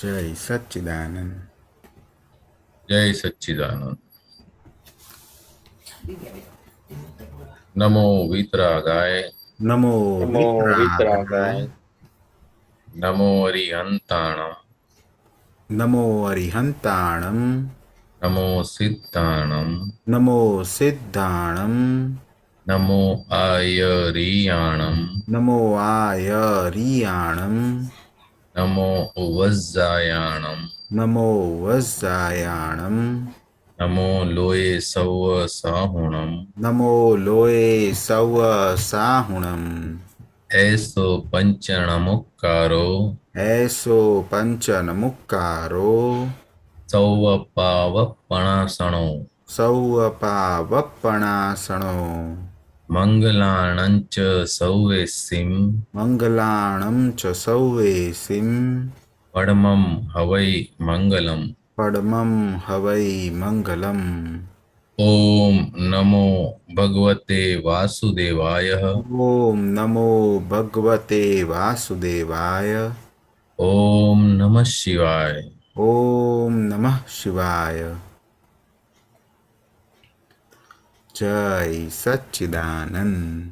जय सच्चिदानंद। जय सच्चिदानंद। नमो वीतरागाय। नमो नमो वितरागाय। वितरागाय। नमो अरिहंताणम्। नमो अरिहंताणं। नमो सिद्धाणम्। नमो सिद्धाणं। नमो आयरियाणम्। नमो आयरियाणं। नमो वज्जायाणम्। नमो वज्जायाणं। नमो लोये सव साहुणम्। नमो लोये सव साहुणम्। ऐसो पंचणमुक्कारो ऐसो पंचनमुक्कारो सौव पावपणासणो सौवपावप्पणासणो मंगलाणञ्च सौवेसिम् मङ्गलाणं च सौवेसिं परमं हवै मंगलम्। पद्मं हवै मङ्गलम्। ओम नमो भगवते वासुदेवाय। ॐ नमो भगवते वासुदेवाय। ओम नमः शिवाय। ॐ नमः शिवाय। जय सच्चिदानंद।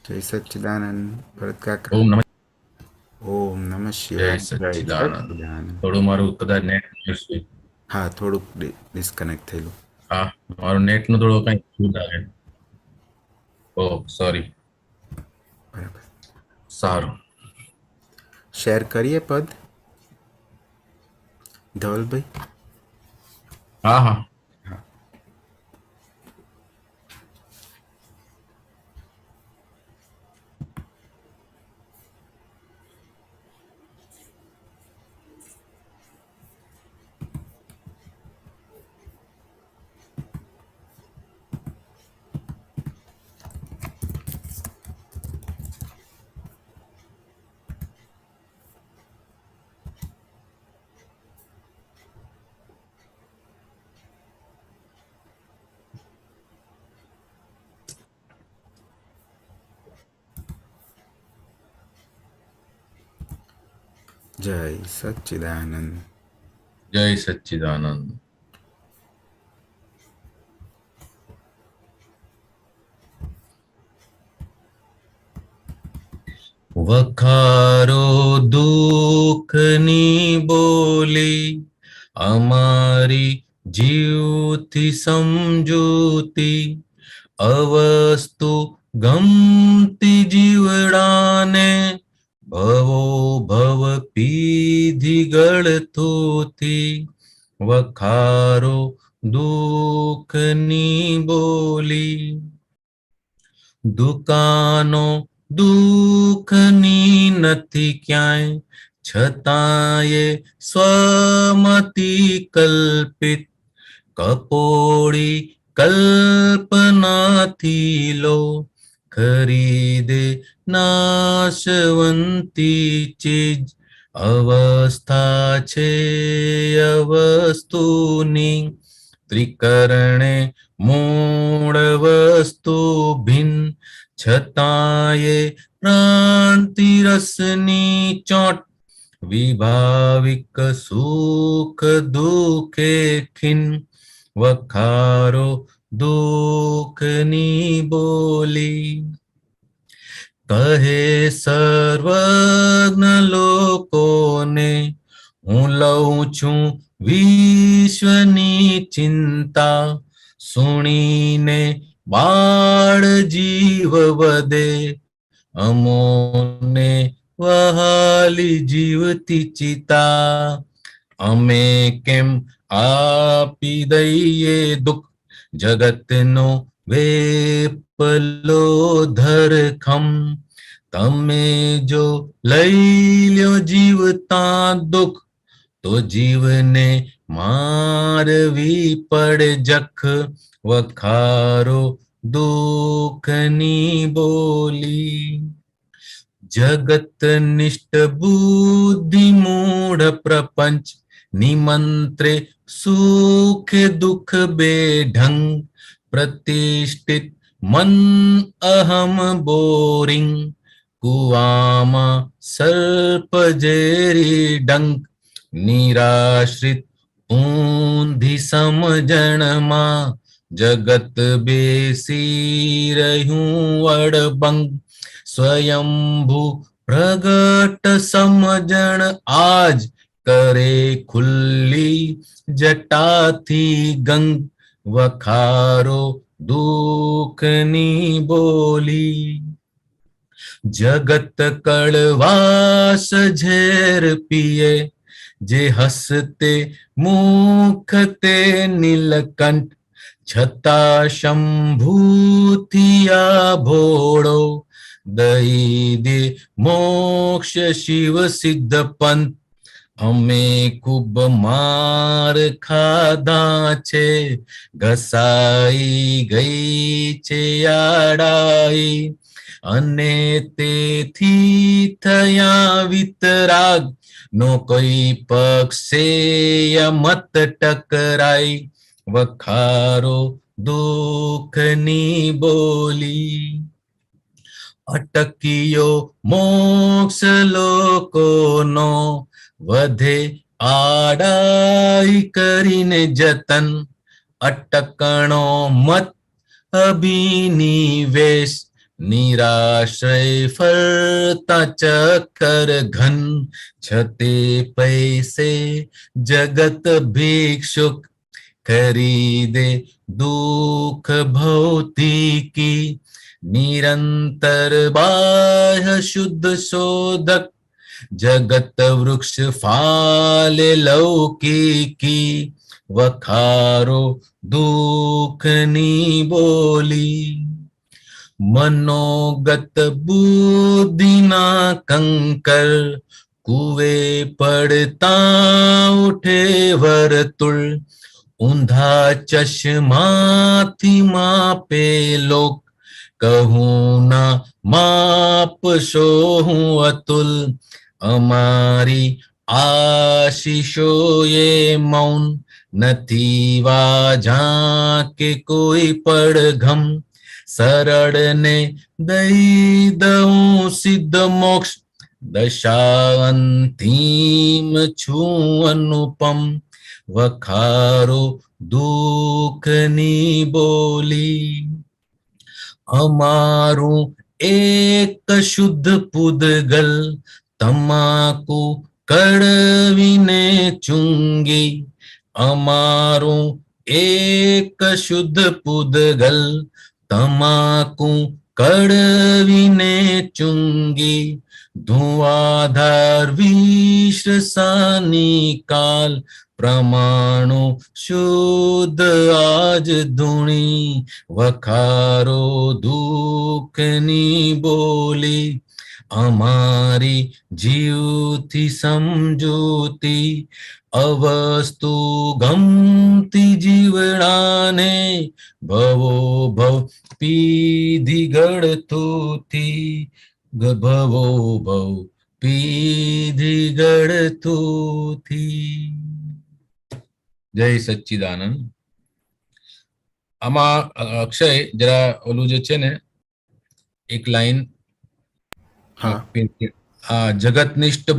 जय सच्चिदानंद भरत काका। ओम नमः। ओम नमः जय शिवाय। जय सच्चिदानंद। सच्चिदानंद। થોડું મારું કદાચ નેટ ઇશ્યુ. હા, થોડુંક ડિસ્કનેક્ટ થયેલું. હા, મારું નેટ નું થોડું કઈ ઇશ્યુ લાગે. ઓ સોરી. બરાબર. સારું. શેર કરીએ પદ ધવલભાઈ? હા હા. જય સચ્ચિદાનંદ. જય સચ્ચિદાનંદ. વખારો દુઃખની બોલી અમારી જીવથી સમજૂતી અવસ્તુ ગમતી જીવડાને ભવો ભવ પીધી ગળથોથી વખારો દુઃખની બોલી દુકાનો દુઃખની નથી ક્યાંય છતાંય સ્વમતી કલ્પિત કપોળી કલ્પનાથી લો ખરીદે નાશવંતી ચીજ અવસ્થા છે અવસ્તુની ત્રિકરણે મૂળ વસ્તુ ભિન્ન છતાંય પ્રાંતિ રસની ચોટ વિભાવિક સુખ દુઃખે ખિન વખારો દુઃખની બોલી કહે સર્વજ્ઞ લોકોને હું લઉં છું વિશ્વની ચિંતા સુણીને બાળ જીવ વધે અમોને વહાલી જીવતી ચિતા અમે કેમ આપી દઈએ દુઃખ જગતનો વેપલો ધરખમ તમે જો લઈ લ્યો જીવતા દુઃખ તો જીવને મારવી પડે જખ વખારો દુઃખની બોલી જગત નિષ્ઠ બુદ્ધિ મૂઢ પ્રપંચ નિમંત્રે સુખ દુઃખ બેઢંગ પ્રતિષ્ઠિત મન અહમ બોરિંગ કુવામાં સર્પ ઝેરી ડંક, નિરાશ્રિત ઊંધી સમજણમાં, જગત બેસી રહ્યું અડબંગ, સ્વયંભૂ પ્રગટ સમજણ આજ, કરે ખુલ્લી જટાથી ગંગ, વખારો દુઃખની બોલી. જગત કડવાસ ઝેર પીએ, જે હસતે મુખ તે નીલકંઠ, છતાં શંભુતિયા ભોળો, દઈ દે મોક્ષ શિવ સિદ્ધ પંથ. અમે ખૂબ માર ખાધા છે, ઘસાઈ ગઈ છે આડાઈ, અને તેથી થયા વિતરાગ, નો કોઈ પક્ષે મત ટકરાઈ, વખારો દુઃખની બોલી. અટક્યો મોક્ષ લોકોનો, વધે આડાઈ કરીને જતન, અટકણો મત અભિનિવેશ, નિરાશ્રય ફરતા ચક્કર ઘન, છતે પૈસે જગત ભિક્ષુક, ખરીદે દુઃખ ભૌતિકી, નિરંતર બાહ્ય શુદ્ધ શોધક, જગત વૃક્ષ ફાલે લૌકિકી, વખારો દુઃખની બોલી. મનોગત બુદ્ધિના કંકર, કુવે પડતા ઉઠે વર્તુળ, ઊંધા ચશ્માથી માપે લોક, કહું ના માપશો હું અતુલ, અમારી આશીષો એ મૌન, નથી વાજા કે કોઈ પડઘમ, સરળ ને દઈ દઉં સિદ્ધ મોક્ષ, દશા અંતિમ છું અનુપમ, વખારો દુઃખની બોલી. અમારું એક શુદ્ધ પૂદગલ, તમાકુ કડવીને ચૂંગી, અમારું એક શુદ્ધ પૂદગલ, તમાકુ કડવીને ચૂંગી, ધુઆધાર વિષ સાની કાલ, પ્રમાણુ શુદ્ધ આજ ધૂણી, વખારો દુઃખની બોલી. અમારી જીવથી સમજૂતી, અવસ્તુ ગમતી જીવડાને, ભવો ભવ પીધી ગળતુંથી, ભવો ભવ પીધી ગળતુંથી. જય સચ્ચિદાનંદ. આમાં અક્ષય જરા ઓલું જે છે ને એક લાઈન, હા જગતનિષ્ઠ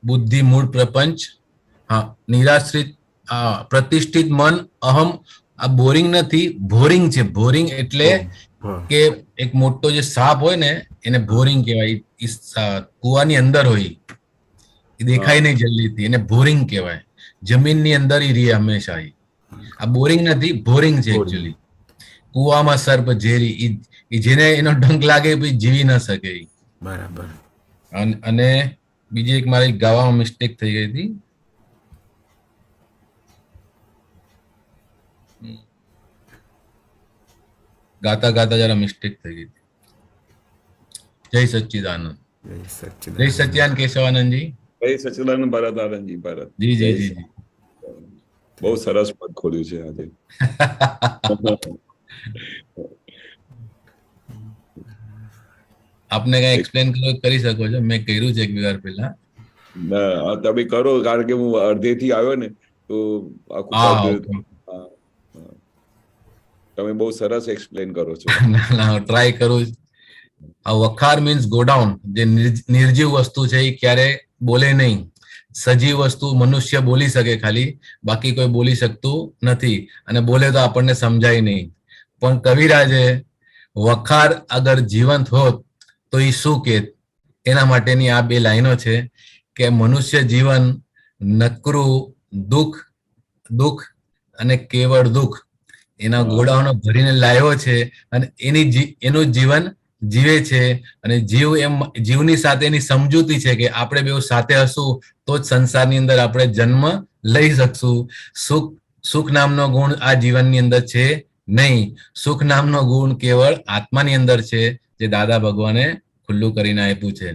બુદ્ધિ મૂળ પ્રપંચ, હા નિરાશ્રિત પ્રતિષ્ઠિત મન અહમ, આ બોરિંગ નથી, ભોરિંગ છે. ભોરિંગ એટલે કે એક મોટો જે સાપ હોય ને એને ભોરિંગ કહેવાય, કુવાની અંદર હોય, એ દેખાય નહીં જલ્દીથી, એને ભોરિંગ કહેવાય. જમીનની અંદર ઈ રહે હંમેશા. આ બોરિંગ નથી, ભોરિંગ છે એકચ્યુઅલી. કુવામાં સર્પ ઝેરી, ઈ જેને એનો ડંક લાગે પછી જીવી ન શકે. બરાબર. અને બીજી એક મારી ગાવામાં મિસ્ટેક થઈ ગઈ હતી. ગાતા ગાતા જરા મિસ્ટેક થઈ ગઈ હતી. જય સચ્ચિદાનંદ. જય સચ્ચિદાનંદ કેશવાનંદજી. જય સચ્ચિદાનંદ ભરત આનંદજી. ભરત જી જી જી જી. બહુ સરસ પદ ખોલ્યું છે આજે. આપને કઈ એક્સપ્લેન કરી શકો છો? મેં કર્યું છે એક વાર પહેલા. ના તમે કરો, કારણ કે હું અડધેથી આવ્યો ને તો આખું તમે બહુ સરસ એક્સપ્લેન કરો છો. ટ્રાય કરું. આ વખાર મીન્સ ગોડાઉન, જે નિર્જીવ વસ્તુ છે એ ક્યારે બોલે નહીં. સજીવ વસ્તુ મનુષ્ય બોલી શકે ખાલી, બાકી કોઈ બોલી શકતું નથી, અને બોલે તો આપણને સમજાય નહીં. પણ કવિરાજે વખાર અગર જીવંત હોત તો એ શું કે, એના માટેની આ બે લાઈનો છે કે મનુષ્ય જીવન નકરું દુઃખ, દુઃખ અને કેવળ દુઃખ એના ગોળાઓનો ભરીને લાવ્યો છે, અને એનું જીવન જીવે છે. અને જીવની સાથે એની સમજૂતી છે કે આપણે બે સાથે હશું તો જ સંસારની અંદર આપણે જન્મ લઈ શકશું. સુખ નામનો ગુણ આ જીવનની અંદર છે નહીં. સુખ નામનો ગુણ કેવળ આત્માની અંદર છે, જે દાદા ભગવાને ખુલ્લું કરીને આપ્યું છે.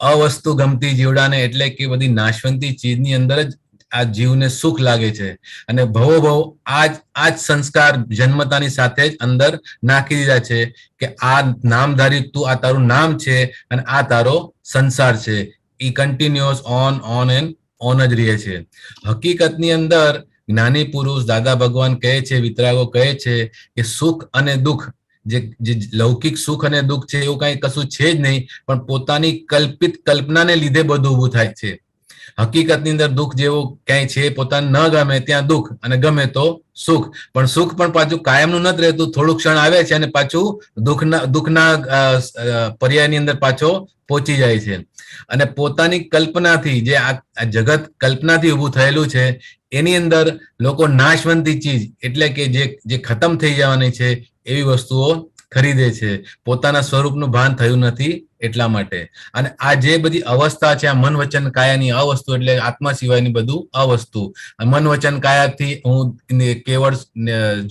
અવસ્તુ ગમતી જીવડાને એટલે કે બધી નાશવંતી ચીજની અંદર જ આ જીવને સુખ લાગે છે, અને ભવો આ જ સંસ્કાર જન્મતાની સાથે જ અંદર નાખી દીધા છે કે આ નામધારી તું, આ તારું નામ છે અને આ તારો સંસાર છે. એ કન્ટિન્યુઅસ ઓન એન્ડ ઓન જ રહે છે. હકીકતની અંદર જ્ઞાની પુરુષ દાદા ભગવાન કહે છે, વિતરાગો કહે છે કે સુખ અને દુઃખ, જે લૌકિક સુખ અને દુઃખ છે એવું કઈ કશું છે જ નહીં, પણ પોતાની કલ્પિત કલ્પનાને લીધે બધું ઊભું થાય છે. હકીકતની અંદર દુઃખ જેવું ક્યાંય છે, પોતાને ન ગમે ત્યાં દુઃખ, અને ગમે તો સુખ. પણ સુખ પણ પાછું કાયમનું નથી રહેતું, થોડું ક્ષણ આવે છે અને પાછું દુઃખના પર્યાયની અંદર પાછો પહોંચી જાય છે. અને પોતાની કલ્પનાથી, જે આ જગત કલ્પનાથી ઊભું થયેલું છે, એની અંદર લોકો નાશવંતી ચીજ એટલે કે જે ખતમ થઈ જવાની છે એવી વસ્તુઓ ખરીદે છે, પોતાના સ્વરૂપનું ભાન થયું નથી એટલા માટે. અને આ જે બધી અવસ્થા છે, આ મન વચન કાયાની અવસ્તુ, એટલે આત્મા સિવાયની બધું અવસ્તુ. મન વચન કાયાથી હું કેવળ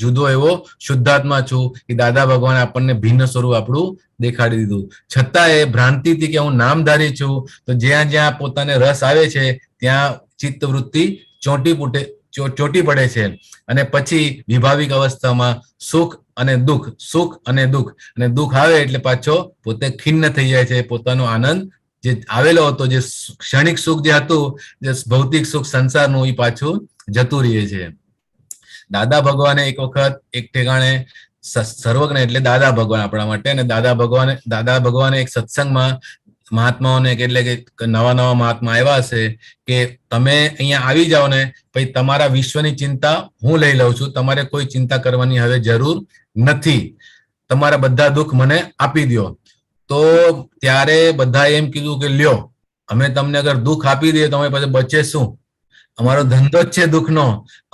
જુદો એવો શુદ્ધાત્મા છું, કે દાદા ભગવાને આપણને ભિન્ન સ્વરૂપ આપણું દેખાડી દીધું. છતાં એ ભ્રાંતિથી કે હું નામધારી છું, તો જ્યાં જ્યાં પોતાને રસ આવે છે ત્યાં ચિત્ત વૃત્તિ ચોટી પડે છે, અને પછી વિભાવિક અવસ્થામાં સુખ અને દુઃખ, સુખ અને દુઃખ, અને દુઃખ આવે એટલે પાછો પોતે ખિન્ન થઈ જાય છે. પોતાનો આનંદ જે આવેલો હતો, જે ક્ષણિક સુખ જે હતું, જે ભૌતિક સુખ સંસારનું, એ પાછું જતું રહે છે. દાદા ભગવાને એક વખત એક ઠેકાણે, સર્વજ્ઞ એટલે દાદા ભગવાન આપણા માટે, અને દાદા ભગવાને એક સત્સંગમાં મહાત્માઓને, એટલે કે નવા મહાત્મા આવ્યા હશે કે તમે અહીંયા આવી જાઓ ને, પછી તમારા વિશ્વની ચિંતા હું લઈ લઉં છું, તમારે કોઈ ચિંતા કરવાની હવે જરૂર નથી, તમારા બધા દુઃખ મને આપી દો. તો ત્યારે બધા એમ કીધું કે લ્યો, અમે તમને અગર દુઃખ આપી દઈએ તો અમે પછી બચે શું? અમારો ધંધો જ છે દુઃખનો,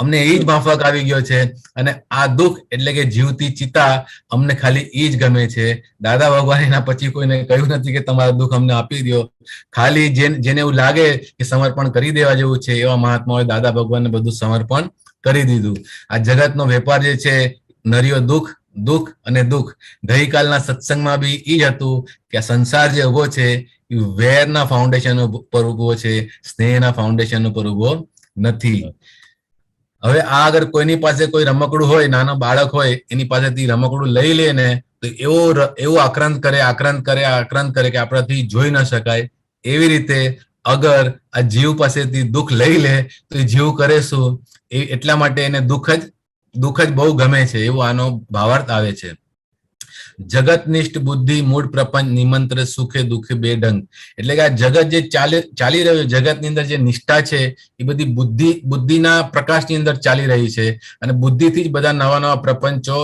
અમને એ જ માફક આવી ગયો છે, અને આ દુઃખ એટલે કે જીવતી ચિતા અમને ખાલી એ જ ગમે છે. દાદા ભગવાન એના પછી કોઈને કહ્યું નથી કે તમારું દુઃખ અમને આપી દો. ખાલી જેને એવું લાગે કે સમર્પણ કરી દેવા જેવું છે, એવા મહાત્માઓએ દાદા ભગવાનને બધું સમર્પણ કરી દીધું. આ જગતનો વેપાર જે છે, નરિયો દુઃખ, દુઃખ અને દુઃખ. ગઈકાલના સત્સંગમાં બી એ જ હતું કે આ સંસાર જે ઉભો છે એ વેરના ફાઉન્ડેશન ઉપર ઉભો છે, સ્નેહના ફાઉન્ડેશન ઉપર ઉભો નથી. હવે આ અગર કોઈની પાસે કોઈ રમકડું હોય, નાનો બાળક હોય, એની પાસેથી રમકડું લઈ લે ને, તો એવો આક્રાંત કરે કે આપણાથી જોઈ ન શકાય. એવી રીતે અગર આ જીવ પાસેથી દુઃખ લઈ લે તો એ જીવ કરે શું? એટલા માટે એને દુઃખ જ બહુ ગમે છે, એવો આનો ભાવાર્થ આવે છે. જગતનિષ્ઠ બુદ્ધિ મૂળ પ્રપંચ નિમંત્ર સુખે દુઃખે બે ડંગ. એટલે કે આ જગત જે ચાલી રહ્યું, જગતની અંદર જે નિષ્ઠા છે એ બધી બુદ્ધિના પ્રકાશની અંદર ચાલી રહી છે, અને બુદ્ધિથી જ બધા નવા પ્રપંચો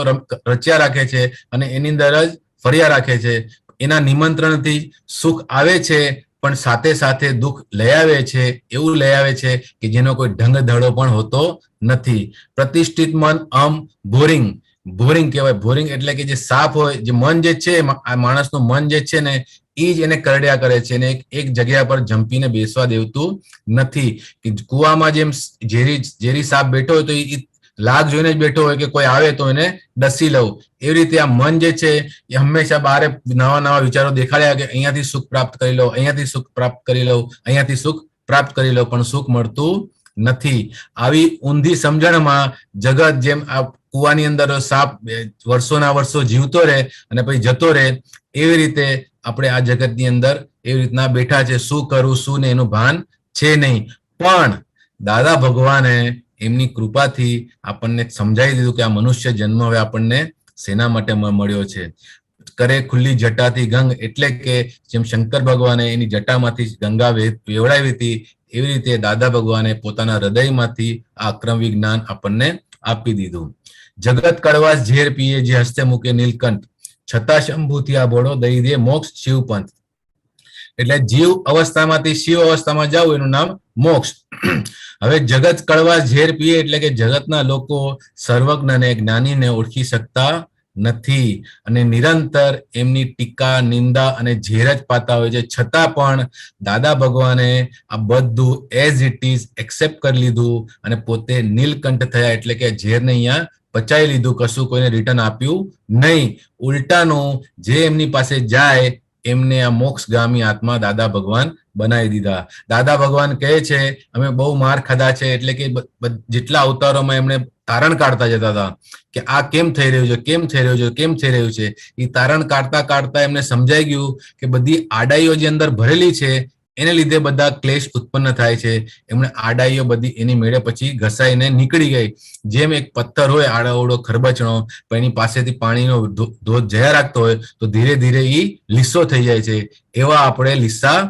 રચ્યા રાખે છે, અને એની અંદર જ ફર્યા રાખે છે. એના નિમંત્રણથી સુખ આવે છે, પણ સાથે સાથે દુઃખ લઈ આવે છે. એવું લઈ આવે છે કે જેનો કોઈ ઢંગ ધડો પણ હોતો નથી. પ્રતિષ્ઠિત મન બોરિંગ કહેવાય. બોરિંગ એટલે કે જે સાફ હોય, જે મન જે છે, આ માણસનું મન જે છે ને, એ જ એને કરડ્યા કરે છે, અને એક જગ્યા પર જંપીને બેસવા દેવતું નથી. કે કુવામાં જેમ ઝેરી સાપ બેઠો હોય તો એ લાગ જોઈને જ બેઠો હોય કે કોઈ આવે તો એને ડસી લઉં. એવી રીતે આ મન જે છે એ હંમેશા બારે નવા વિચારો દેખાડ્યા કે અહીંયાથી સુખ પ્રાપ્ત કરી લો, અહીંયાથી સુખ પ્રાપ્ત કરી લો, અહીંયાથી સુખ પ્રાપ્ત કરી લો, પણ સુખ મળતું નથી. આવી ઊંધી સમજણમાં જગત જેમ આ કુવાની અંદર સાપ વર્ષોના વર્ષો જીવતો રહે અને પછી જતો રહે, એવી રીતે આપણે આ જગતની અંદર એવી રીતના બેઠા છે. શું કરવું શું નહીં એનું ભાન છે નહીં. પણ દાદા ભગવાને એમની કૃપાથી આપણને સમજાવી દીધું કે આ મનુષ્ય જન્મ હવે આપણને શેના માટે મળ્યો છે. કરે ખુલ્લી જટાથી ગંગ, એટલે કે જેમ શંકર ભગવાને એની જટામાંથી ગંગા વેવડાવી હતી, એવી રીતે દાદા ભગવાને પોતાના હૃદયમાંથી આ અક્રમવી જ્ઞાન આપણને આપી દીધું. જગત કડવાશ ઝેર પીએ જે હસ્તે મૂકે નીલકંઠ, છતાં શંભુથી આ ભોળો દઈ દે મોક્ષ શિવપંથ. એટલે જીવ અવસ્થામાંથી શિવ અવસ્થામાં જવું એનું નામ મોક્ષ. હવે જગત કડવાશ ઝેર પીએ એટલે કે જગતના લોકો સર્વજ્ઞને જ્ઞાનીને ઓળખી શકતા નથી અને નિરંતર એમની ટીકા નિંદા અને ઝેર જ પાતા હોય છે. છતાં પણ દાદા ભગવાને આ બધું એઝ ઇટ ઇઝ એક્સેપ્ટ કરી લીધું અને પોતે નીલકંઠ થયા, એટલે કે ઝેરને અહીંયા પચાવી લીધું, કશું કોઈને રિટર્ન આપ્યું નહીં. ઉલટાનું જે એમની પાસે જાય એમને આ મોક્ષગામી આત્મા દાદા ભગવાન બનાવી દીધા. દાદા ભગવાન કહે છે અમે બહુ માર ખાધા છે, એટલે કે જેટલા અવતારોમાં એમણે તારણ કાઢતા જતા હતા કે આ કેમ થઈ રહ્યું છે, કેમ થઈ રહ્યું છે, કેમ થઈ રહ્યું છે. એ તારણ કાઢતા કાઢતા એમને સમજાઈ ગયું કે બધી આડાઈઓ જે અંદર ભરેલી છે એને લીધે બધા ક્લેશ ઉત્પન્ન થાય છે. એમણે આડાઈઓ બધી એની મેળે પછી ઘસાઈને નીકળી ગઈ. જેમ એક પથ્થર હોય આડાઓડો ખરબચણો, પણ એની પાસેથી પાણીનો ધોધ જયા રાખતો હોય તો ધીરે ધીરે એ લીસો થઈ જાય છે. એવા આપણે લીસા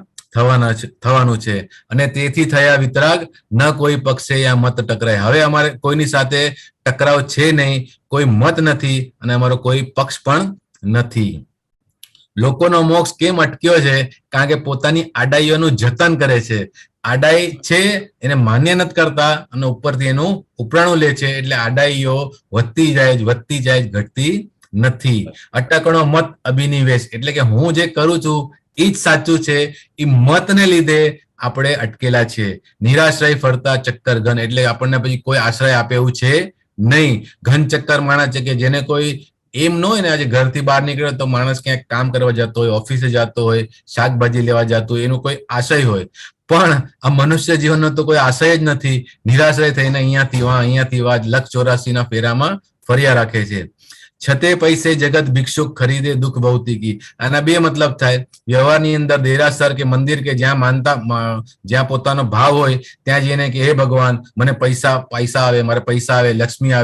થવાનું છે. અને તેથી થયા વિતરાગ, ન કોઈ પક્ષે યા મત ટકરાય. હવે અમારે કોઈની સાથે ટકરાવ છે નહીં, કોઈ મત નથી અને અમારો કોઈ પક્ષ પણ નથી. લોકોનો મોક્ષ કેમ અટક્યો છે? કારણ કે પોતાની આડાઈઓનું જતન કરે છે. આડાઈ છે એને માન્ય નથી કરતા અને ઉપરથી એનું ઉપરાણું લે છે, એટલે આડાઈઓ વધતી જાય ઘટતી નથી. અટકણો મત અભિનિવેશ, એટલે કે હું જે કરું છું એ જ સાચું છે, એ મતને લીધે આપણે અટકેલા છે. નિરાશ્રય ફરતા ચક્કર ઘન, એટલે આપણને પછી કોઈ આશ્રય આપે એવું છે નહીં. ઘન ચક્કર માણસ છે કે જેને કોઈ એમ ન હોય ને, આજે ઘરથી બહાર નીકળ્યો તો માણસ ક્યાંક કામ કરવા જતો હોય, ઓફિસે જતો હોય, શાકભાજી લેવા જતો હોય, એનું કોઈ આશય હોય. પણ આ મનુષ્ય જીવનનો તો કોઈ આશય જ નથી. નિરાશ્રય થઈને અહીંયાથી વા લખ 84 ના ફેરામાં ફર્યા રાખે છે. છતે પૈસે જગત ભિક્ષુક ખરીદે દુઃખ ભૌતિકી. આના બે મતલબ થાય. વ્યવહારની અંદર દેરાસર કે મંદિર કે જ્યાં પોતાનો ભાવ હોય ત્યાં જઈને કે હે ભગવાન મને પૈસા આવે, મારે પૈસા આવે,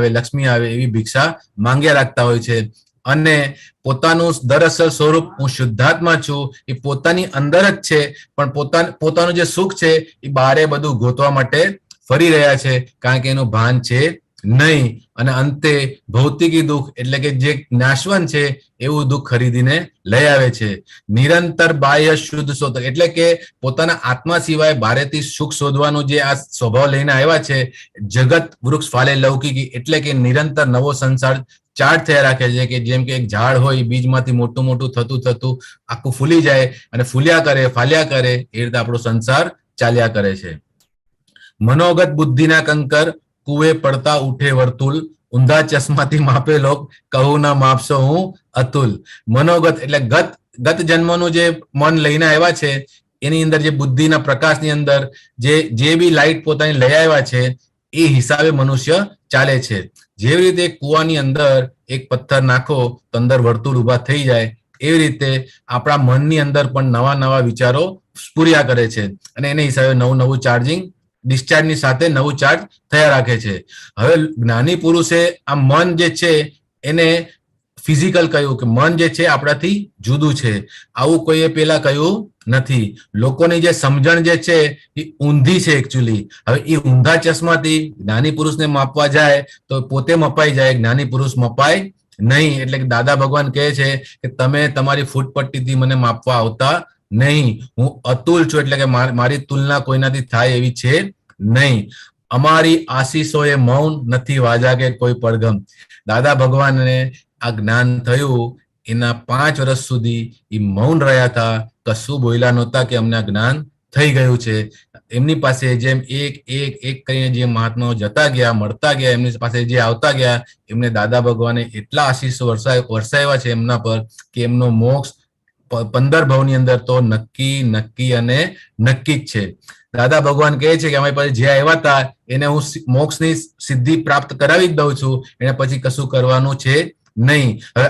લક્ષ્મી આવે એવી ભિક્ષા માંગ્યા રાખતા હોય છે. અને પોતાનું દરઅસલ સ્વરૂપ હું શુદ્ધાત્મા છું એ પોતાની અંદર જ છે, પણ પોતાનું જે સુખ છે એ બારે બધું ગોતવા માટે ફરી રહ્યા છે, કારણ કે એનું ભાન છે નહીં. અને અંતે ભૌતિકી દુઃખ એટલે કે જે નાશવંત છે એવું દુઃખ ખરીદીને લઈ આવે છે. નિરંતર બાહ્ય શુદ્ધ શોધ, એટલે કે પોતાના આત્મા સિવાય બારેથી સુખ શોધવાનું જે આ સ્વભાવ લઈને આવ્યા છે. જગત વૃક્ષ ફાલે લૌકિકી, એટલે કે નિરંતર નવો સંસાર ચાર્ટ થયા રાખે છે, કે જેમ કે એક ઝાડ હોય બીજમાંથી મોટું થતું આખું ફૂલી જાય અને ફૂલ્યા કરે, ફાલ્યા કરે, એ રીતે આપણો સંસાર ચાલ્યા કરે છે. મનોગત બુદ્ધિના કંકર કુએ પડતા ઉઠે વર્તુલ, ઊંધા ચશ્માથી માપે લોક કહું ના માપશો હું અતુલ. મનોગત એટલે ગત જન્મનું જે મન લઈને આવ્યા છે એની અંદર જે બુદ્ધિના પ્રકાશની અંદર જે બી લાઈટ પોતાની લઈ આવ્યા છે એ હિસાબે મનુષ્ય ચાલે છે. જેવી રીતે કુવાની અંદર એક પથ્થર નાખો તો અંદર વર્તુળ ઉભા થઈ જાય, એવી રીતે આપણા મનની અંદર પણ નવા વિચારો સ્ફુર્યા કરે છે અને એને હિસાબે નવું ચાર્જિંગ ડિસ્ચાર્જની સાથે નવું ચાર્જ થયા રાખે છે. હવે જ્ઞાની પુરુષે આ મન જે છે એને ફિઝિકલ કહ્યું કે મન જે છે આપણાથી જુદું છે, આવું કોઈએ પેલા કહ્યું નથી. લોકોની જે સમજણ જે છે એ ઊંધી છે એકચ્યુઅલી. હવે એ ઊંધા ચશ્માથી જ્ઞાની પુરુષને માપવા જાય તો પોતે મપાઈ જાય, જ્ઞાની પુરુષ મપાય નહીં. એટલે કે દાદા ભગવાન કહે છે કે તમે તમારી ફૂટપટ્ટીથી મને માપવા આવતા નહીં, હું અતુલ છું, એટલે કે મારી તુલના કોઈનાથી થાય એવી છે નહીં. અમારી આશીષો એ મૌન નથી વાજા કે કોઈ પડઘમ. દાદા ભગવાનને આ જ્ઞાન થયું એના 5 વર્ષ સુધી એ મૌન રહ્યા હતા, કશું બોલ્યા નહોતા કે અમને આ જ્ઞાન થઈ ગયું છે. એમની પાસે જેમ એક કરીને જે મહાત્માઓ જતા ગયા, મળતા ગયા, એમની પાસે જે આવતા ગયા, એમને દાદા ભગવાને એટલા આશીષો વરસાવ્યા છે એમના પર કે એમનો મોક્ષ 15 ભવની અંદર તો નક્કી અને નક્કી જ છે. દાદા ભગવાન કહે છે કે અમારી પાસે જે આવ્યા હતા એને હું મોક્ષની સિદ્ધિ પ્રાપ્ત કરાવી જ દઉં છું, એને પછી કશું કરવાનું છે નહીં. હવે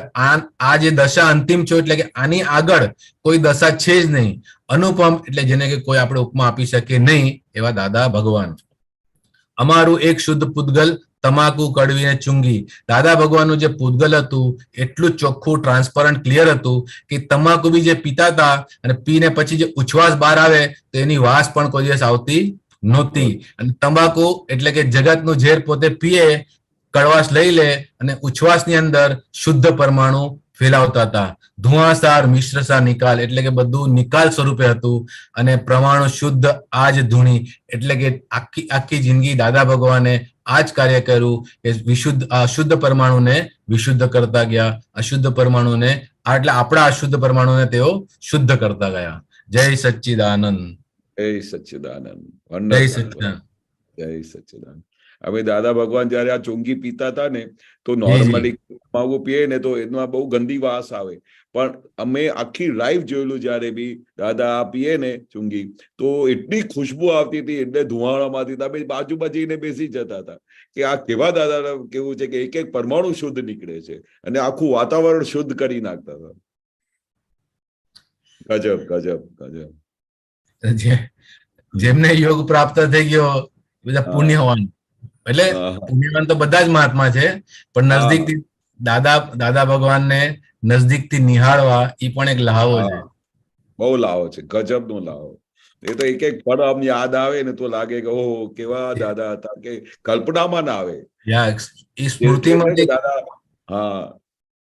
આ જે દશા અંતિમ છે એટલે કે આની આગળ કોઈ દશા છે જ નહીં. અનુપમ એટલે જેને કે કોઈ આપણે ઉપમા આપી શકીએ નહીં એવા દાદા ભગવાન. અમારું એક શુદ્ધ પૂતગલ તમાકુ કડવી ને ચુંગી. દાદા ભગવાનનું જે પૂતગલ હતું એટલું ચોખ્ખું, ટ્રાન્સપરન્ટ, ક્લિયર હતું કે તમાકુ બી જે પીતા હતા અને પીને પછી જે ઉચ્છવાસ બહાર આવે તો એની વાસ પણ કોઈ દિવસ આવતી નહોતી. અને તમાકુ એટલે કે જગતનું ઝેર પોતે પીએ, કડવાશ લઈ લે અને ઉચ્છવાસની અંદર શુદ્ધ પરમાણુ ફેલાવતા હતા. ધુઆસાર મિશ્રસાર નિકાલ એટલે કે બધું નિકાલ સ્વરૂપે હતું અને પરમાણુ શુદ્ધ આજ ધૂણી એટલે કે આખી આખી જિંદગી દાદા ભગવાને આ જ કાર્ય કર્યું કે વિશુદ્ધ અશુદ્ધ પરમાણુને વિશુદ્ધ કરતા ગયા, અશુદ્ધ પરમાણુને એટલે આપણા અશુદ્ધ પરમાણુને તેઓ શુદ્ધ કરતા ગયા. જય સચ્ચિદાનંદ. જય સચ્ચિદાનંદ. જય સચ્ચિદાનંદ. જય સચ્ચિદાનંદ. હવે દાદા ભગવાન જયારે આ ચુંગી પીતા હતા ને તો નોર્મલી તમાકુ પીએ ને તો એમાં બહુ ગંદી વાસ આવે, પણ અમે આખી લાઈફ જોયેલું જયારે બી દાદા આ પીએ ને ચુંગી તો એટલી ખુશ્બુ આવતી હતી, એટલે ધુવાણામાંથી અમે બાજુ બચીને બેસી જતા હતા કે આ કેવા દાદા કેવું છે કે એક એક પરમાણુ શુદ્ધ નીકળે છે અને આખું વાતાવરણ શુદ્ધ કરી નાખતા હતા. ગજબ ગજબ ગજબ. જેમને યોગ પ્રાપ્ત થઈ ગયો બધા પુણ્યવાન, એટલે પુણ્યવાન તો બધા જ મહાત્મા છે, પણ નજદીકથી દાદા ભગવાનને નજદીકથી નિહાળવા એ પણ એક લહાવો છે. બહુ લાવો છે, ગજબ નો લાવો. એ તો એક એક પળ આમ યાદ આવે ને તો લાગે કે ઓહો કેવા દાદા હતા કે કલ્પનામાં ના આવે. એ સ્મૃતિમાં દાદા હા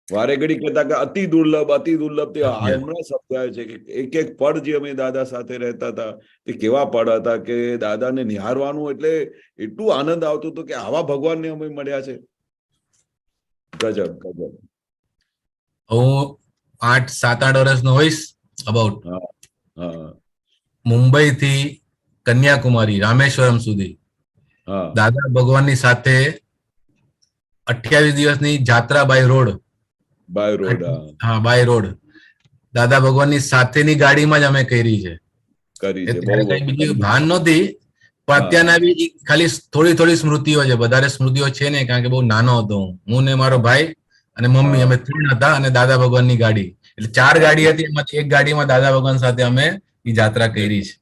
વારે ઘડી કહેતા કે અતિ દુર્લભ તે હમણાં સમજાય છે કે એક એક પળ જે અમે દાદા સાથે રહેતા હતા તે કેવા પળ હતા કે દાદાને નિહાળવાનું એટલે એટલું આનંદ આવતો હતો કે આવા ભગવાનને અમે મળ્યા છે. ગજબ ગજબ. હું 7-8 વર્ષનો હોઈશ અબાઉટ. મુંબઈ થી કન્યાકુમારી રામેશ્વરમ સુધી દાદા ભગવાનની સાથે 28 દિવસની જાત્રા બાય રોડ. હા, બાય રોડ દાદા ભગવાનની સાથેની ગાડીમાં જ અમે કરી છે. બીજી ભાન નહોતી, પણ અત્યારના બી ખાલી થોડી થોડી સ્મૃતિઓ છે, વધારે સ્મૃતિઓ છે ને, કારણ કે બહુ નાનો હતો હું ને મારો ભાઈ અને મમ્મી, અમે 3 હતા અને દાદા ભગવાનની ગાડી, એટલે 4 ગાડી હતી, એમાંથી એક ગાડીમાં દાદા ભગવાન સાથે અમે એ જાત્રા કરી છે.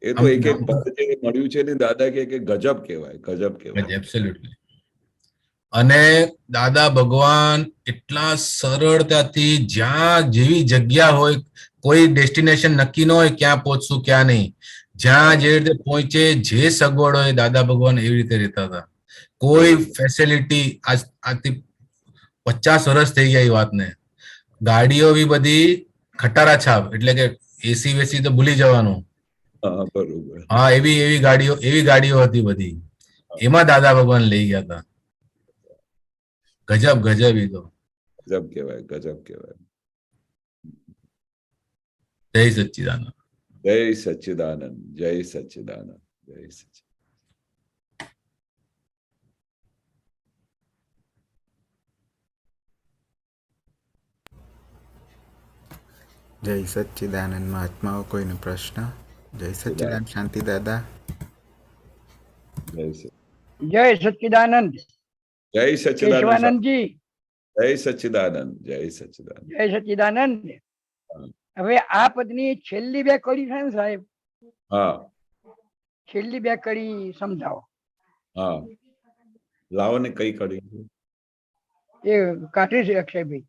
એ તો એક એક પદ જે મળ્યું છે ને દાદા કે ગજબ કહેવાય, ગજબ કહેવાય. એબ્સોલ્યુટલી. અને દાદા ભગવાન એટલા સરળતાથી જ્યાં જેવી જગ્યા હોય, કોઈ ડેસ્ટિનેશન નક્કી ન હોય ક્યાં પહોંચશું ક્યાં નહીં, જ્યાં જે રીતે પહોંચે, જે સગવડ હોય દાદા ભગવાન એવી રીતે રહેતા હતા. કોઈ ફેસિલિટી આજથી 50 વર્ષ થઈ ગયા એ વાતને. ગાડીઓ બી બધી ખટારા છાપ, એટલે કે એસી વેસી તો ભૂલી જવાનું. હા, એવી ગાડીઓ હતી બધી, એમાં દાદા ભગવાન લઈ ગયા હતા. ગજબ ગજબ. ઈ તો ગજબ કહેવાય, ગજબ કહેવાય. જય સચ્ચિદાનંદ. જય સચ્ચિદાનંદ. જય સચ્ચિદાનંદ. જય સચ્ચિદાનંદ. જય સચ્ચિદાનંદ. મહાત્માઓ કોઈનો પ્રશ્ન? જય સચ્ચિદાનંદ. શાંતિ દાદા. જય સચ્ચિદાનંદ. જય સચ્ચિદાનંદ. કેશવાનંદજી. જય સચ્ચિદાનંદ. જય સચ્ચિદાનંદ. જય સચ્ચિદાનંદ. હવે આ પદની છેલ્લી 2 કડી છે ને સાહેબ? હા, છેલ્લી 2 કડી સમજાવો. હા, લાવો ને કઈ કડી? એ કાઢી છે અક્ષયભાઈ.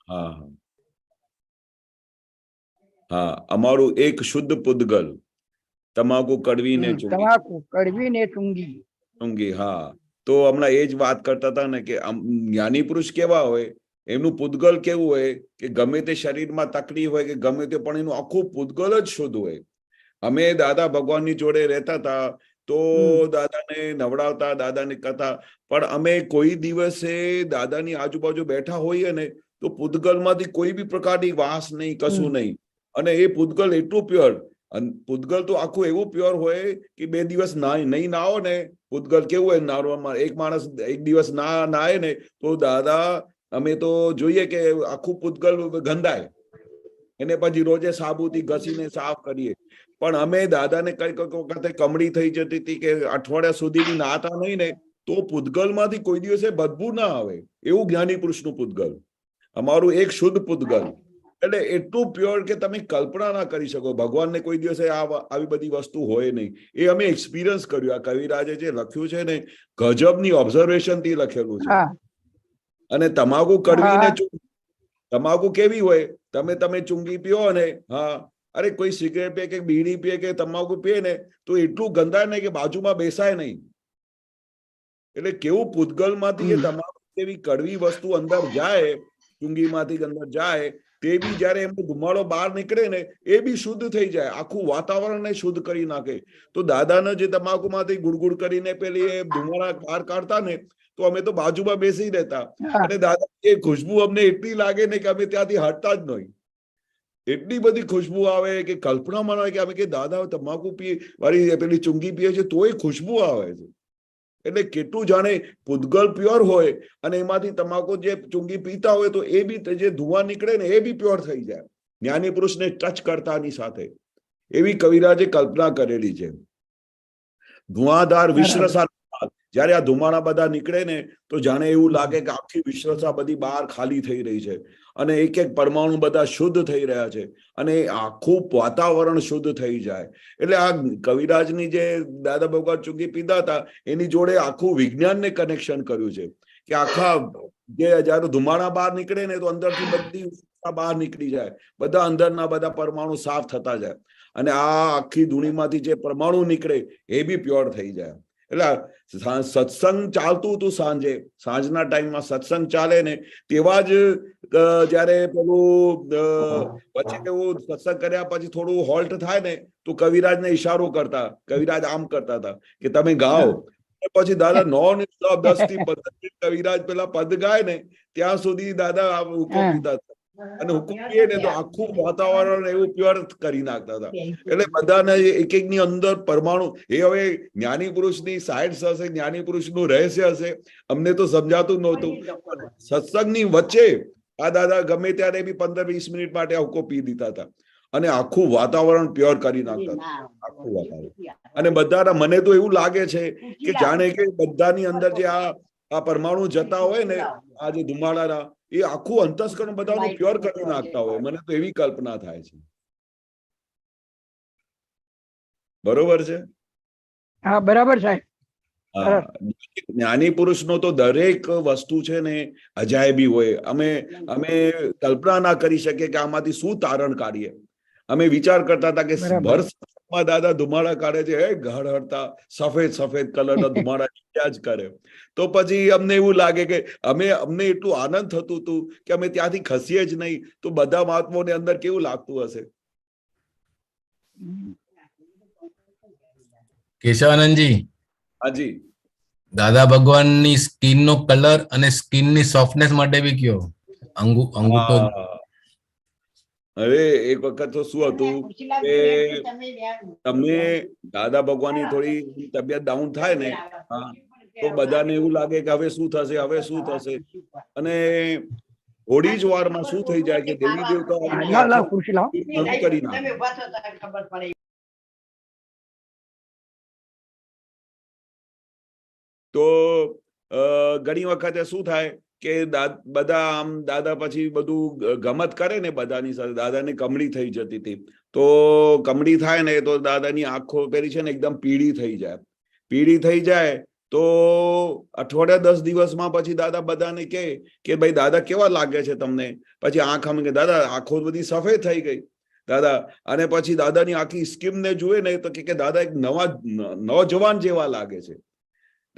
હા હા, અમારું એક શુદ્ધ પૂતગલ, તમાકુ કડવી ને ચૂંગી. તમાકુ કડવી ને ચૂંગી. હા, તો હમણાં એ જ વાત કરતા હતા ને કે જ્ઞાની પુરુષ કેવા હોય, એમનું પૂતગલ કેવું હોય કે ગમે તે શરીરમાં તકલીફ હોય કે ગમે તે, પણ એનું આખું પૂતગલ જ શુદ્ધ હોય. અમે દાદા ભગવાનની જોડે રહેતા હતા તો દાદાને નવડાવતા, દાદાની કથા, પણ અમે કોઈ દિવસે દાદાની આજુબાજુ બેઠા હોઈએ ને તો પૂતગલમાંથી કોઈ બી પ્રકારની વાસ નહીં, કશું નહીં. અને એ પૂતગલ એટલું પ્યોર, પૂતગલ તો આખું એવું પ્યોર હોય કે 2 દિવસ નહીં નાઓ ને, પૂતગલ કેવું હોય નારવામાં, એક માણસ 1 દિવસ નાય ને તો દાદા અમે તો જોઈએ કે આખું પૂતગલ ગંધાય, એને પછી રોજે સાબુથી ઘસીને સાફ કરીએ. પણ અમે દાદાને કઈ વખતે કમળી થઈ જતી હતી કે અઠવાડિયા સુધી બી નાતા નહીં ને તો પૂતગલમાંથી કોઈ દિવસે બદબુ ના આવે, એવું જ્ઞાની પુરુષનું પૂતગલ. અમારું એક શુદ્ધ પૂતગલ, એટલે એટલું પ્યોર કે તમે કલ્પના ના કરી શકો. ભગવાનને કોઈ દિવસે આવી બધી વસ્તુ હોય નહીં. એ અમે એક્સપિરિયન્સ કર્યું. આ કવિરાજે જે લખ્યું છે ને, ગજબની ઓબ્ઝર્વેશન થી લખેલું છે. હા અને તમાકુ કડવી ને હા. તમાકુ કેવી હોય, તમે ચૂંગી પીઓ ને, હા, અરે કોઈ સિગરેટ પીએ કે બીડી પીએ કે તમાકુ પીએ ને તો એટલું ગંધાય ને કે બાજુમાં બેસાય નહીં. એટલે કેવું પૂતગલમાંથી એ તમાકુ જેવી કડવી વસ્તુ અંદર જાય, ચૂંગીમાંથી અંદર જાય, તે બી જયારે એમનો ધુમાડો બહાર નીકળે ને એ બી શુદ્ધ થઈ જાય, આખું વાતાવરણને શુદ્ધ કરી નાખે. તો દાદાને જે તમાકુમાંથી ગુડગુડ કરીને પેલી એ ધુમાડા બહાર કાઢતા ને, તો અમે તો બાજુમાં બેસી રહેતા. હા અને દાદા એ ખુશ્બુ અમને એટલી લાગે ને કે અમે ત્યાંથી હટતા જ નહીં. એટલી બધી ખુશ્બુ આવે કે કલ્પનામાં આવે કે અમે કે દાદા તમાકુ પીએ વાળી પેલી ચૂંગી પીએ છે તોય ખુશ્બુ આવે છે. એટલે કેટલું જાણે પૂતગલ પ્યોર હોય અને એમાંથી તમાકુ જે ચૂંગી પીતા હોય તો એ બી જે ધુઆ નીકળે ને એ બી પ્યોર થઈ જાય જ્ઞાની પુરુષને ટચ કરતાની સાથે. એવી કવિરાજે કલ્પના કરેલી છે. ધુઆધાર વિશ્રસા, જયારે આ ધુમાડા બધા નીકળે ને તો જાણે એવું લાગે કે આખી વિશ્રસા બધી બહાર ખાલી થઈ રહી છે અને એક એક પરમાણુ બધા શુદ્ધ થઈ રહ્યા છે અને આખું વાતાવરણ શુદ્ધ થઈ જાય. એટલે આ કવિરાજની જે દાદા ભગવાન ચૂંગી પીધા હતા એની જોડે આખું વિજ્ઞાનને કનેક્શન કર્યું છે કે આખા જે જયારે ધુમાડા બહાર નીકળે ને તો અંદરથી બધી બહાર નીકળી જાય, બધા અંદરના બધા પરમાણુ સાફ થતા જાય અને આ આખી ધૂણીમાંથી જે પરમાણુ નીકળે એ બી પ્યોર થઈ જાય. એટલે સત્સંગ ચાલતું હતું સાંજના ટાઈમમાં સત્સંગ ચાલે ને તેવા જ જયારે પેલું પછી એવું સત્સંગ કર્યા પછી થોડું હોલ્ટ થાય ને તો કવિરાજને ઈશારો કરતા, કવિરાજ આમ કરતા હતા કે તમે ગાઓ. પછી દાદા નોન સ્ટોપ 10 થી 15 મિનિટ કવિરાજ પેલા પદ ગાય ને ત્યાં સુધી દાદા હુકમ પીતા હતા અને હુકમ પીએ ને તો આખું વાતાવરણ એવું પ્યોર કરી નાખતા હતા. એટલે બધાને એક એક ની અંદર પરમાણુ, એ હવે જ્ઞાની પુરુષની સાયન્સ હશે, જ્ઞાની પુરુષનું રહસ્ય હશે, અમને તો સમજાતું નહોતું. સત્સંગની વચ્ચે આ દાદા ગમે ત્યારે બી 15-20 મિનિટ માટે હુકો પી દીધા હતા અને આખું વાતાવરણ પ્યોર કરી નાખતા હતા, આખું વાતાવરણ. અને બધાના મને તો એવું લાગે છે કે જાણે કે બધાની અંદર જે આ પરમાણુ જતા હોય ને, આ જે ધુમાડાના, એ આખું અંતસ્કરણ બધાનું પ્યોર કરી નાખતા હોય. મને તો એવી કલ્પના થાય છે. બરોબર છે? હા બરાબર સાહેબ. જ્ઞાની પુરુષનો તો દરેક વસ્તુ છે ને અજાયબી હોય. અમે કલ્પના ના કરી શકીએ કે આમાંથી શું તારણ કાઢીએ. અમે વિચાર કરતા હતા કે વર્ષમાં દાદા ધુમાડા કાઢે છે, હળહળતા સફેદ કલરના ધુમાડા જ કરે. તો પછી અમને એવું લાગે કે અમને એટલું આનંદ થતું હતું કે અમે ત્યાંથી ખસીએ જ નહીં તો બધા મહાત્માઓને અંદર કેવું લાગતું હશે. કેશવાનંદજી, હાજી, દાદા ભગવાનની સ્કિનનો કલર અને સ્કિનની સોફ્ટનેસ માટે બી કયો અંગૂઠો. હવે એક વખત તો શું હતું કે તમે દાદા ભગવાનની થોડી તબિયત ડાઉન થાય ને તો બધાને એવું લાગે કે હવે શું થશે અને થોડી જ વારમાં શું થઈ જાય કે દેવી દેવતા કરી નાખે. તો ઘણી વખતે શું થાય કે બધા આમ દાદા પછી બધું ગમત કરે ને બધાની સાથે, દાદાને કમળી થઈ જતી હતી. તો કમળી થાય ને તો દાદાની આંખો પેલી છે ને એકદમ પીળી થઈ જાય તો અઠવાડિયા 10 દિવસમાં પછી દાદા બધાને કે ભાઈ દાદા કેવા લાગે છે તમને? પછી આંખ આમ કે દાદા આંખો બધી સફેદ થઈ ગઈ દાદા. અને પછી દાદાની આખી સ્કીમને જુએ ને તો કે દાદા એક નવજવાન જેવા લાગે છે.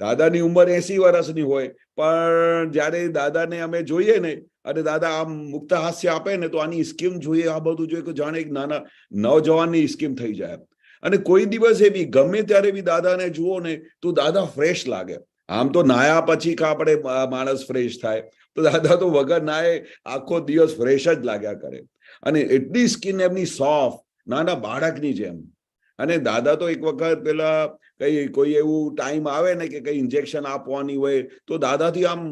દાદાની ઉંમર 80 વર્ષની હોય પણ જયારે દાદાને અમે જોઈએ ને અને દાદા આમ મુક્ત હાસ્ય આપે ને તો આની સ્કીમ જોઈએ, આ બધું જોઈએ કે જાણે એક નાના નવજવાનની સ્કીમ થઈ જાય. અને કોઈ દિવસ એ બી ગમે ત્યારે બી દાદાને જુઓ ને તો દાદા ફ્રેશ લાગે. આમ તો નાયા પછી આપણે માણસ ફ્રેશ થાય, તો દાદા તો વગર નાય આખો દિવસ ફ્રેશ જ લાગ્યા કરે. અને એટલી સ્કિન એમની સોફ્ટ, નાના બાળકની જેમ. અને દાદા તો એક વખત પેલા કોઈ એવું ટાઈમ આવે ને કે કઈ ઇન્જેક્શન આપવાની હોય તો દાદાથી આમ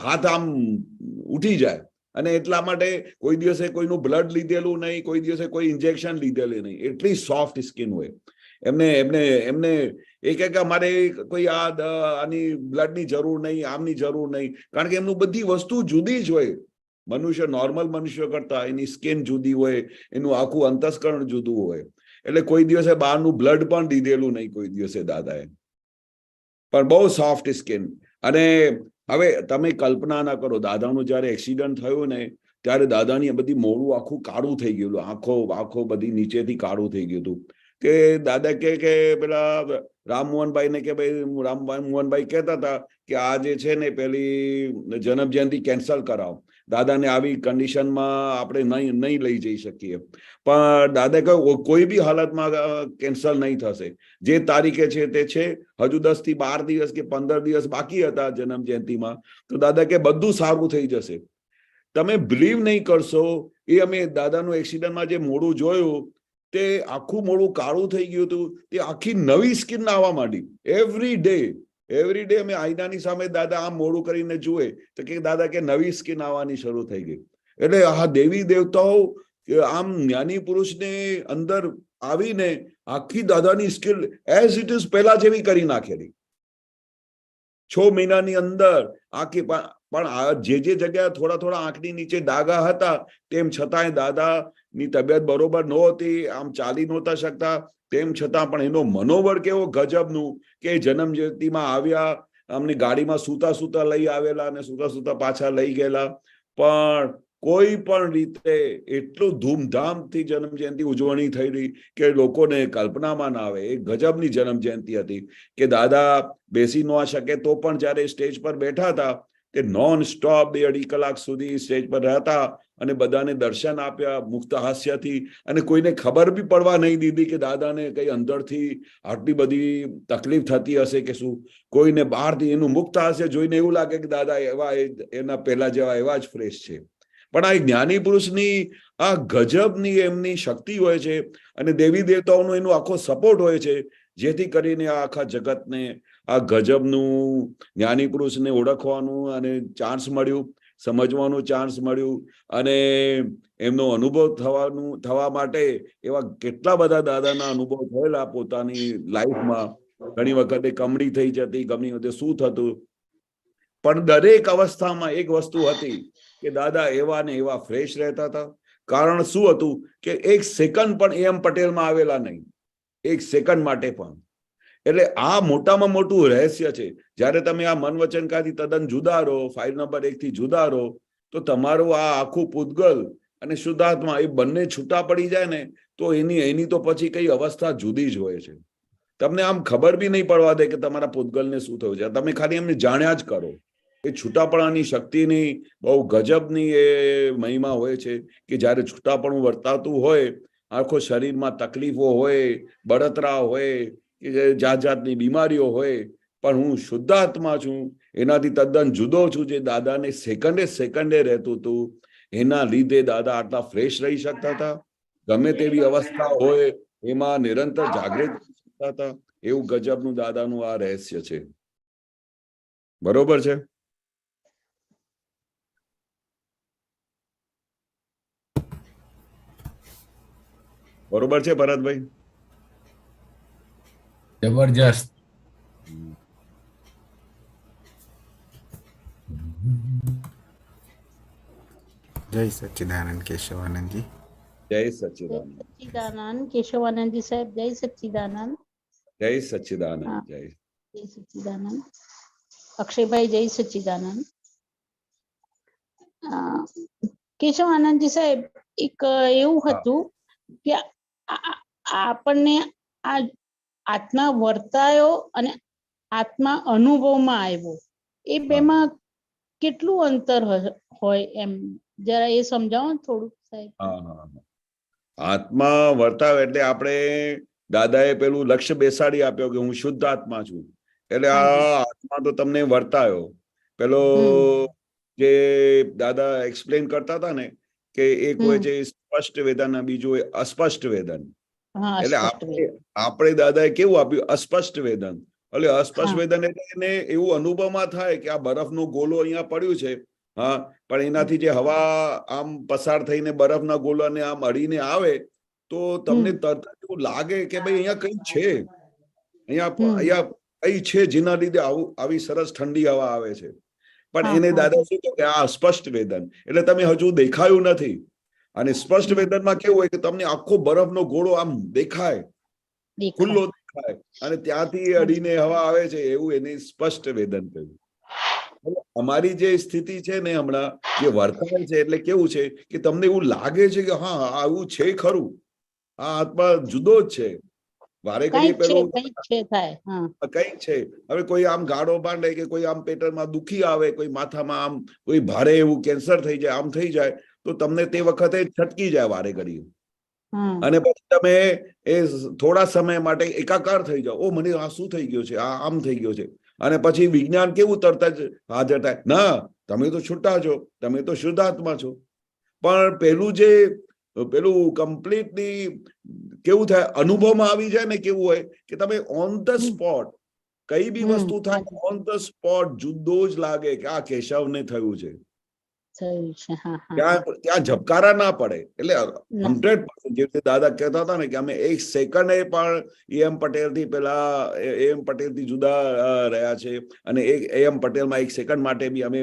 હાથ આમ ઉઠી જાય. અને એટલા માટે કોઈ દિવસે કોઈનું બ્લડ લીધેલું નહીં, કોઈ દિવસે કોઈ ઇન્જેક્શન લીધેલું નહીં, એટલી સોફ્ટ સ્કિન હોય એમને. એ કે અમારે કોઈ આની બ્લડની જરૂર નહીં, આમની જરૂર નહીં, કારણ કે એમનું બધી વસ્તુ જુદી જ હોય. મનુષ્ય નોર્મલ મનુષ્ય કરતા એની સ્કિન જુદી હોય, એનું આખું અંતસ્કરણ જુદું હોય. એટલે કોઈ દિવસે બહારનું બ્લડ પણ દીધેલું નહીં કોઈ દિવસે દાદાએ, પણ બહુ સોફ્ટ સ્કિન. અને હવે તમે કલ્પના ના કરો, દાદાનું જયારે એક્સિડન્ટ થયું ને ત્યારે દાદાની બધી મોડું આખું કાળું થઈ ગયેલું, આંખો બધી નીચેથી કાળું થઈ ગયું હતું. કે દાદા કે પેલા રામમોહનભાઈ ને કે ભાઈ રામમોહનભાઈ કહેતા હતા કે આ જે છે ને પેલી જન્મ જયંતિ કેન્સલ કરાવો, દાદાને આવી કન્ડિશનમાં આપણે નહીં લઈ જઈ શકીએ. પણ દાદા કહ્યું કોઈ બી હાલતમાં કેન્સલ નહીં થશે, જે તારીખે છે તે છે. હજુ 10 થી 12 દિવસ કે 15 દિવસ બાકી હતા જન્મ જયંતિમાં, તો દાદા કે બધું સારું થઈ જશે. તમે બિલીવ નહીં કરશો, એ અમે દાદાનું એક્સિડન્ટમાં જે મોડું જોયું તે આખું મોડું કાળું થઈ ગયું હતું, તે આખી નવી સ્કિન આવવા માંડી. એવરી ડે અમે આઈનાની સામે દાદા આમ મોડું કરીને જુએ તો કે દાદા કે નવી સ્કિન આવવાની શરૂ થઈ ગઈ. એટલે આ દેવી દેવતાઓ આમ જ્ઞાની પુરુષને અંદર આવીને આખી દાદાની સ્કિલ એઝ ઇટ ઇઝ પહેલા જેવી કરી નાખેલી. 6 મહિનાની અંદર આખી. પણ જે જગ્યાએ થોડા આંખની નીચે ડાઘા હતા તેમ છતાંય દાદાની તબિયત બરોબર નહોતી, આમ ચાલી નહોતા શકતા. તેમ છતાં પણ એનો મનોબળ કેવો ગજબનું કે જન્મ જયંતિમાં આવ્યા, અમને ગાડીમાં સૂતા લઈ આવેલા અને સૂતા પાછા લઈ ગયેલા. પણ કોઈ પણ રીતે એટલું ધૂમધામથી જન્મ જયંતિ ઉજવણી થઈ રહી કે લોકોને કલ્પનામાં ના આવે. એ ગજબની જન્મ જયંતિ હતી કે દાદા બેસી ન શકે તો પણ જયારે સ્ટેજ પર બેઠા હતા તે નોન સ્ટોપ 2.5 કલાક સુધી સ્ટેજ પર રહેતા અને બધાને દર્શન આપ્યા મુક્ત હાસ્યથી. અને કોઈને ખબર બી પડવા નહીં દીધી કે દાદાને કઈ અંદરથી આટલી બધી તકલીફ થતી હશે કે શું. કોઈને બહારથી એનું મુક્ત હાસ્ય જોઈને એવું લાગે કે દાદા એવા એના પહેલા જેવા એવા જ ફ્રેશ છે. પણ આ જ્ઞાની પુરુષની આ ગજબની એમની શક્તિ હોય છે અને દેવી દેવતાઓનો એનો આખો સપોર્ટ હોય છે, જેથી કરીને આ આખા જગતને આ ગજબનું જ્ઞાની પુરુષને ઓળખવાનું અને ચાન્સ મળ્યું, સમજવાનું ચાન્સ મળ્યું. અને એમનો અનુભવ થવા માટે એવા કેટલા બધા દાદાના અનુભવ થયેલા પોતાની લાઈફમાં. ઘણી વખતે કમળી થઈ જતી, ઘણી વખતે શું થતું, પણ દરેક અવસ્થામાં એક વસ્તુ હતી કે દાદા એવા ને એવા ફ્રેશ રહેતા હતા. કારણ શું હતું કે એક સેકન્ડ પણ એમ પટેલમાં આવેલા નહીં, એક સેકન્ડ માટે પણ. એટલે આ મોટામાં મોટું રહસ્ય છે. જયારે તમે આ મન વચન કાયાથી તદ્દન જુદા રહો, 5 નંબર 1 થી જુદા રહો, તો તમારું આ આખું પૂતગલ અને શુદ્ધાત્મા એ બંને છૂટા પડી જાય ને તો એની તો પછી કઈ અવસ્થા જુદી જ હોય છે. તમને આમ ખબર બી નહીં પડવા દે કે તમારા પૂતગલને શું થયું છે. તમે ખાલી એમને જાણ્યા જ કરો. એ છૂટાપણાની શક્તિની બહુ ગજબની એ મહિમા હોય છે કે જયારે છૂટાપણું વર્તાતું હોય, આખો શરીરમાં તકલીફો હોય, બળતરા હોય, કે જાતની બીમારીઓ હોય, પણ હું શુદ્ધાત્મા છું, એનાથી તદ્દન જુદો છું, જે દાદાને સેકન્ડે રહેતું હતું. એના લીધે દાદા આટલા ફ્રેશ રહી શકતા હતા. ગમે તેવી અવસ્થા હોય એમાં નિરંતર જાગૃત શકતા હતા. એવું ગજબનું દાદાનું આ રહસ્ય છે. બરોબર છે? બરોબર છે ભરતભાઈ? જબરજસ્ત. જય સચ્ચિદાનંદ કેશવાનંદજી. જય સચ્ચિદાનંદ. સચ્ચિદાનંદ કેશવાનંદજી સાહેબ, જય સચ્ચિદાનંદ. જય સચ્ચિદાનંદ. જય સચ્ચિદાનંદ. અક્ષયભાઈ જય સચ્ચિદાનંદ. કેશવાનંદજી સાહેબ, એક એવું હતું કે આપણને આ આત્મા વર્તાયો અને આત્મા અનુભવમાં આવ્યો, એ બેમાં કેટલું અંતર હોય એમ જરા એ સમજાવો થોડું સાહેબ. આત્મા વર્તાવે એટલે આપણે દાદાએ પેલું લક્ષ્ય બેસાડી આપ્યો કે હું શુદ્ધ આત્મા છું. એટલે આ આત્મા તો તમને વર્તાયો. પેલો જે દાદા એક્સપ્લેન કરતા હતા ને કે એક હોય છે સ્પષ્ટ વેદન, બીજું હોય અસ્પષ્ટ વેદન. એટલે આપણે દાદાએ કેવું આપ્યું? અસ્પષ્ટ વેદન. એટલે અસ્પષ્ટ વેદન એટલે એને એવું અનુભવમાં થાય કે આ બરફનો ગોલો અહીંયા પડ્યું છે, હા, પણ એનાથી જે હવા આમ પસાર થઈને બરફના ગોલાને આમ અડીને આવે તો તમને તરત એવું લાગે કે ભાઈ અહીંયા કઈ છે, અહીંયા કઈ છે જેના લીધે આવી સરસ ઠંડી હવા આવે છે. પણ હા, એને હા. દાદા શું કહ્યું કે આ અસ્પષ્ટ વેદન એટલે તમે હજુ દેખાયું નથી. અને સ્પષ્ટ વેદનમાં કેવું હોય કે તમને આખો બરફનો ગોળો આમ દેખાય, ખુલ્લો દેખાય, અને ત્યાંથી અડીને હવા આવે છે, એવું એને સ્પષ્ટ વેદન કહ્યું. એટલે અમારી જે સ્થિતિ છે ને હમણાં જે વર્તાય છે, એટલે કેવું છે કે તમને એવું લાગે છે કે હા આવું છે ખરું, આ આત્મા જુદો જ છે. વારે ઘડીએ પેલું કંઈક છે થાય. હા. કઈક છે. હવે કોઈ આમ ગાળો બાંધે કે કોઈ આમ પેટમાં દુખી આવે, કોઈ માથામાં આમ કોઈ ભારે એવું કેન્સર થઈ જાય, આમ થઈ જાય, તો તમને તે વખતે છટકી જાય વારે ઘડીએ. હા. અને પછી તમે એ થોડા સમય માટે એકાકાર થઈ જાઓ, ઓ મને આ શું થઈ ગયું છે, આ આમ થઈ ગયો છે. અને પછી વિજ્ઞાન કેવું તરત જ હાજર થાય, ના તમે તો છૂટા છો, તમે તો શુદ્ધાત્મા છો. પણ પેલું કમ્પ્લીટલી કેવું થાય, અનુભવમાં આવી જાય ને, કેવું હોય કે તમે ઓન ધ સ્પોટ કઈ બી વસ્તુ થાય, ઓન ધ સ્પોટ જુદો જ લાગે કે આ કેશવને થયું છે. થયું છે. હા, હા. ત્યાં ઝબકારા ના પડે. એટલે 100% જે રીતે દાદા કહેતા હતા ને કે અમે એક સેકન્ડે પણ એમ પટેલ થી પેલા એમ પટેલ થી જુદા રહ્યા છે, અને એમ પટેલમાં એક સેકન્ડ માટે બી અમે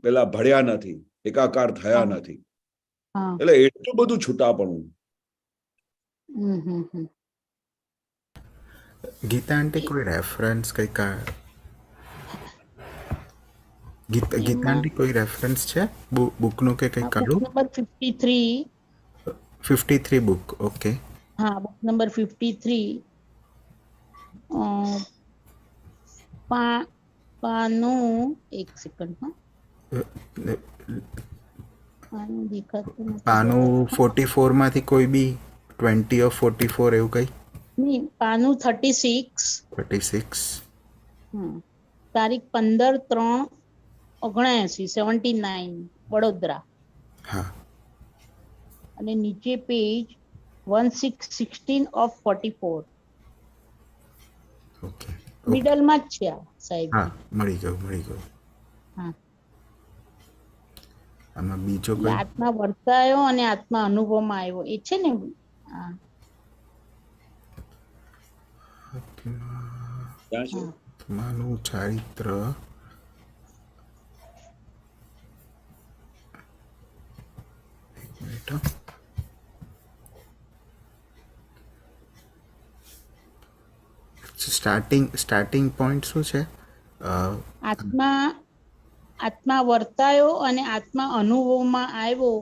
પેલા ભળ્યા નથી, એકાકાર થયા નથી. હા. એટલે એટલું બધું છૂટાપણું. ગીતા આંટી કોઈ રેફરન્સ કંઈક ગીતા આંટી કોઈ રેફરન્સ છે બુકનું કે કંઈક કાઢું? નંબર 53. 53 બુક. ઓકે. હા, બુક નંબર 53. પાનું એક સેકન્ડ. હા, પાનું દેખાતું નથી. પાનું 44 માંથી કોઈ બી 20 or 44 એવું કંઈ? નહીં, પાનું 36. 36. તારીખ 15/3/79 વડોદરા. હા. અને નીચે પેજ 1616 of 44. ઓકે. મિડલમાં જ છે આ સાહેબ. હા, મળી ગયું. હા. આમાં બીજો એટલે કોઈ? આત્મા વર્તાયો અને આત્મા અનુભવમાં આવ્યો, એ છે ને. હા. આત્માનું ચારિત્ર. સ્ટાર્ટિંગ પોઈન્ટ શું છે? આત્મા વર્તાયો અને આત્મા અનુભવમાં આવ્યો,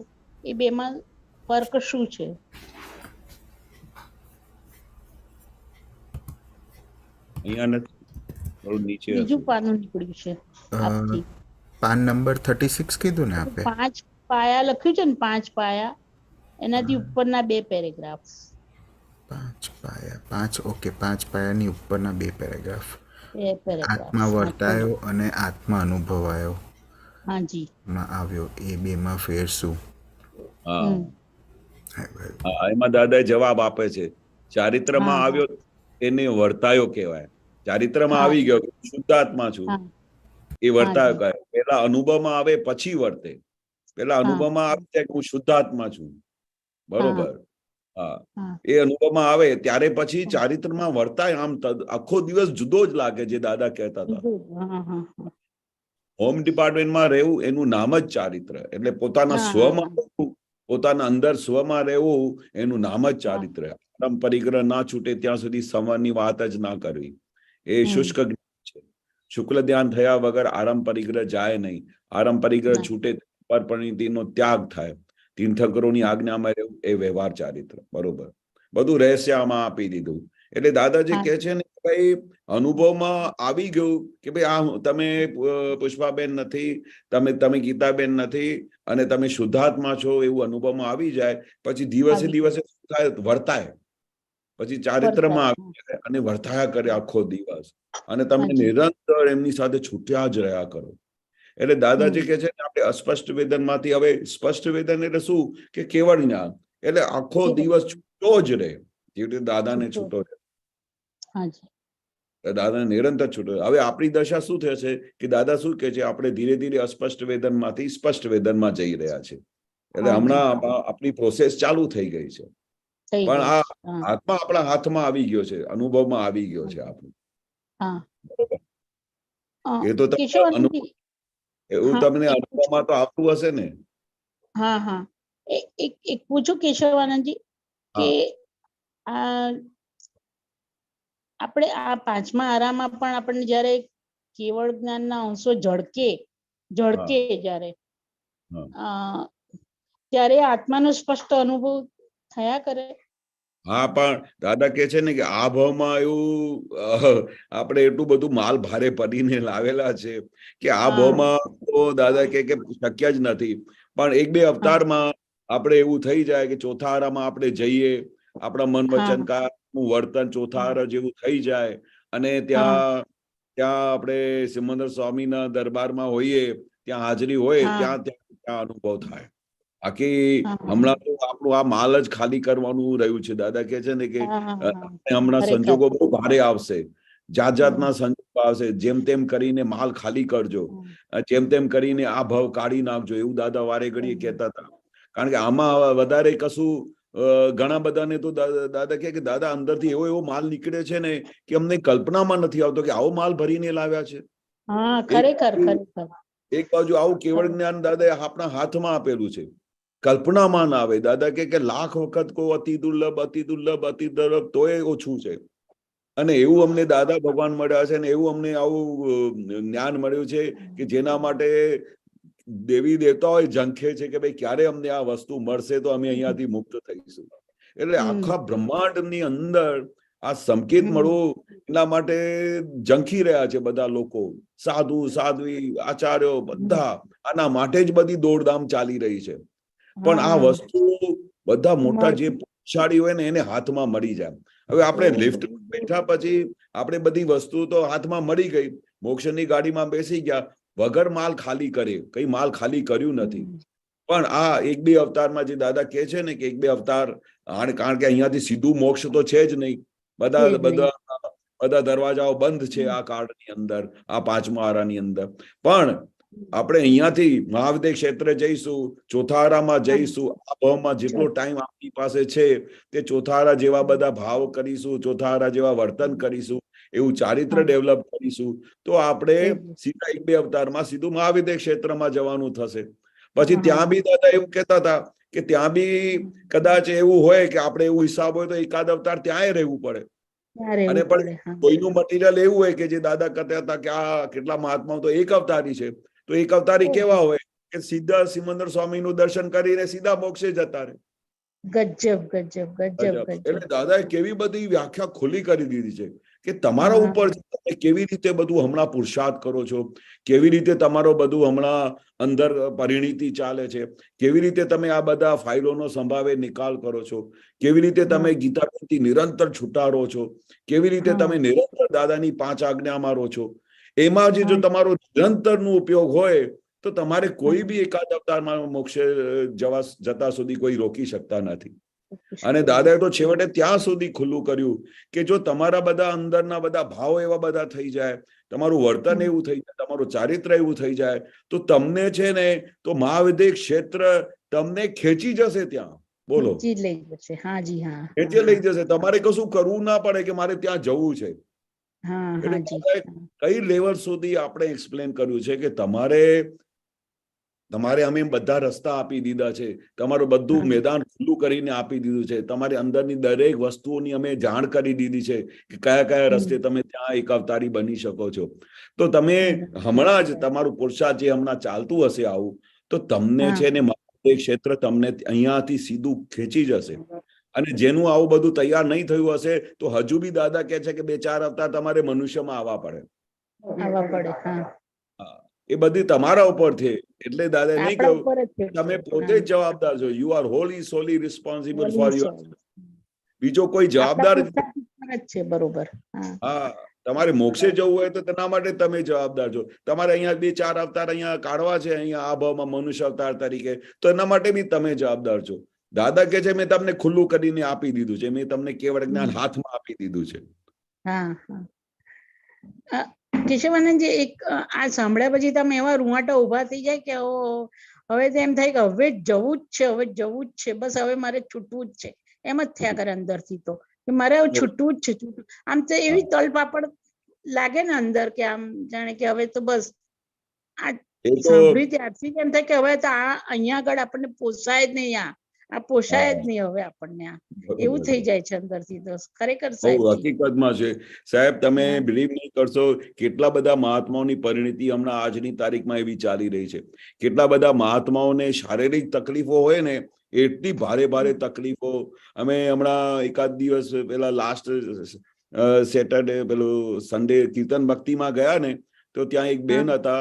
એ બેમાં ફર્ક શું છે? અહીંયા નથી, થોડું નીચે બીજું પાનું નીકળ્યું છે આપથી. પાન નંબર 36 કીધું ને આપે? 5 પાયા લખ્યું છે ને, 5 પાયા, એનાથી ઉપરના 2 પેરેગ્રાફ. 5 પાયા. ઓકે, 5 પાયાની ઉપરના 2 પેરેગ્રાફ. 2 પેરેગ્રાફ. આત્મા વર્તાયો અને આત્મા અનુભવાયો. હાજી. માં આવ્યો, એ બેમાં ફેર શું? એમાં દાદા જવાબ આપે છે, ચારિત્રમાં આવ્યો એને વર્તાયો કહેવાય. ચારિત્રમાં આવી ગયો, શુદ્ધાત્મા છું, એ વર્તાયો કહે. પેલા અનુભવમાં આવે પછી વર્તે. પેલા અનુભવમાં આવી જાય કે હું શુદ્ધાત્મા છું, બરોબર. હા, એ અનુભવમાં આવે ત્યારે પછી ચારિત્રમાં વર્તાય. આમ આખો દિવસ જુદો જ લાગે, જે દાદા કહેતા હતા. હોમ ડિપાર્ટમેન્ટમાં રહેવું એનું નામ જ ચારિત્ર. એટલે પોતાના સ્વમાં, પોતાના અંદર સ્વમાં રહેવું એનું નામ જ ચારિત્ર. આરંભ પરિગ્રહ ના છૂટે ત્યાં સુધી સંવરની વાત જ ના કરવી, એ શુષ્ક જ્ઞાન છે. શુક્લ ધ્યાન થયા વગર આરંભ પરિગ્રહ જાય નહીં. આરંભ પરિગ્રહ છૂટે પર પરિણીતિનો ત્યાગ થાય. તીર્થંકરોની આજ્ઞામાં રહેવું એ વ્યવહાર ચારિત્ર. બરોબર, બધું રહસ્ય આમાં આપી દીધું. એટલે દાદાજી કહે છે ને, ભાઈ અનુભવમાં આવી ગયું કે ભાઈ આ તમે પુષ્પાબેન નથી, તમે ગીતાબેન નથી, અને તમે શુદ્ધાત્મા છો, એવું અનુભવમાં આવી જાય. પછી દિવસે દિવસે વર્તાય, પછી ચારિત્રમાં આવી જાય અને વર્તાયા કરે આખો દિવસ. અને તમે નિરંતર એમની સાથે છૂટ્યા જ રહ્યા કરો. એટલે દાદાજી કહે છે ને, આપણે અસ્પષ્ટ વેદન માંથી હવે સ્પષ્ટ વેદન એટલે શું કે કેવળ જ્ઞાન. એટલે આખો દિવસ છૂટો જ રહે, જેવી રીતે દાદાને છૂટો રહે. દાદાને નિરંતર છૂટો. હવે આપણી દશા શું થશે કે દાદા શું કે છે, આપણે ધીરે ધીરે અસ્પષ્ટ વેદન માંથી સ્પષ્ટ વેદનમાં જઈ રહ્યા છે. એટલે હમણાં આપણી પ્રોસેસ ચાલુ થઈ ગઈ છે. પણ આ આત્મા આપણા હાથમાં આવી ગયો છે, અનુભવમાં આવી ગયો છે આપણું. એ તો એવું હા, તમને એક અનુભવમાં તો આવતું હશે ને? હા હા એક પૂછું કેશવાનંદજી કે હા. આ આપણે આ પાંચમા આરામાં પણ આપણને જ્યારે કેવળ જ્ઞાનના અંશો ઝળકે જ્યારે હા. ત્યારે આત્માનો સ્પષ્ટ અનુભવ થયા કરે. હા, પણ દાદા કે છે ને કે આ ભાવમાં એવું આપણે એટલું બધું માલ ભારે પડીને લાવેલા છે કે આ હા. ભાવમાં તો દાદા કે શક્ય જ નથી. પણ એક બે અવતારમાં આપણે એવું થઈ જાય કે ચોથા આરામાં આપણે જઈએ, આપણા મન વચન કાયાનું વર્તન ચોથા આરા જેવું થઈ જાય અને ત્યાં આપણે સિમંદર સ્વામીના દરબારમાં હોઈએ, ત્યાં હાજરી હોય, ત્યાં અનુભવ થાય. બાકી હમણાં તો આપણું આ માલ જ ખાલી કરવાનું રહ્યું છે. દાદા કે છે ને કે હમણાં સંજોગો બહુ ભારે આવશે, જાતના સંજોગો આવશે, જેમ તેમ કરીને માલ ખાલી કરજો, જેમ તેમ કરીને આ ભાવ કાઢી નાખજો, એવું દાદા વારે ઘડીએ કહેતા હતા. કારણ કે આમાં વધારે કશું ઘણા બધાને તો દાદા કે દાદા અંદરથી એવો માલ નીકળે છે ને કે અમને કલ્પનામાં નથી આવતો કે આવો માલ ભરીને લાવ્યા છે. એક બાજુ આવું કેવળ જ્ઞાન દાદા આપણા હાથમાં આપેલું છે, કલ્પનામાં ના આવે. દાદા કે લાખ વખત કહો અતિ દુર્લભ, અતિ દુર્લભ, અતિ દુર્લભ, તોય ઓછું છે. અને એવું અમને દાદા ભગવાન મળ્યા છે ને એવું અમને આવું જ્ઞાન મળ્યું છે કે જેના માટે દેવી દેવતાઓ ઝંખે છે કે ભાઈ ક્યારે અમને આ વસ્તુ મળશે તો અમે અહીંયાથી મુક્ત થઈશું. એટલે આખા બ્રહ્માંડની અંદર આ સંકેત મળવું એના માટે ઝંખી રહ્યા છે બધા લોકો, સાધુ સાધ્વી આચાર્યો બધા આના માટે જ બધી દોડધામ ચાલી રહી છે. પણ આ વસ્તુ બધા મોટા જે પુરુષાળી હોય ને એને હાથમાં મળી જાય. હવે આપણે લિફ્ટ બેઠા પછી આપણે બધી વસ્તુ તો હાથમાં મળી ગઈ, મોક્ષની ગાડીમાં બેસી ગયા, વગર માલ ખાલી કરે, કઈ માલ ખાલી કર્યું નથી. પણ આ એક બે અવતારમાં જે દાદા કે છે ને કે એક બે અવતાર, કારણ કે અહીંયાથી સીધું મોક્ષ તો છે જ નહીં, બધા દરવાજાઓ બંધ છે આ કાળની અંદર, આ પાંચમા આરાની અંદર. પણ આપણે અહીંયાથી મહાવિદ્ય ક્ષેત્રે જઈશું, ચોથા આરામાં જઈશું, આ ભાવમાં જેટલો ટાઈમ આપણી પાસે છે તે ચોથા આરા જેવા બધા ભાવ કરીશું, ચોથા આરા જેવા વર્તન કરીશું, એવું ચારિત્ર ડેવલપ કરીશું તો આપણે સીધા એક બે અવતારમાં સીધું મહાવિદ્ય ક્ષેત્રમાં જવાનું થશે. પછી ત્યાં બી દાદા એવું કહેતા હતા કે ત્યાં બી કદાચ એવું હોય કે આપણે એવું હિસાબ હોય તો એકાદ અવતાર ત્યાંય રહેવું પડે. અને પણ કોઈનું મટીરિયલ એવું હોય કે જે દાદા કહેતા હતા કે આ કેટલા મહાત્માઓ તો એક અવતારી છે, તો એક અવતારી કેવા હોય કે સીધા સિમંદર સ્વામીનું દર્શન કરીને સીધા મોક્ષે જતા રહે. ગજબ ગજબ ગજબ. એટલે દાદાએ કેવી બધી વ્યાખ્યા ખુલ્લી કરી દીધી છે કે તમારા ઉપર તમે કેવી રીતે બધું હમણાં પુરુષાર્થ કરો છો, કેવી રીતે તમારો બધું હમણાં અંદર પરિણીતિ ચાલે છે, કેવી રીતે તમે આ બધા ફાઇલોનો સંભાવે નિકાલ કરો છો, કેવી રીતે તમે ગીતાથી નિરંતર છૂટારો છો, કેવી રીતે તમે નિરંતર દાદાની 5 આજ્ઞામાં રહો છો. એમાં જો તમારો નિરંતરનો ઉપયોગ હોય તો તમારે કોઈ બી એકાદ અવતારમાં મોક્ષે જતા સુધી કોઈ રોકી શકતા નથી. અને દાદાએ તો છેવટે ત્યાં સુધી ખુલ્લું કર્યું કે જો તમારા બધા અંદરના બધા ભાવો એવા બધા થઈ જાય, તમારું વર્તન એવું થઈ જાય, તમારું ચારિત્ર એવું થઈ જાય તો તમને છે ને તો મહાવિદ્ય ક્ષેત્ર તમને ખેંચી જશે ત્યાં. બોલો, ખેંચી લઈ જશે. તમારે કશું કરવું ના પડે કે મારે ત્યાં જવું છે. એટલે કઈ લેવલ સુધી આપણે એક્સપ્લેન કર્યું છે કે તમારે અમે બધા રસ્તા આપી દીધા છે, તમારું બધું મેદાન ખુલ્લું કરીને આપી દીધું છે, તમારી અંદરની દરેક વસ્તુઓની અમે જાણ કરી દીધી છે કે કયા કયા રસ્તે તમે ત્યાં એક અવતારી બની શકો છો. તો તમે હમણાં જ તમારું પુરુષાર્થ જે હમણાં ચાલતું હશે આવું તો તમને છે ને મહાવિદ્ય ક્ષેત્ર તમને અહીંયાથી સીધું ખેંચી જશે. અને જેનું આવું બધું તૈયાર નહીં થયું હશે તો હજુ બી દાદા કહે છે કે 2-4 અવતાર તમારે મનુષ્યમાં આવવા પડે. એ બધી તમારા ઉપર છે. એટલે દાદા નહીં કહ્યું તમે પોતે જ જવાબદાર છો. You are wholly solely responsible for your. બીજો કોઈ જવાબદાર છે. બરોબર. હા, તમારે મોક્ષે જવું હોય તો તેના માટે તમે જવાબદાર છો. તમારે અહીંયા 2-4 અવતાર અહીંયા કાઢવા છે, અહીંયા આ ભાવમાં મનુષ્ય અવતાર તરીકે, તો એના માટે બી તમે જવાબદાર છો. દાદા કે છે મેં તમને ખુલ્લું કરીને આપી દીધું છે, મેં તમને કેવળ જ્ઞાન હાથમાં આપી દીધું છે. કેશવાનંદજી, એક આ સાંભળ્યા પછી તમે એવા રૂવાટા ઉભા થઈ જાય કે હવે તો એમ થાય કે હવે જવું જ છે, હવે જવું જ છે, બસ હવે મારે છૂટવું જ છે, એમ જ થયા કરે અંદરથી તો કે મારે હવે છૂટવું જ છે. આમ તો એવી તલપાપડ લાગે ને અંદર કે આમ જાણે કે હવે તો બસ આ એ તો સાંભળ્યું ત્યારથી જ એમ થાય કે હવે તો આ અહીંયા આગળ આપણને પોસાય જ નહીં, આ પોસાય જ નહીં હવે આપણને, આ એવું થઈ જાય છે અંદરથી. તો ખરેખર બહુ સાહેબજી. હકીકતમાં છે સાહેબ. તમે હા. બિલીવ નહીં કરશો, કેટલા બધા મહાત્માઓની પરિણતિ હમણાં આજની તારીખમાં એવી ચાલી રહી છે. કેટલા બધા મહાત્માઓને શારીરિક તકલીફો હોય ને, એટલી ભારે ભારે તકલીફો. અમે હમણાં એકાદ દિવસ પેલા લાસ્ટ સેટરડે પેલું સન્ડે કીર્તન ભક્તિમાં ગયા ને, તો ત્યાં એક બેન હતા.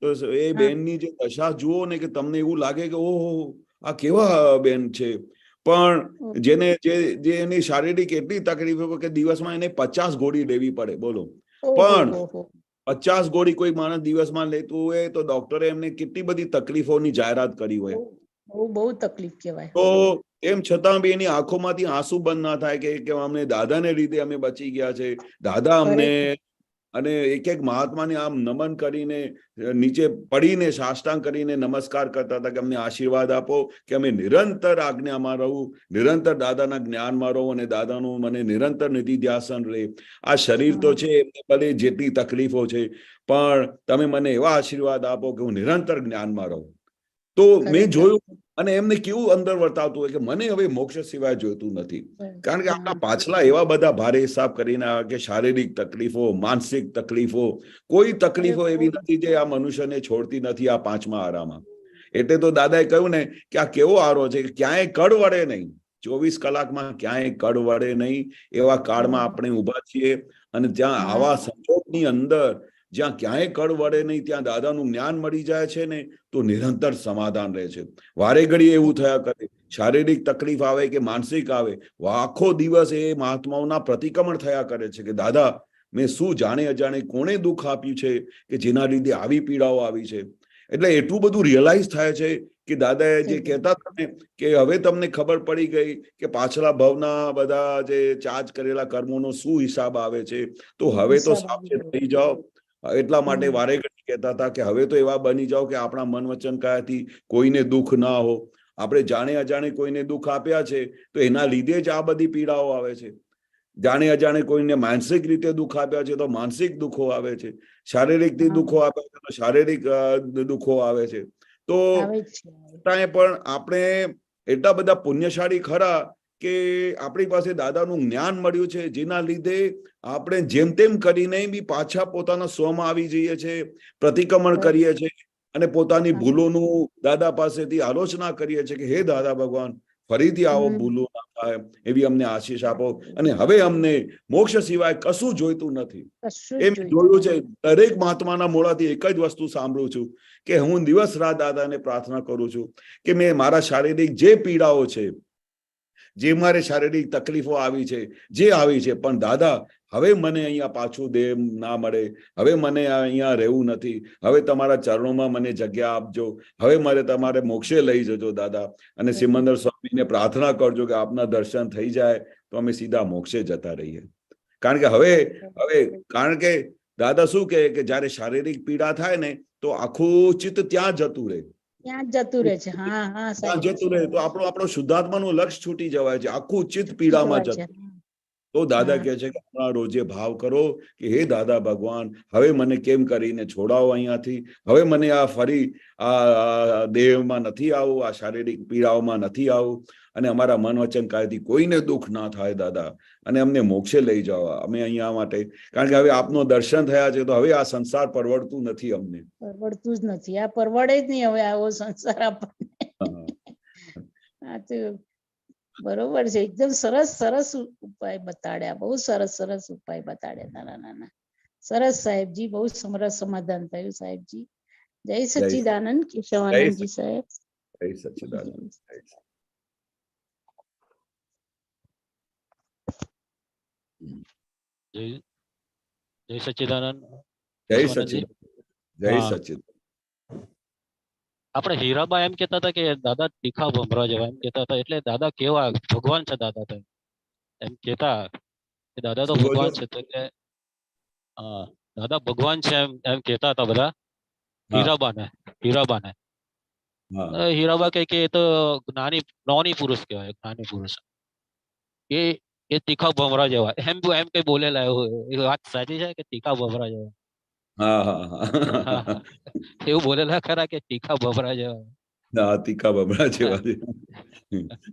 તો એ બેનની જે દશા જુઓ ને, કે તમને એવું લાગે કે ઓહો આ કેવા બેન છે. પણ જેને જે એની શારીરિક એટલી તકલીફો કે દિવસમાં એને 50 ગોળી લેવી પડે, બોલો. પણ 50 ગોળી કોઈ માણસ દિવસમાં લેતું હોય તો ડોક્ટરે એમને કેટલી બધી તકલીફોની જાહેરાત કરી હોય. બહુ તકલીફ કહેવાય. તો એમ છતાં બી એની આંખોમાંથી આંસુ બંધ ના થાય કે અમને દાદાને લીધે અમે બચી ગયા છે. દાદા અમને, અને એક એક મહાત્માને આમ નમન કરીને નીચે પડીને સાષ્ટાંગ કરીને નમસ્કાર કરતા હતા કે અમને આશીર્વાદ આપો કે અમે નિરંતર આજ્ઞામાં રહું, નિરંતર દાદાના જ્ઞાનમાં રહું, અને દાદાનું મને નિરંતર નિધિ ધ્યાસન રહે. આ શરીર તો છે, એમને ભલે જેટલી તકલીફો છે, પણ તમે મને એવા આશીર્વાદ આપો કે હું નિરંતર જ્ઞાનમાં રહું. તો મેં જોયું, અને એમને કેવું અંદર વર્તાવતું હોય કે મને હવે મોક્ષ સિવાય જોઈતું નથી. કારણ કે આપણા પાછલા એવા બધા ભારે હિસાબ કરીને આવ્યા કે શારીરિક તકલીફો, માનસિક તકલીફો, કોઈ તકલીફો એવી નથી જે આ મનુષ્યને છોડતી નથી આ પાંચમા આરામાં. એટલે તો દાદાએ કહ્યું ને કે આ કેવો આરો છે કે ક્યાંય કડ વળે નહીં, 24 કલાકમાં ક્યાંય કડ વળે નહીં, એવા કાળમાં આપણે ઉભા છીએ. અને ત્યાં આવા સંજોગની અંદર જ્યાં ક્યાંય કડ વળે નહીં, ત્યાં દાદાનું જ્ઞાન મળી જાય છે ને, તો નિરંતર સમાધાન રહે છે. વારે ઘડી એવું થયા કરે, શારીરિક તકલીફ આવે કે માનસિક આવે, આખો દિવસ એ મહાત્માઓના પ્રતિક્રમણ થયા કરે છે કે દાદા મેં શું જાણે અજાણે કોણે દુઃખ આપ્યું છે કે જેના લીધે આવી પીડાઓ આવી છે. એટલે એટલું બધું રિયલાઇઝ થાય છે કે દાદાએ જે કહેતા હતા ને કે હવે તમને ખબર પડી ગઈ કે પાછલા ભવના બધા જે ચાર્જ કરેલા કર્મોનો શું હિસાબ આવે છે, તો હવે તો સાવચેત થઈ જાઓ. એટલા માટે વારે ઘડી કહેતા હતા કે હવે તો એવા બની જાઓ કે આપણા મન વચન કાયાથી કોઈને દુઃખ ના હો. આપણે જાણે અજાણે કોઈને દુઃખ આપ્યા છે તો એના લીધે જ આ બધી પીડાઓ આવે છે. જાણે અજાણે કોઈને માનસિક રીતે દુઃખ આપ્યા છે તો માનસિક દુઃખો આવે છે, શારીરિક દુઃખો આપ્યા છે તો શારીરિક દુઃખો આવે છે. તો પણ આપણે એટલા બધા પુણ્યશાળી ખરા કે આપણી પાસે દાદાનું જ્ઞાન મળ્યું છે, જેના લીધે આપણે જેમ તેમ કરીને બી પાછા પોતાના સ્વમાં આવી જઈએ છીએ, પ્રતિક્રમણ કરીએ છીએ, અને પોતાની ભૂલોનું દાદા પાસેથી આલોચના કરીએ છીએ કે હે દાદા ભગવાન ફરીથી આવો ભૂલો ના થાય એવી અમને આશીષ આપો, અને હવે અમને મોક્ષ સિવાય કશું જોઈતું નથી. એમ જોયું છે દરેક મહાત્માના મોઢાથી એક જ વસ્તુ સાંભળું છું કે હું દિવસ રાત દાદાને પ્રાર્થના કરું છું કે મેં મારા શારીરિક જે પીડાઓ છે, જે મારે શારીરિક તકલીફો આવી છે, જે આવી છે, પણ દાદા હવે મને અહીંયા પાછું દેહ ના મળે, હવે મને અહીંયા રહેવું નથી, હવે તમારા ચરણોમાં મને જગ્યા આપજો, હવે મારે તમારે મોક્ષે લઈ જજો દાદા. અને સિમંદર સ્વામીને પ્રાર્થના કરજો કે આપના દર્શન થઈ જાય તો અમે સીધા મોક્ષે જતા રહીએ. કારણ કે દાદા શું કહે કે જયારે શારીરિક પીડા થાય ને તો આખું ચિત્ત ત્યાં જતું રહે, ત્યાં જતું રહે છે. ત્યાં જતું રહે તો આપણો શુદ્ધાત્માનું લક્ષ્ય છૂટી જવાય છે, આખું ચિત્ત પીડામાં જતું. તો દાદા કહે છે કે હમણાં રોજે ભાવ કરો કે હે દાદા ભગવાન હવે મને કેમ કરીને છોડાવો અહીંયાથી, હવે મને આ ફરી આ દેહમાં નથી આવું, આ શારીરિક પીડાઓમાં નથી આવું, અને અમારા મન વચન કાયથી કોઈને દુઃખ ના થાય દાદા, અને અમને મોક્ષે લઈ જાઓ અમે અહીંયા માટે. કારણ કે હવે આપનો દર્શન થયા છે તો હવે આ સંસાર પરવડતું નથી, અમને પરવડતું જ નથી, આ પરવડે જ નહીં હવે આવો સંસાર આપણને. બરોબર છે, એકદમ સરસ ઉપાય બતાડ્યા, બહુ સરસ ઉપાય બતાડ્યા નાના. સરસ સાહેબજી, બહુ સરસ સમાધાન થયું સાહેબજી. જય સચ્ચિદાનંદ કેશવાનંદજી સાહેબ. જય સચ્ચિદાનંદ. જય સચ્ચિદાનંદ. જય સચ્ચિદાનંદ. જય સચ્ચિદાનંદ. આપણે હીરાબા એમ કેતા હતા કે દાદા તીખા ભમરા જેવા એમ કેતા હતા, એટલે દાદા કેવા ભગવાન છે દાદા તો એમ કેતા કે દાદા તો ભગવાન છે, તો કે દાદા ભગવાન છે એમ કેતા હતા બધા હીરાબાને. હીરાબા કે એ તો જ્ઞાની પુરુષ કહેવાય, જ્ઞાની પુરુષ. એ તીખા ભમરા જેવા એમ કઈ બોલેલા, એ વાત સાચી છે કે તીખા ભમરા જેવા? હા હા હા, હા એવું બોલેલા ખરા કે તીખા ભમરા જેવા. હા, તીખા બમણા જેવા છે.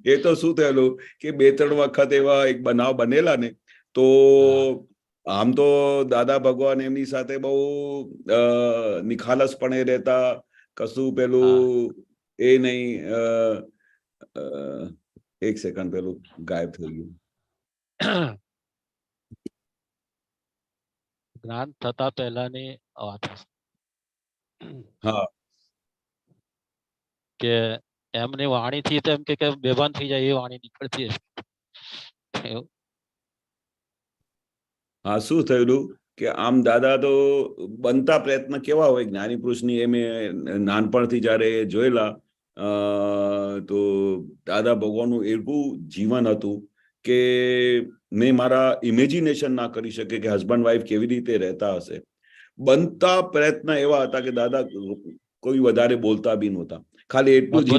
એ તો શું થયેલું કે 2-3 વખત એવા એક બનાવ બનેલા ને, તો હા. આમ તો દાદા ભગવાન એમની સાથે બહુ નિખાલસપણે રહેતા, કશું હા. પેલું એ નહીં. અ, એક સેકન્ડ, પેલું ગાયબ થઈ ગયું. જ્ઞાન થતા પહેલાની વાત હશે. હા કે એમની વાણીથી તો એમ કે બેભાન થઈ જાય એ વાણી નીકળતી હશે. એવું. હા, શું થયેલું કે આમ દાદા તો બનતા પ્રયત્ન કેવા હોય જ્ઞાની પુરુષની, એ મેં નાનપણથી જયારે જોયેલા, તો દાદા ભગવાનનું એવું જીવન હતું કે મેં મારા ઇમેજિનેશન ના કરી શકે કે હસબન્ડ વાઈફ કેવી રીતે રહેતા હશે. બનતા પ્રયત્ન એવા હતા કે દાદા કોઈ વધારે બોલતા બી નહોતા. ખાલી એટલું જ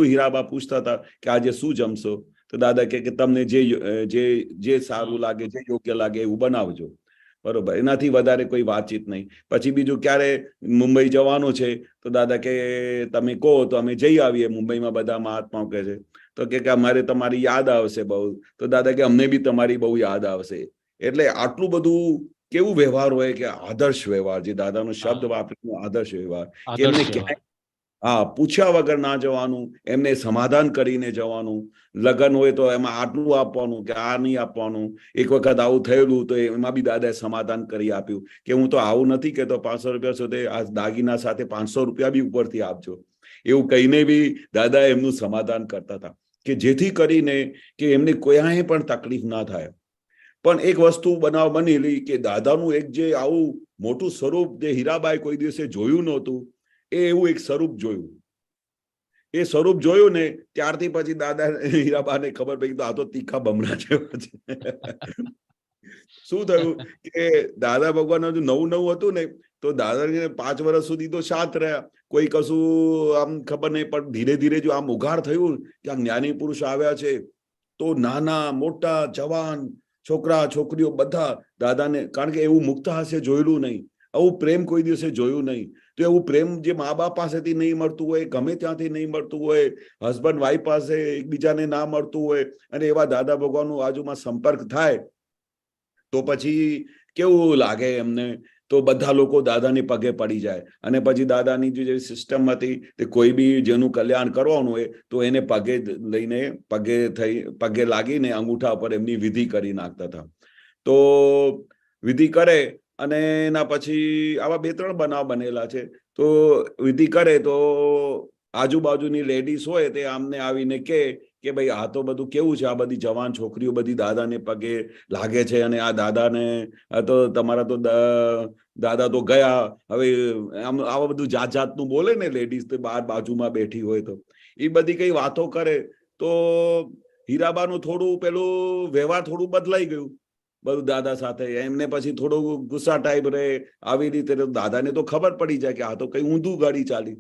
હીરાબા પૂછતા હતા કે આજે શું જમશો, તો દાદા કે તમને જે સારું લાગે, જે યોગ્ય લાગે એવું બનાવજો. બરોબર, એનાથી વધારે કોઈ વાતચીત નહીં. પછી બીજું ક્યારે મુંબઈ જવાનું છે તો દાદા કે તમે કહો તો અમે જઈ આવીએ. મુંબઈમાં બધા મહાત્માઓ કહે છે તો કે અમારે તમારી યાદ આવશે બહુ. તો દાદા કે અમને બી તમારી બહુ યાદ આવશે. એટલે આટલું બધું કેવું વ્યવહાર હોય કે આદર્શ વ્યવહાર, જે દાદાનો શબ્દ વાપરીનો આદર્શ વ્યવહાર, કે એમને આદર્શ વ્યવહાર. ક્યાંય પૂછ્યા વગર ના જવાનું, એમને સમાધાન કરીને જવાનું. લગ્ન હોય તો એમાં આટલું આપવાનું કે આ નહીં આપવાનું. એક વખત આવું થયેલું તો એમાં બી દાદાએ સમાધાન કરી આપ્યું કે હું તો આવું નથી કહેતો 500 રૂપિયા સુધી, આ દાગીના સાથે 500 રૂપિયા બી ઉપરથી આપજો. એવું કહીને બી દાદા એમનું સમાધાન કરતા હતા કે જેથી કરીને કે એમને કોઈને પણ તકલીફ ના થાય. પણ એક વસ્તુ બનાવ બનેલી કે દાદાનું એક જે આવું મોટું સ્વરૂપ જે હીરાબાઈ કોઈ દિવસે જોયું નહોતું, એ એવું એક સ્વરૂપ જોયું. એ સ્વરૂપ જોયું ને ત્યારથી પછી દાદા હીરાબાને ખબર પડી તો આ તો તીખા બમણા જેવા છે. શું થયું કે દાદા ભગવાન નવું હતું ને, તો દાદાને 5 વર્ષ સુધી તો શાંત રહ્યા, કોઈ કશું આમ ખબર નહીં. પણ ધીરે ધીરે જો આમ ઉઘાડ થયું કે આ જ્ઞાની પુરુષ આવ્યા છે, તો નાના મોટા જવાન છોકરા છોકરીઓ બધા દાદાને, કારણ કે એવું મુક્ત હાસ્ય જોયેલું નહીં, આવું પ્રેમ કોઈ દિવસે જોયું નહીં. તો એવું પ્રેમ જે મા બાપ પાસેથી નહીં મળતું હોય, ગમે ત્યાંથી નહીં મળતું હોય, હસબન્ડ વાઈફ પાસે એકબીજાને ના મળતું હોય, અને એવા દાદા ભગવાનનું બાજુમાં સંપર્ક થાય તો પછી કેવું લાગે એમને. તો બધા લોકો દાદાને પગે પડી જાય. અને પછી દાદાની જે સિસ્ટમ હતી તે કોઈ બી જેનું કલ્યાણ કરવાનું હોય તો એને પગે લઈને પગે લાગીને અંગૂઠા પર એમની વિધિ કરી નાખતા હતા. તો વિધિ કરે અને એના પછી આવા 2-3 બનાવ બનેલા છે. તો વિધિ કરે તો આજુબાજુની લેડીઝ હોય તે આમને આવીને કે ભાઈ આ તો બધું કેવું છે, આ બધી જવાન છોકરીઓ બધી દાદાને પગે લાગે છે, અને આ દાદાને આ તો તમારા તો દાદા તો ગયા, હવે આમ આવા બધું જાત જાતનું બોલે ને લેડીઝ, તો બહાર બાજુમાં બેઠી હોય તો એ બધી કઈ વાતો કરે. તો હીરાબાનું થોડું પેલું વ્યવહાર થોડું બદલાઈ ગયું બધું દાદા સાથે. એમને પછી થોડું ગુસ્સા ટાઈપ રહે આવી રીતે. દાદાને તો ખબર પડી જાય કે આ તો કઈ ઊંધું ગાડી ચાલી,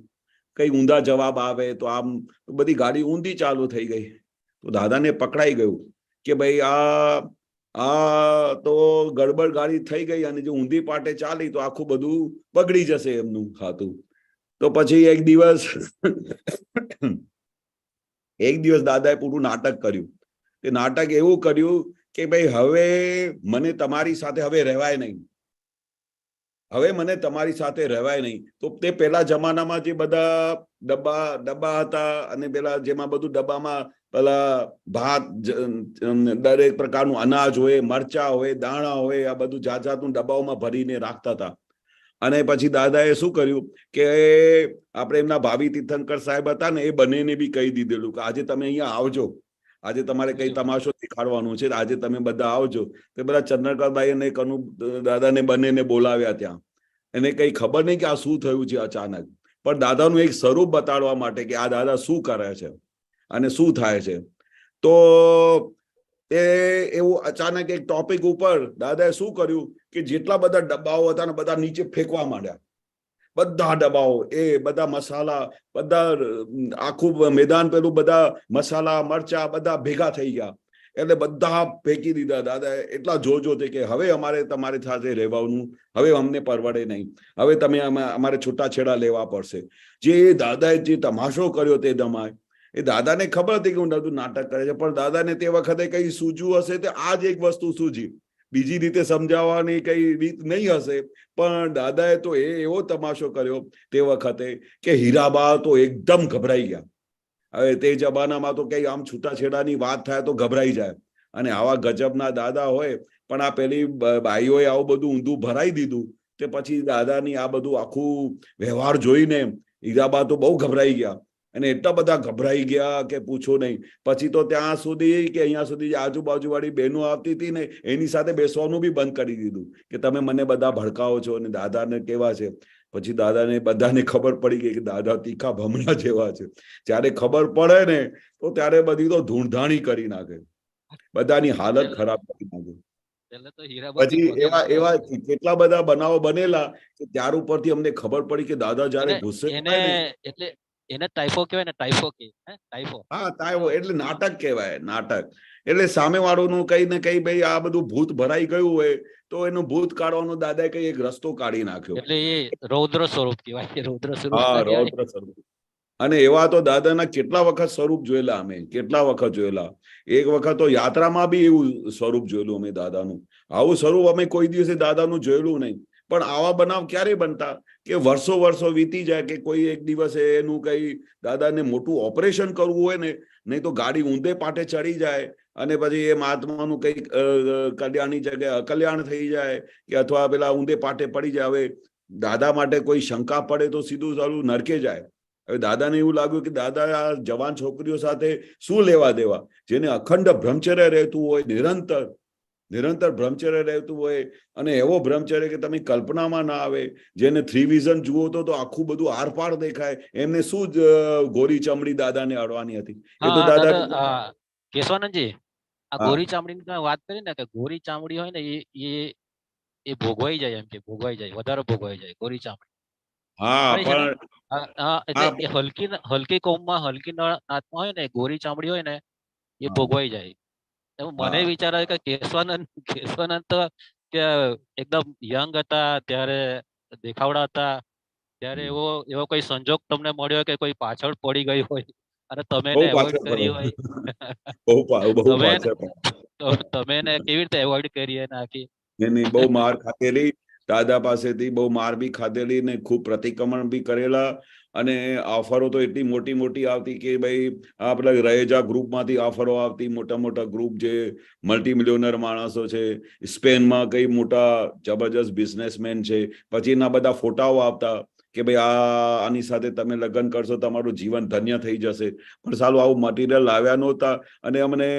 કઈ ઊંધા જવાબ આવે તો આમ બધી ગાડી ઊંધી ચાલુ થઈ ગઈ. તો દાદાને પકડાઈ ગયું કે ભાઈ આ તો ગડબડ ગાડી થઈ ગઈ, અને જો ઊંધી પાટે ચાલી તો આખું બધું બગડી જશે એમનું ખાતું. તો પછી એક દિવસ દાદાએ પૂરું નાટક કર્યું. તે નાટક એવું કર્યું કે ભાઈ હવે મને તમારી સાથે હવે રહેવાય નહીં, હવે મને તમારી સાથે રહેવાય નહીં. તો તે પેલા જમાનામાં જે બધા ડબ્બા હતા, અને પેલા જેમાં બધું ડબ્બામાં પેલા ભાત, દરેક પ્રકારનું અનાજ હોય, મરચા હોય, દાણા હોય, આ બધું જાત જાતનું ડબ્બાઓમાં ભરીને રાખતા હતા. અને પછી દાદાએ શું કર્યું કે આપણે એમના ભાવી તીર્થંકર સાહેબ હતા ને, એ બંનેને બી કહી દીધેલું કે આજે તમે અહીંયા આવજો, આજે તમારે કઈ તમાશો દેખાડવાનું છે, આજે તમે બધા આવજો. તો બધા ચંદ્રકાંતભાઈ અને દાદાને બંનેને બોલાવ્યા ત્યાં. એને કઈ ખબર નહીં કે આ શું થયું છે અચાનક, પણ દાદાનું એક સ્વરૂપ બતાડવા માટે કે આ દાદા શું કરે છે અને શું થાય છે. તો એ એવું અચાનક એક ટોપિક ઉપર દાદાએ શું કર્યું કે જેટલા બધા ડબ્બાઓ હતા ને બધા નીચે ફેંકવા માંડ્યા. બધા ડબ્બાઓ, એ બધા મસાલા, બધા આખું મેદાન પેલું બધા મસાલા મરચા બધા ભેગા થઈ ગયા. એટલે બધા ફેંકી દીધા. દાદા એટલા જોજોથી કે હવે અમારે તમારી સાથે રહેવાનું, હવે અમને પરવડે નહીં, હવે તમે અમારે છૂટાછેડા લેવા પડશે. જે દાદાએ જે તમાશો કર્યો તે દમાય, એ દાદાને ખબર હતી કે હું બધું નાટક કરે છે, પણ દાદાને તે વખતે કઈ સૂજ્યું હશે તો આ જ એક વસ્તુ સૂજી, બીજી રીતે સમજાવવાની કઈ રીત નહીં હશે. પણ દાદાએ તો એવો તમાશો કર્યો તે વખતે કે હીરાબા તો એકદમ ગભરાઈ ગયા. હવે તે જમાનામાં તો કઈ આમ છૂટાછેડાની વાત થાય તો ગભરાઈ જાય, અને આવા ગજબના દાદા હોય, પણ આ પેલી બાઈઓએ આવું બધું ઊંધું ભરાઈ દીધું, તે પછી દાદાની આ બધું આખું વ્યવહાર જોઈને હીરાબા તો બહુ ગભરાઈ ગયા, અને એટલા બધા ગભરાઈ ગયા કે પૂછો નહીં. પછી તો ત્યાં સુધી કે અહીંયા સુધી આજુબાજુ વાળી બહેનો આવતી હતી ને એની સાથે બેસવાનું બી બંધ કરી દીધું કે તમે મને બધા ભડકાવો છો અને દાદાને કેવા છે. પછી દાદાને બધાને ખબર પડી ગઈ કે દાદા તીખા ભમરા જેવા છે. જ્યારે ખબર પડે ને તો ત્યારે બધી તો ધૂણધાણી કરી નાખે, બધાની હાલત ખરાબ કરી નાખે. એટલે તો હીરાબા પછી એવા કેટલા બધા બનાવો બનેલા કે ત્યાર ઉપરથી અમને ખબર પડી કે દાદા જયારે ગુસ્સે એને એટલે એને ટાઈફો કહેવાય ને, ટાઈફો કે ટાઈફો. હા, ટાઈફો એટલે નાટક કહેવાય, નાટક. એટલે સામે વાળોનું કઈ ને કઈ ભાઈ આ બધું ભૂત ભરાઈ ગયું હોય તો એનું ભૂત કાઢવાનો દાદાએ કઈ એક રસ્તો કાઢી નાખ્યો. એટલે એ રૌદ્ર સ્વરૂપ કહેવાય, રૌદ્ર સ્વરૂપ. હા, રૌદ્ર સ્વરૂપ. અને એવા તો દાદાના કેટલા વખત સ્વરૂપ જોયેલા અમે, કેટલા વખત જોયેલા. એક વખત તો યાત્રામાં બી એવું સ્વરૂપ જોયેલું અમે દાદાનું. આવું સ્વરૂપ અમે કોઈ દિવસે દાદાનું જોયેલું નહીં. પણ આવા બનાવ ક્યારે બનતા કે વર્ષો વીતી જાય કે કોઈ એક દિવસે એનું કઈ દાદાને મોટું ઓપરેશન કરવું હોય ને, નહીં તો ગાડી ઊંધે પાટે ચડી જાય અને પછી એ મહાત્માનું કઈ કલ્યાણની જગ્યાએ અકલ્યાણ થઈ જાય કે અથવા પેલા ઊંધે પાટે પડી જાય. હવે દાદા માટે કોઈ શંકા પડે તો સીધું સારું નરકે જાય. હવે દાદાને એવું લાગ્યું કે દાદા આ જવાન છોકરીઓ સાથે શું લેવા દેવા, જેને અખંડ બ્રહ્મચર્ય રહેતું હોય, નિરંતર બ્રહ્મચર્ય રહેતું હોય, અને એવો બ્રહ્મચર્ય કે તમે કલ્પનામાં ના આવે, જેને 3 વિઝન જુઓ તો આખું બધું આરપાર દેખાય, એમને શું જ ગોરી ચમડી દાદાને અડવાની હતી. એ તો દાદા કેશવાનંદજી, આ ગોરી ચામડીની તમે વાત કરી ને કે ગોરી ચામડી હોય ને એ ભોગવાઈ જાય, એમ કે ભોગવાઈ જાય, વધારે ભોગવાઈ જાય ગોરી ચામડી. હા, પણ એટલે હલકી કોમમાં હલકી નાતમાં હોય ને ગોરી ચામડી હોય ને એ ભોગવાઈ જાય. મને વિચાર આવે કે કેશવાનંદ તો કે એકદમ યંગ હતા ત્યારે, દેખાવડા હતા ત્યારે, એવો કોઈ સંજોગ તમને મળ્યો કે કોઈ પાછળ પડી ગઈ હોય અને તમે એને એવોઇડ કરી હોય, તમે એને કેવી રીતે એવોઇડ કરી એને આખી? એની બહુ માર ખાધેલી, દાદા પાસેથી બહુ માર બી ખાધેલી ને ખૂબ પ્રતિક્રમણ બી કરેલા. અને ઓફરો તો એટલી મોટી આવતી કે ભાઈ આપણા રહેજા ગ્રુપમાંથી ઓફરો આવતી, મોટા ગ્રુપ જે મલ્ટી મિલિયનર માણસો છે, સ્પેનમાં કઈ મોટા જબરજસ્ત બિઝનેસમેન છે, પછી એના બધા ફોટાઓ આવતા કે ભાઈ આની સાથે તમે લગ્ન કરશો તમારું જીવન ધન્ય થઈ જશે. પણ સાલું આવું મટીરિયલ લાવ્યા નહોતા. અને અમને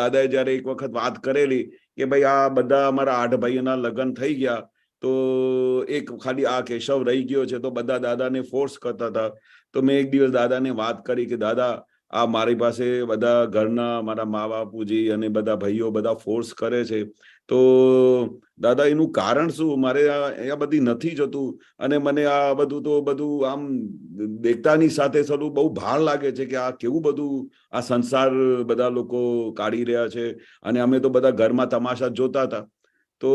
દાદાએ જયારે એક વખત વાત કરેલી કે ભાઈ આ બધા અમારા 8 ભાઈઓના લગ્ન થઈ ગયા તો એક ખાલી આ કેશવ રહી ગયો છે, તો બધા દાદાને ફોર્સ કરતા હતા. તો મેં એક દિવસ દાદાને વાત કરી કે દાદા આ મારી પાસે બધા ઘરના મારા મા બાપુજી અને બધા ભાઈઓ બધા ફોર્સ કરે છે, તો દાદા એનું કારણ શું? મારે આ બધી નથી જતું અને મને આ બધું આમ દેખતાની સાથે સારું બહુ ભાર લાગે છે કે આ કેવું બધું આ સંસાર બધા લોકો કાઢી રહ્યા છે. અને અમે તો બધા ઘરમાં તમાશા જોતા હતા. તો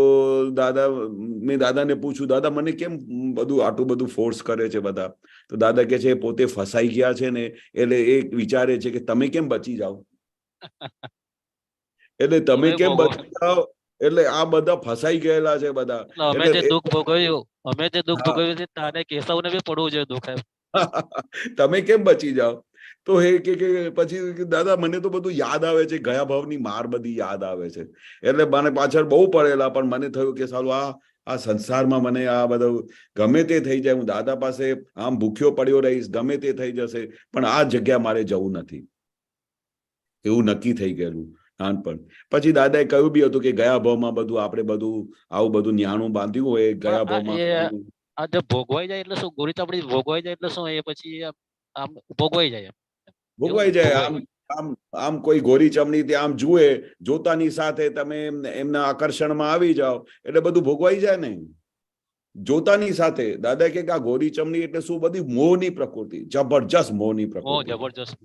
મેં દાદાને પૂછ્યું, દાદા મને કેમ આટલું બધું ફોર્સ કરે છે બધા? તો દાદા કે છે પોતે ફસાઈ ગયા છે ને, એટલે એ વિચારે છે કે તમે કેમ બચી જાઓ, એટલે તમે કેમ બચી જાઓ, એટલે આ બધા ફસાઈ ગયેલા છે બધા. અમે જે દુઃખ ભોગવ્યું છે તારે કેશવને બી પડવું જોઈએ દુઃખ, તમે કેમ બચી જાઓ? તો એ કે પછી દાદા મને તો બધું યાદ આવે છે, ગયા ભાવની માર બધી યાદ આવે છે. એટલે મને પાછળ બહુ પડેલા, પણ મને થયું કે સાલું આ સંસારમાં મને આ બધું ગમે તે થઈ જાય, હું દાદા પાસે આમ ભૂખ્યો પડ્યો રહીશ, ગમે તે થઈ જશે, પણ આ જગ્યા મારે જવું નથી, એવું નક્કી થઈ ગયેલું નાનપણ. પછી દાદાએ કહ્યું બી હતું કે ગયા ભાવમાં બધું આપણે બધું આવું બધું ન્યાણું બાંધ્યું હોય ગયા ભાવમાં. આ જે ભોગવાઈ જાય એટલે શું? ગોરી ચામડી ભોગવાઈ જાય એટલે શું? એ પછી આમ ભોગવાઈ જાય, ભોગવાઈ જાય. આમ કોઈ ગોરી ચમડી ત્યાં આમ જુએ, જોતાની સાથે તમે એમના આકર્ષણમાં આવી જાઓ એટલે બધું ભોગવાઈ જાય ને જોતાની સાથે. દાદા કે આ ગોરી ચમડી એટલે શું? બધી મોહની પ્રકૃતિ, જબરજસ્ત મોહની પ્રકૃતિ. જબરજસ્ત.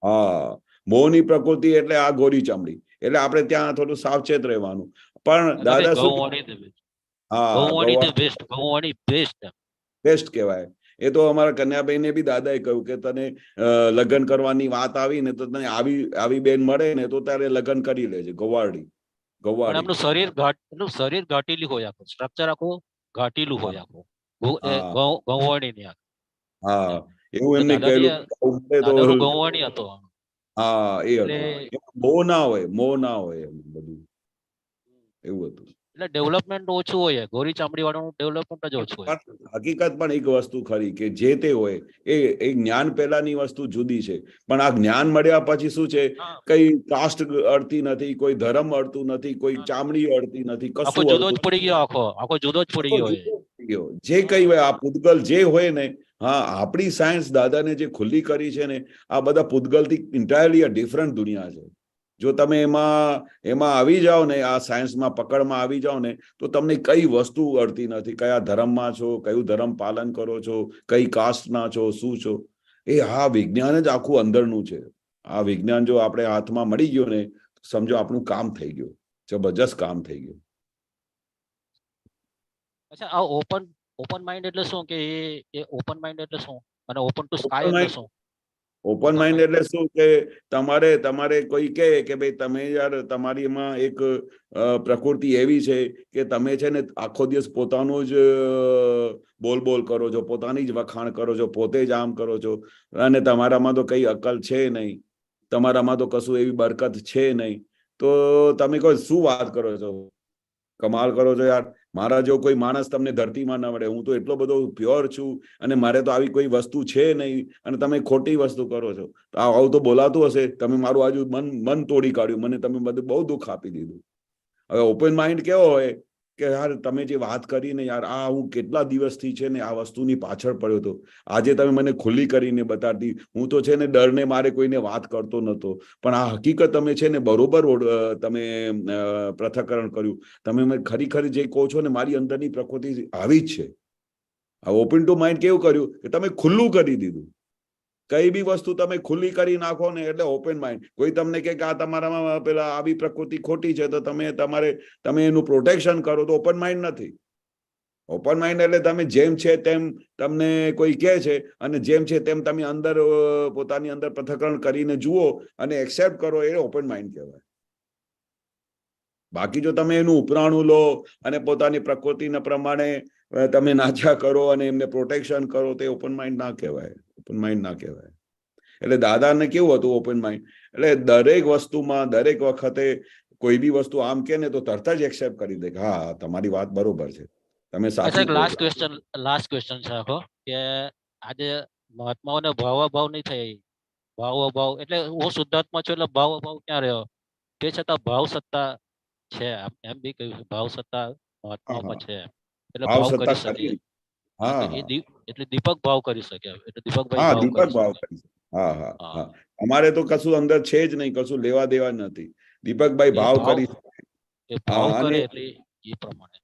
હા, મોહની પ્રકૃતિ એટલે આ ગોરી ચામડી. એટલે આપણે ત્યાં થોડું સાવચેત રહેવાનું. પણ દાદા શું હા ઘઉંવાણી ધ બેસ્ટ, ઘઉંવાણી બેસ્ટ. બેસ્ટ કહેવાય. એ તો અમારા કન્યાભાઈને બી દાદાએ કહ્યું કે તને લગ્ન કરવાની વાત આવી ને તો તને આવી બેન મળે ને તો તારે લગ્ન કરી લેજે. ગવારડી પણ ગવાડી એમનું શરીર ઘાટીલું હોય, આખું સ્ટ્રક્ચર આખું ઘાટીલું હોય, આખું હા ઘઉંવાણી ની. હા એવું તો એમને કહેલું તો દાદાનું ઘઉંવાણી હતો. હા એ એટલે હતું. મોહ ના હોય, મોહ ના હોય એમ બધું એવું હતું. એટલે ડેવલપમેન્ટ ઓછું હોય, ગોરી ચામડી વાળાનું ડેવલપમેન્ટ જ ઓછું હોય. પણ હકીકત પણ એક વસ્તુ ખરી કે જે તે હોય એ જ્ઞાન પહેલાની વસ્તુ જુદી છે, પણ આ જ્ઞાન મળ્યા પછી શું છે, હા, કઈ કાસ્ટ અડતી નથી, કોઈ ધર્મ અડતું નથી, કોઈ ચામડી અડતી નથી, આખો કશું જુદો જ અડતું પડી ગયો, આખો જુદો જ પડી ગયો હોય. ગયો. જે કઈ હોય આ પૂતગલ જે હોય ને, હા આપણી સાયન્સ દાદાને જે ખુલ્લી કરી છે ને, આ બધા પૂતગલ થી ઇન્ટાયરલી ડિફરન્ટ દુનિયા છે. જો તમે એમાં આવી જાઓ ને, આ સાયન્સમાં પકડમાં આવી જાઓ ને, તો તમને કઈ વસ્તુ અડતી નથી. કયા ધર્મમાં છો, કયું ધર્મ પાલન કરો છો, કઈ કાસ્ટના છો, શું છો, એ હા વિજ્ઞાન જ આખું અંદરનું છે. આ વિજ્ઞાન જો આપણે હાથમાં મળી ગયો ને, સમજો આપણું કામ થઈ ગયું, જબરજસ્ત કામ થઈ ગયું. અચ્છા, આ ઓપન માઇન્ડ એટલે શું? કે એ ઓપન માઇન્ડ એટલે શું? અને ઓપન ટુ સ્કાય ઓપન એટલે માઇન્ડ શું? ઓપન માઇન્ડ એટલે શું કે તમારે કોઈ કહે કે ભાઈ તમે યાર તમારી એમાં એક પ્રકૃતિ એવી છે કે તમે છે ને આખો દિવસ પોતાનું જ બોલ કરો છો, પોતાની જ વખાણ કરો છો, પોતે જ આમ કરો છો, અને તમારામાં તો કઈ અકલ છે નહીં, તમારામાં તો કશું એવી બરકત છે નહીં, તો તમે કહો શું વાત કરો છો, કમાલ કરો છો યાર, મારા જો કોઈ માણસ તમને ધરતીમાં ના મળે, હું તો એટલો બધો પ્યોર છું અને મારે તો આવી કોઈ વસ્તુ છે નહીં, અને તમે ખોટી વસ્તુ કરો છો. તો આવું તો બોલાતું હશે. તમે મારું આજુ મન તોડી કાઢ્યું, મને તમે બધું બહુ દુઃખ આપી દીધું. હવે ઓપન માઇન્ડ કેવો હોય કે યાર તમે જે વાત કરી ને યાર, આ હું કેટલા દિવસથી છે ને આ વસ્તુની પાછળ પડ્યો હતો, આજે તમે મને ખુલ્લી કરીને બતાડી. હું તો છે ને ડરને મારે કોઈને વાત કરતો નતો, પણ આ હકીકત તમે છે ને બરોબર તમે પૃથ્થકરણ કર્યું. તમે ખરેખર જે કહો છો ને, મારી અંદરની પ્રકૃતિ આવી જ છે. આ ઓપન ટુ માઇન્ડ કેવું કર્યું કે તમે ખુલ્લું કરી દીધું. કઈ બી વસ્તુ તમે ખુલ્લી કરી નાખો ને એટલે ઓપન માઇન્ડ. કોઈ તમને કે આ તમારામાં પેલા આવી પ્રકૃતિ ખોટી છે, તો તમે એનું પ્રોટેક્શન કરો, તો ઓપન માઇન્ડ નથી. ઓપન માઇન્ડ એટલે તમે જેમ છે તેમ તમને કોઈ કહે છે, અને જેમ છે તેમ તમે અંદર પોતાની અંદર પૃથ્થકરણ કરીને જુઓ અને એક્સેપ્ટ કરો, એ ઓપન માઇન્ડ કહેવાય. બાકી જો તમે એનું ઉપરાણું લો અને પોતાની પ્રકૃતિના પ્રમાણે તમે નાચ્યા કરો અને એમને પ્રોટેક્શન કરો, તો ઓપન માઇન્ડ ના કહેવાય. ઓપન માઇન્ડ ના કહેવાય. એટલે દાદાને કેવું હતું ઓપન માઇન્ડ, એટલે દરેક વસ્તુમાં દરેક વખતે કોઈ બી વસ્તુ આમ કે ને તો તરત જ એક્સેપ્ટ કરી દે કે હા તમારી વાત બરોબર છે, તમે સાચું કહો છો. લાસ્ટ ક્વેશ્ચન છે આખો, કે આજે મહાત્માઓને ભાવ નહીં થાય. ભાવ એટલે હું શુદ્ધાત્મા છું, એટલે ભાવ ક્યાં રહ્યો? તે છતાં ભાવ સત્તા છે, એમ બી કહ્યું ભાવ સત્તા મહાત્માઓમાં છે, એટલે ભાવ ભાવ સત્તા કરી શકે. ખરી. હા એટલે દીપક ભાવ કરી શકે, એટલે દીપકભાઈ હા ભાવ દીપક કરી ભાવ શકે. કરી શકે. હા હા હા, હા અમારે તો કશું અંદર છે જ નહીં, કશું લેવા દેવા નથી. દીપકભાઈ એ ભાવ ભાવ કરી. એ હા ભાવ અને કરે એટલે એ પ્રમાણે.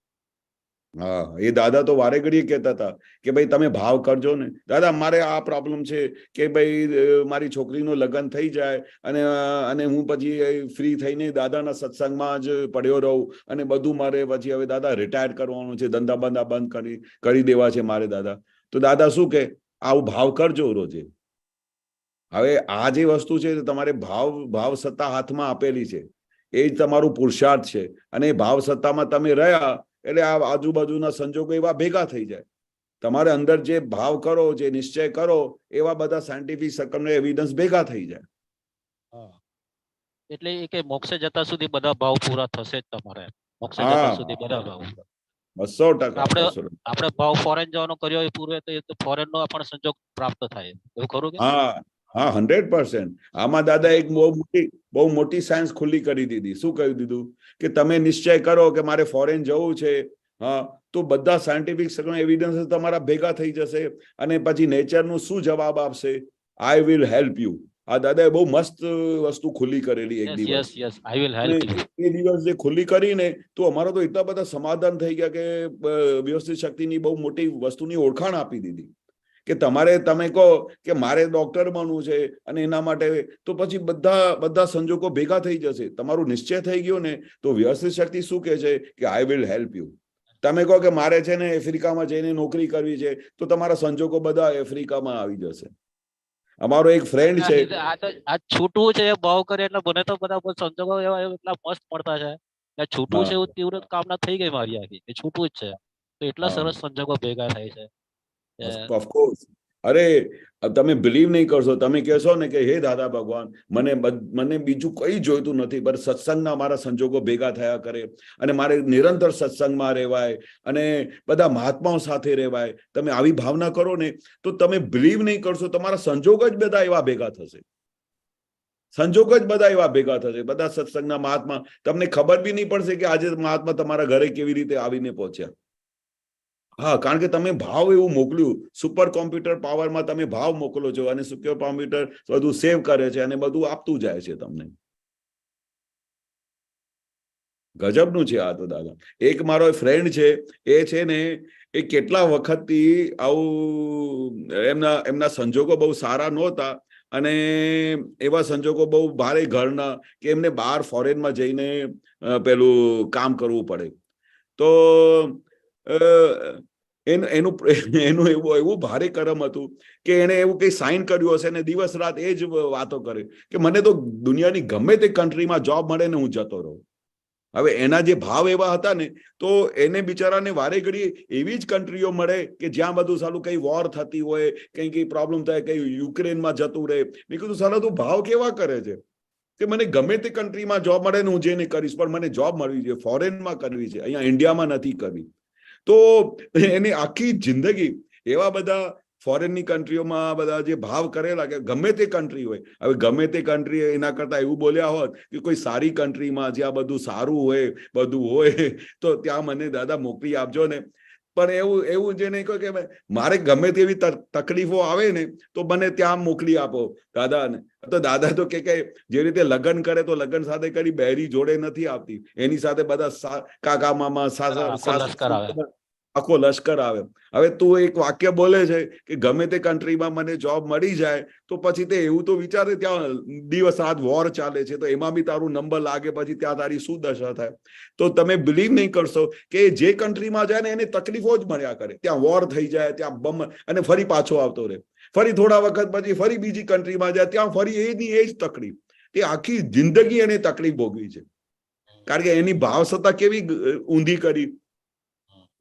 હા એ દાદા તો વારે ઘડીએ કહેતા હતા કે ભાઈ તમે ભાવ કરજો ને. દાદા મારે આ પ્રોબ્લેમ છે કે ભાઈ મારી છોકરીનું લગ્ન થઈ જાય અને હું પછી ફ્રી થઈને દાદાના સત્સંગમાં જ પડ્યો રહું, અને બધું મારે પછી હવે દાદા રિટાયર કરવાનું છે, ધંધા બંધ કરી દેવા છે મારે દાદા. તો દાદા શું કે આવું ભાવ કરજો રોજે. હવે આ જે વસ્તુ છે તમારે ભાવ સત્તા હાથમાં આપેલી છે, એ જ તમારું પુરુષાર્થ છે, અને એ ભાવ સત્તામાં તમે રહ્યા એટલે આ આજુબાજુના સંજોગો એવા ભેગા થઈ જાય. તમારે અંદર જે ભાવ કરો, જે નિશ્ચય કરો, એવા બધા સાયન્ટિફિક એવિડન્સ ભેગા થઈ જાય. એટલે એ કે મોક્ષે જતા સુધી બધા ભાવ પૂરા થશે જ તમારે. મોક્ષે જતા હા સુધી બધા ભાવ. 200%. આપણે ભાવ ફોરેન જવાનો કર્યો એ પૂરો, તો એ તો ફોરેન નો પણ સંજોગ પ્રાપ્ત થાય, એવું ખરું કે? હા હા 100%. આમાં દાદા એક બહુ મોટી સાયન્સ ખુલ્લી કરી દીધી. શું કહી દીધું કે તમે નિશ્ચય કરો કે મારે ફોરેન જવું છે, હા, તો બધા સાયન્ટિફિક એવિડન્સ તમારા ભેગા થઈ જશે, અને પછી નેચરનું શું જવાબ આપશે? I will help you. આ દાદાએ બહુ મસ્ત વસ્તુ ખુલ્લી કરેલી એક દિવસ. I will help you. એ દિવસ જે ખુલ્લી કરીને તો અમારો તો એટલા બધા સમાધાન થઈ ગયા કે વ્યવસ્થિત શક્તિની બહુ મોટી વસ્તુની ઓળખાણ આપી દીધી કે તમે કહો કે મારે ડોક્ટર બનવું છે અને એના માટે, તો પછી બધા સંજોગો ભેગા થઈ જશે. તમારું નિશ્ચય થઈ ગયો ને તો વ્યવસ્થિત શક્તિ શું કહે છે કે આઈ વિલ હેલ્પ યુ. તમે કહો કે મારે છે ને આફ્રિકામાં જઈને નોકરી કરવી છે, તો તમારા સંજોગો બધા આફ્રિકામાં આવી જશે. અમારો એક ફ્રેન્ડ છે, આ છૂટવું છે એ ભાવ કરે એટલે મને તો બધા સંજોગો એવા એટલા મસ્ત મળતા છે કે છૂટવું છે એવું તીવ્ર કામના થઈ ગઈ મારી આખી, કે છૂટવું જ છે. તો એટલા સરસ સંજોગો ભેગા થાય છે. ઓફકોર્સ. અરે તમે બિલીવ નહીં કરશો, તમે કહેશો ને કે હે દાદા ભગવાન, મને બીજું કઈ જોઈતું નથી, બસ સત્સંગના મારા સંજોગો ભેગા થયા કરે અને મારે નિરંતર સત્સંગમાં રહેવાય અને બધા મહાત્માઓ સાથે રહેવાય. તમે આવી ભાવના કરો ને તો તમે બિલીવ નહીં કરશો, તમારા સંજોગ જ બધા એવા ભેગા થશે. સંજોગ જ બધા એવા ભેગા થશે, બધા સત્સંગના મહાત્મા. તમને ખબર બી નહીં પડશે કે આજે મહાત્મા તમારા ઘરે કેવી રીતે આવીને પહોંચ્યા. હા, કારણ કે તમે ભાવ એવું મોકલ્યું. સુપર કોમ્પ્યુટર પાવરમાં તમે ભાવ મોકલો છો અને સુપર કોમ્પ્યુટર બધું સેવ કરે છે અને બધું આપતું જાય છે તમને. ગજબનું છે આ તો દાદા. એક મારો ફ્રેન્ડ છે, એ છે ને એ કેટલા વખતથી આવું એમના સંજોગો બહુ સારા નહોતા અને એવા સંજોગો બહુ ભારે ઘરના કે એમને બહાર ફોરેનમાં જઈને પેલું કામ કરવું પડે. તો એનું એવું ભારે કરમ હતું કે એને એવું કઈ સાઇન કર્યું હશે ને દિવસ રાત એ જ વાતો કરે કે મને તો દુનિયાની ગમે તે કન્ટ્રીમાં જોબ મળે ને હું જતો રહું. હવે એના જે ભાવ એવા હતા ને તો એને બિચારાને વારે ઘડી એવી જ કન્ટ્રીઓ મળે કે જ્યાં બધું સાલું કઈ વોર થતી હોય, કઈ પ્રોબ્લેમ થાય, કઈ યુક્રેનમાં જતું રહે. મેં કીધું સાલા તું ભાવ કેવા કરે છે કે મને ગમે તે કન્ટ્રીમાં જોબ મળે ને હું જઈને કરીશ, પણ મને જોબ મળવી છે, ફોરેનમાં કરવી છે, અહીંયા ઇન્ડિયામાં નથી કરવી. તો એની આખી જિંદગી એવા બધા ફોરેનની કન્ટ્રીઓમાં બધા જે ભાવ કરેલા કે ગમે તે કન્ટ્રી હોય. હવે ગમે તે કન્ટ્રી એના કરતા એવું બોલ્યા હોત કે કોઈ સારી કન્ટ્રીમાં જ્યાં બધું સારું હોય, બધું હોય, તો ત્યાં મને દાદા મોકલી આપજો ને. પણ એવું જે નહીં કહે કે મારે ગમે તેવી તકલીફો આવે ને તો મને ત્યાં મોકલી આપો દાદા ને. તો દાદા તો કે જે રીતે લગ્ન કરે તો લગ્ન સાથે કરી બહેરી જોડે નથી આવતી, એની સાથે બધા કાકા મામા આખો લશ્કર આવે. હવે તું એક વાક્ય બોલે છે કે ગમે તે કન્ટ્રીમાં મને જોબ મળી જાય, તો પછી તે એવું તો વિચારે ત્યાં દિવસ રાત વોર ચાલે છે, તો એમાં બી તારું નંબર લાગે, પછી ત્યાં તારી શું દશા થાય. તો તમે બિલીવ નહીં કરશો કે જે કન્ટ્રીમાં જાય ને એને તકલીફો જ મળ્યા કરે. ત્યાં વોર થઈ જાય, ત્યાં બમ, અને ફરી પાછો આવતો રહે. ફરી થોડા વખત પછી ફરી બીજી કન્ટ્રીમાં જાય, ત્યાં ફરી એની એ જ તકલીફ. એ આખી જિંદગી એને તકલીફ ભોગવી છે, કારણ કે એની ભાવસત્તા કેવી ઊંધી કરી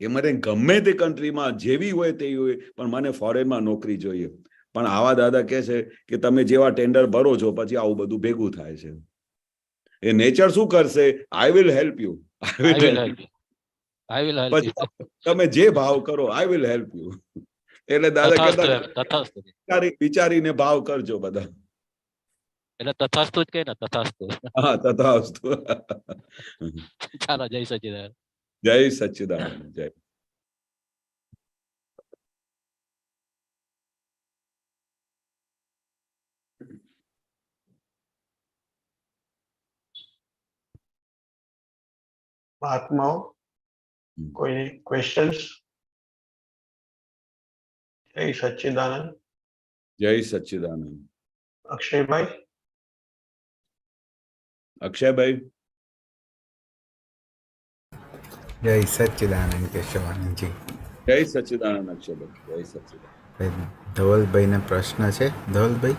કે મને ગમે તે કન્ટ્રીમાં જેવી હોય તેવી હોય, પણ મને ફોરેનમાં નોકરી જોઈએ. પણ આવા દાદા કહે છે કે તમે જેવા ટેન્ડર ભરો છો પછી આવું બધું ભેગું થાય છે. એ નેચર શું કરશે? આઈ વિલ હેલ્પ યુ, પછી તમે જે ભાવ કરો આઈ વિલ હેલ્પ યુ. એટલે દાદા કહેતા વિચારીને ભાવ કરજો બધા. એટલે તથાસ્તુ જ કે ને, તથાસ્તુ. હા, તથાસ્તુ. ચાલો, જય સચ્ચિદાનંદ. જય સચ્ચિદાનંદ. જય. મહાત્માઓ, કોઈ ક્વેશ્ચન્સ? જય સચ્ચિદાનંદ. જય સચ્ચિદાનંદ. અક્ષયભાઈ. અક્ષયભાઈ. જય સચ્ચિદાનંદ કેશવાનંદજી. જય સચ્ચિદાનંદ અક્ષયભાઈ. જય સચ્ચિદાનંદ. ધવલભાઈને પ્રશ્ન છે. ધવલભાઈ.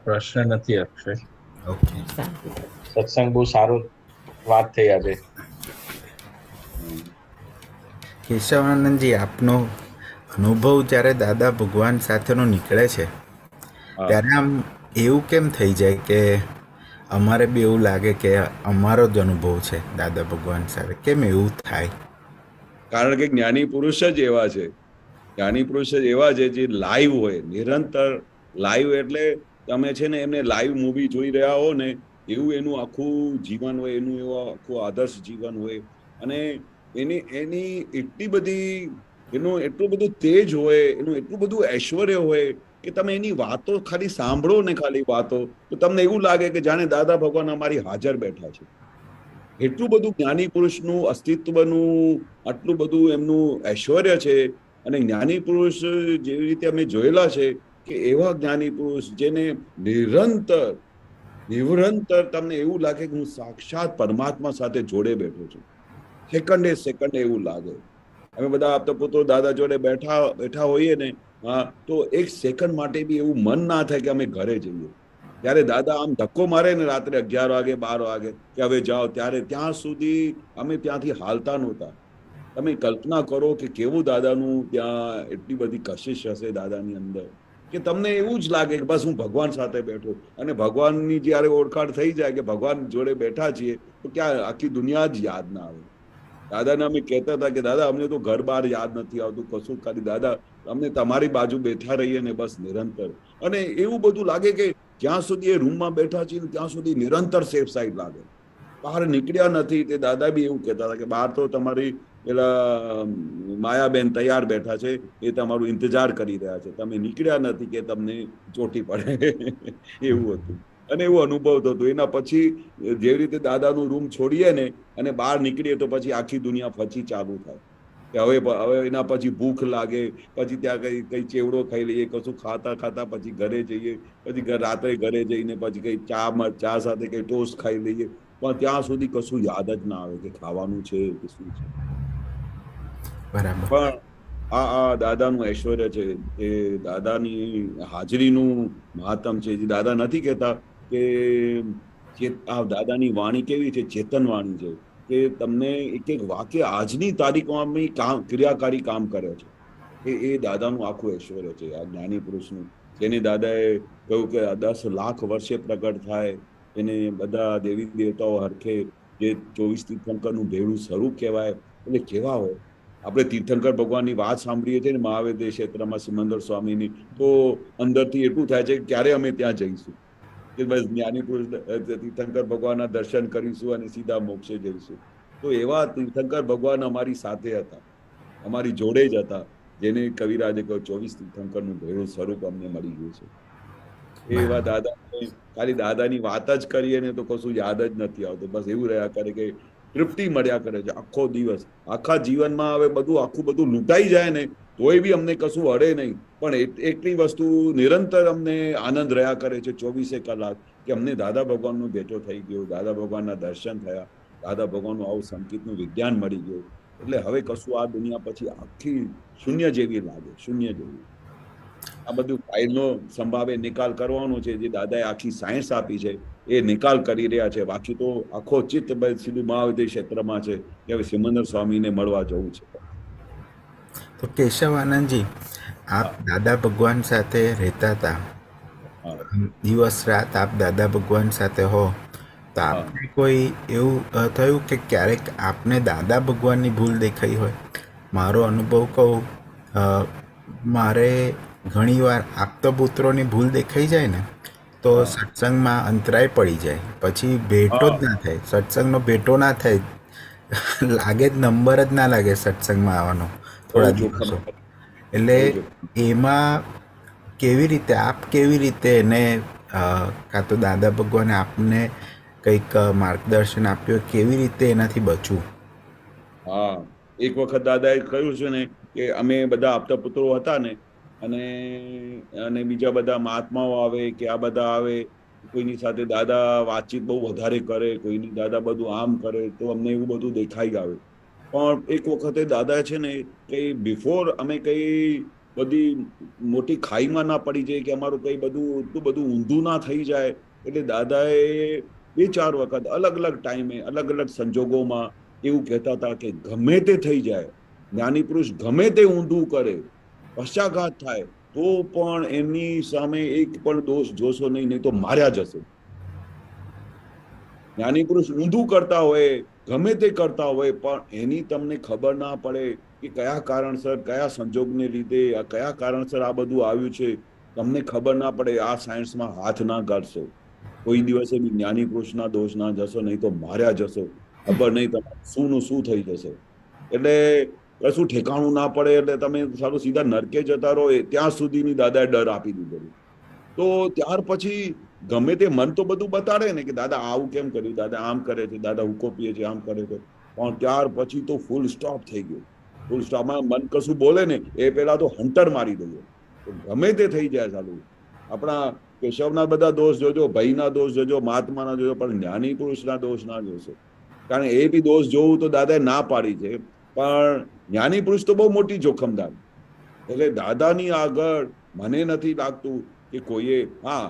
પ્રશ્ન નથી અક્ષય. ઓકે. સત્સંગ બહુ સારો વાત થઈ આજે. કેશવાનંદજી, આપનો અનુભવ જ્યારે દાદા ભગવાન સાથેનો નીકળે છે ત્યારે આમ એવું કેમ થઈ જાય કે અમારે બી એવું લાગે કે અમારો જ અનુભવ છે દાદા ભગવાન સાથે? કેમ એવું થાય? કારણ કે જ્ઞાની પુરુષ જ એવા છે. જ્ઞાની પુરુષ જ એવા છે જે લાઈવ હોય, નિરંતર લાઈવ. એટલે તમે છે ને એમને લાઈવ મૂવી જોઈ રહ્યા હો ને એવું એનું આખું જીવન હોય, એનું એવું આખું આદર્શ જીવન હોય. અને એની એટલી બધી, એનું એટલું બધું તેજ હોય, એનું એટલું બધું ઐશ્વર્ય હોય કે તમે એની વાતો ખાલી સાંભળો ને, ખાલી વાતો, તો તમને એવું લાગે કે જાણે દાદા ભગવાન અમારી હાજર બેઠા છે. એટલું બધું જ્ઞાની પુરુષનું અસ્તિત્વનું આટલું બધું એમનું ઐશ્વર્ય છે. અને જ્ઞાની પુરુષ જેવી રીતે અમે જોયેલા છે કે એવા જ્ઞાની પુરુષ જેને નિરંતર તમને એવું લાગે કે હું સાક્ષાત પરમાત્મા સાથે જોડે બેઠો છું. સેકન્ડે એવું લાગે. અમે બધા આપતા પુત્રો દાદા જોડે બેઠા હોઈએ ને, હા, તો એક સેકન્ડ માટે બી એવું મન ના થાય કે અમે ઘરે જઈએ. ત્યારે દાદા આમ ધક્કો મારે ને રાત્રે 11 વાગે 12 વાગે કે હવે જાઓ, ત્યારે ત્યાં સુધી અમે ત્યાંથી હાલતા નહોતા. તમે કલ્પના કરો કે કેવું દાદાનું ત્યાં એટલી બધી કશિશ હશે દાદાની અંદર, કે તમને એવું જ લાગે કે બસ હું ભગવાન સાથે બેઠો. અને ભગવાનની જ્યારે ઓળખાણ થઈ જાય કે ભગવાન જોડે બેઠા છીએ, તો ક્યાં આખી દુનિયા જ યાદ ના આવે. દાદાને અમે કહેતા હતા કે દાદા અમને તો ઘર બહાર યાદ નથી આવતું કશું, ખાલી દાદા અમને તમારી બાજુ બેઠા રહીએ ને બસ નિરંતર. અને એવું બધું લાગે કે જ્યાં સુધી એ રૂમમાં બેઠા છીએ ત્યાં સુધી નિરંતર સેફ સાઈડ લાગે. બહાર નીકળ્યા નથી. તે દાદા બી એવું કહેતા હતા કે બહાર તો તમારી પેલા માયાબેન તૈયાર બેઠા છે, એ તમારું ઇંતજાર કરી રહ્યા છે, તમે નીકળ્યા નથી કે તમને ચોટી પડે. એવું હતું અને એવો અનુભવ થતો. એના પછી જેવી રીતે દાદાનું રૂમ છોડીએ ને અને બહાર નીકળીએ તો પછી આખી દુનિયા પછી ચાલુ થાય કે હવે એના પછી ભૂખ લાગે, પછી ત્યાં કઈ ચેવડો ખાઈ લઈએ, કશું ખાતા પછી ઘરે જઈએ, પછી રાત્રે ઘરે જઈને પછી કઈ ચા સાથે કઈ ટોસ્ટ ખાઈ લઈએ, પણ ત્યાં સુધી કશું યાદ જ ના આવે કે ખાવાનું છે કે શું છે. બરાબર. પણ આ દાદાનું ઐશ્વર્ય છે, એ દાદાની હાજરીનું મહાત્મ છે. જે દાદા નથી કહેતા કે આ દાદાની વાણી કેવી છે, ચેતન વાણી છે, કે તમને એક વાક્ય આજની તારીખમાં ક્રિયાકારી કામ કરે છે. એ દાદાનું આખું ઐશ્વર્ય છે, આ જ્ઞાની પુરુષનું. જેને દાદાએ કહ્યું કે 10 લાખ વર્ષે પ્રગટ થાય, એને બધા દેવી દેવતાઓ હરખે, જે 24 તીર્થંકરનું ભેળું સ્વરૂપ કહેવાય. એટલે કેવા હોય. આપણે તીર્થંકર ભગવાનની વાત સાંભળીએ છીએ ને મહાવેદ્ય ક્ષેત્રમાં સિમંદર સ્વામીની, તો અંદરથી એટલું થાય છે કે ક્યારે અમે ત્યાં જઈશું, કે બસ જ્ઞાની પુરુષ તીર્થંકર ભગવાનના દર્શન કરીશું અને સીધા મોક્ષે જઈશું. તો એવા તીર્થંકર ભગવાન અમારી સાથે હતા, અમારી જોડે જ હતા, જેને કવિરાજે કહ્યું 24 તીર્થંકરનું ભેળું સ્વરૂપ અમને મળી ગયું છે. એવા દાદા, ખાલી દાદાની વાત જ કરીએ ને તો કશું યાદ જ નથી આવતું. બસ એવું રહ્યા કરે કે તૃપ્તિ મળ્યા કરે છે આખો દિવસ. આખા જીવનમાં હવે આખું બધું લૂંટાઈ જાય ને તોય બી અમને કશું અડે નહીં, પણ એટલી વસ્તુ નિરંતર અમને આનંદ રહ્યા કરે છે 24 કલાક, કે અમને દાદા ભગવાનનો ભેટો થઈ ગયો, દાદા ભગવાનના દર્શન થયા, દાદા ભગવાનનું આવું સંગીતનું વિજ્ઞાન મળી ગયું. એટલે હવે કશું આ દુનિયા પછી આખી શૂન્ય જેવી લાગે, શૂન્ય જેવી. આ બધું ફાઇલનો સંભાવે નિકાલ કરવાનો છે, જે દાદાએ આખી સાયન્સ આપી છે એ નિકાલ કરી રહ્યા છે. બાકી તો આખો ચિત્ત સીધું મહાવિદ્ય ક્ષેત્રમાં છે કે હવે સિમંદર સ્વામીને મળવા જવું છે. તો કેશવાનંદજી, આપ દાદા ભગવાન સાથે રહેતા હતા, દિવસ રાત આપ દાદા ભગવાન સાથે હો, તો આપને કોઈ એવું થયું કે ક્યારેક આપને દાદા ભગવાનની ભૂલ દેખાઈ હોય? મારો અનુભવ કહું, મારે ઘણીવાર આપતા પુત્રોની ભૂલ દેખાઈ જાય ને તો સત્સંગમાં અંતરાય પડી જાય, પછી ભેટો જ ના થાય, સત્સંગનો ભેટો ના થાય, લાગે જ નંબર જ ના લાગે સત્સંગમાં આવવાનો થોડા દિવસો. એટલે એમાં કેવી રીતે એને કાં તો દાદા ભગવાને આપને કંઈક માર્ગદર્શન આપ્યું, કેવી રીતે એનાથી બચવું? હા, એક વખત દાદાએ કહ્યું છે ને કે અમે બધા આપતા પુત્રો હતા ને, અને બીજા બધા મહાત્માઓ આવે કે આ બધા આવે, કોઈની સાથે દાદા વાતચીત બહુ વધારે કરે, કોઈની દાદા બધું આમ કરે, તો અમને એવું બધું દેખાઈ આવે. પણ એક વખતે દાદા છે ને કઈ બિફોર અમે કઈ બધી મોટી ખાઈમાં ના પડી જાય, કે અમારું કઈ એટલું બધું ઊંધું ના થઈ જાય, એટલે દાદાએ 2-4 વખત અલગ અલગ ટાઈમે અલગ અલગ સંજોગોમાં એવું કહેતા હતા કે ગમે તે થઈ જાય, જ્ઞાની પુરુષ ગમે તે ઊંધું કરે, પશ્ચાઘાત થાય, તો પણ એમની સામે એક પણ દોષ જોશો નહીં તો માર્યા જશે. જ્ઞાની પુરુષ ઊંધું કરતા હોય, ગમે તે કરતા હોય, પણ એની તમને ખબર ના પડે કે કયા કારણસર, કયા સંજોગને લીધે, કયા કારણસર આ બધું આવ્યું છે, તમને ખબર ના પડે. આ સાયન્સમાં હાથ ના કાઢશો, કોઈ દિવસે બી જ્ઞાની પુરુષના દોષ ના જશો, નહીં તો માર્યા જશો. ખબર નહીં તમારે શું થઈ જશે. એટલે કશું ઠેકાણું ના પડે, એટલે તમે સારું સીધા નરકે જતા રહો, ત્યાં સુધીની દાદાએ ડર આપી દીધેલું. તો ત્યાર પછી ગમે તે મન તો બધું બતાડે ને કે દાદા આવું કેમ કર્યું, દાદા આમ કરે છે, દાદા હુક્કો પીએ છે, આમ કરે છે, પણ ત્યાર પછી તો ફૂલ સ્ટોપ થઈ ગયું. ફૂલ સ્ટોપમાં મન કશું બોલે ને એ પેલા તો હંટર મારી દઈએ. તો ગમે તે થઈ જાય ચાલુ. આપણા કેશવના બધા દોષ જોજો, ભાઈના દોષ જોજો, મહાત્માના જોજો, પણ જ્ઞાની પુરુષના દોષ ના જોશો. કારણ એ બી દોષ જોવું તો દાદાએ ના પાડી છે, પણ જ્ઞાની પુરુષ તો બહુ મોટી જોખમદાર. એટલે દાદાની આગળ મને નથી લાગતું કે કોઈએ, હા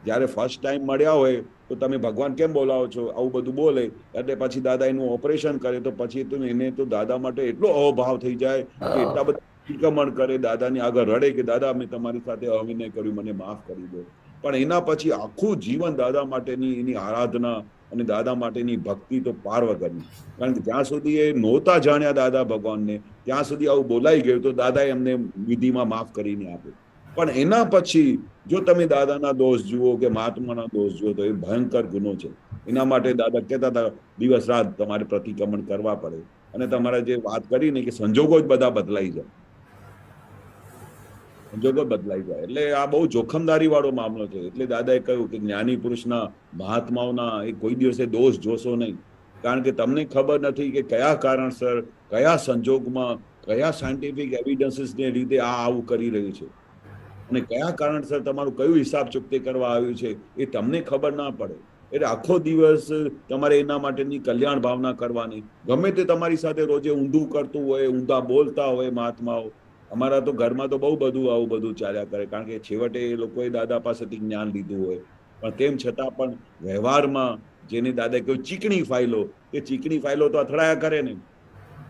જ્યારે ફર્સ્ટ ટાઈમ મળ્યા હોય તો તમે ભગવાન કેમ બોલાવો છો આવું બધું બોલે, એટલે પછી દાદા એનું ઓપરેશન કરે તો પછી તો એને તો દાદા માટે એટલો અભાવ થઈ જાય કે એટલા બધા શિકમણ કરે, દાદાની આગળ રડે કે દાદા મેં તમારી સાથે અવિનય કર્યું, મને માફ કરી દો. પણ એના પછી આખું જીવન દાદા માટેની એની આરાધના અને દાદા માટેની ભક્તિ તો પાર વગરની. કારણ કે જ્યાં સુધી એ નહોતા જાણ્યા દાદા ભગવાનને ત્યાં સુધી આવું બોલાઈ ગયું તો દાદાએ એમને વિધિમાં માફ કરીને આપ્યું. પણ એના પછી જો તમે દાદાના દોષ જુઓ કે મહાત્માના દોષ જુઓ તો એ ભયંકર ગુનો છે. એના માટે દાદા કહેતા હતા દિવસ રાત તમારે પ્રતિક્રમણ કરવા પડે. અને તમારે જે વાત કરી ને કે સંજોગો જ બધા બદલાઈ જાય, સંજોગો બદલાઈ જાય, એટલે આ બહુ જોખમદારી વાળો મામલો છે. એટલે દાદાએ કહ્યું કે જ્ઞાની પુરુષના મહાત્માઓના એ કોઈ દિવસે દોષ જોશો નહીં, કારણ કે તમને ખબર નથી કે કયા કારણસર, કયા સંજોગમાં, કયા સાયન્ટિફિક એવિડન્સીસને લીધે આ આવું કરી રહ્યું છે, અને કયા કારણસર તમારું કયું હિસાબ ચૂકતે કરવા આવ્યું છે એ તમને ખબર ના પડે. એટલે આખો દિવસ તમારે એના માટેની કલ્યાણ ભાવના કરવાની. ગમે તે તમારી સાથે રોજે ઊંધું કરતું હોય, ઊંધા બોલતા હોય મહાત્માઓ, અમારા તો ઘરમાં તો બહુ બધું આવું બધું ચાલ્યા કરે, કારણ કે છેવટે એ લોકોએ દાદા પાસેથી જ્ઞાન લીધું હોય, પણ તેમ છતાં પણ વ્યવહારમાં જેને દાદા કહ્યું ચીકણી ફાઇલો, એ ચીકણી ફાઇલો તો અથડાયા કરે ને.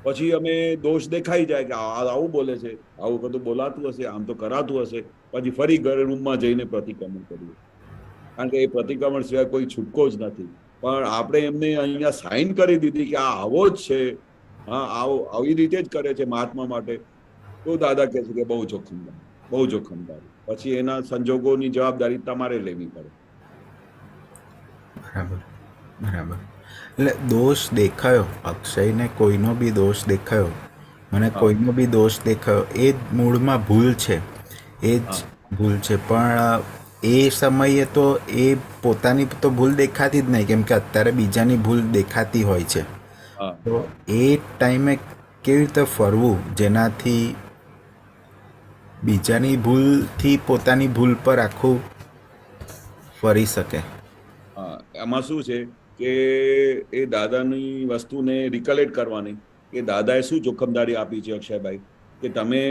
પછી અમે દોષ દેખાઈ જાય કે આવું બોલે છે, આવું બધું બોલાતું હશે, આમ તો કરાતું હશે, પછી ફરી ઘરે રૂમમાં જઈને પ્રતિક્રમણ કરીએ, કારણ કે એ પ્રતિક્રમણ સિવાય કોઈ છૂટકો જ નથી. પણ આપણે એમને અહીંયા સાઇન કરી દીધી કે આ આવો જ છે, હા આવો આવી રીતે જ કરે છે મહાત્મા માટે, તો દાદા કહે છે કે બહુ જોખમદાર, બહુ જોખમદાર. પછી એના સંજોગોની જવાબદારી તમારે લેવી પડે. બરાબર બરાબર. એટલે દોષ દેખાયો અક્ષયને, કોઈનો બી દોષ દેખાયો, મને કોઈનો બી દોષ દેખાયો, એ જ મૂળમાં ભૂલ છે, એ જ ભૂલ છે. પણ એ સમયે તો એ પોતાની તો ભૂલ દેખાતી જ નહીં, કેમ કે અત્યારે બીજાની ભૂલ દેખાતી હોય છે. તો એ ટાઈમે કેવી રીતે ફરવું જેનાથી બીજાની ભૂલથી પોતાની ભૂલ પર આખું ફરી શકે? એમાં શું છે કે એ દાદાની વસ્તુને રિકલેક્ટ કરવાની કે દાદાએ શું જોખમદારી આપી છે અક્ષયભાઈ, કે તમે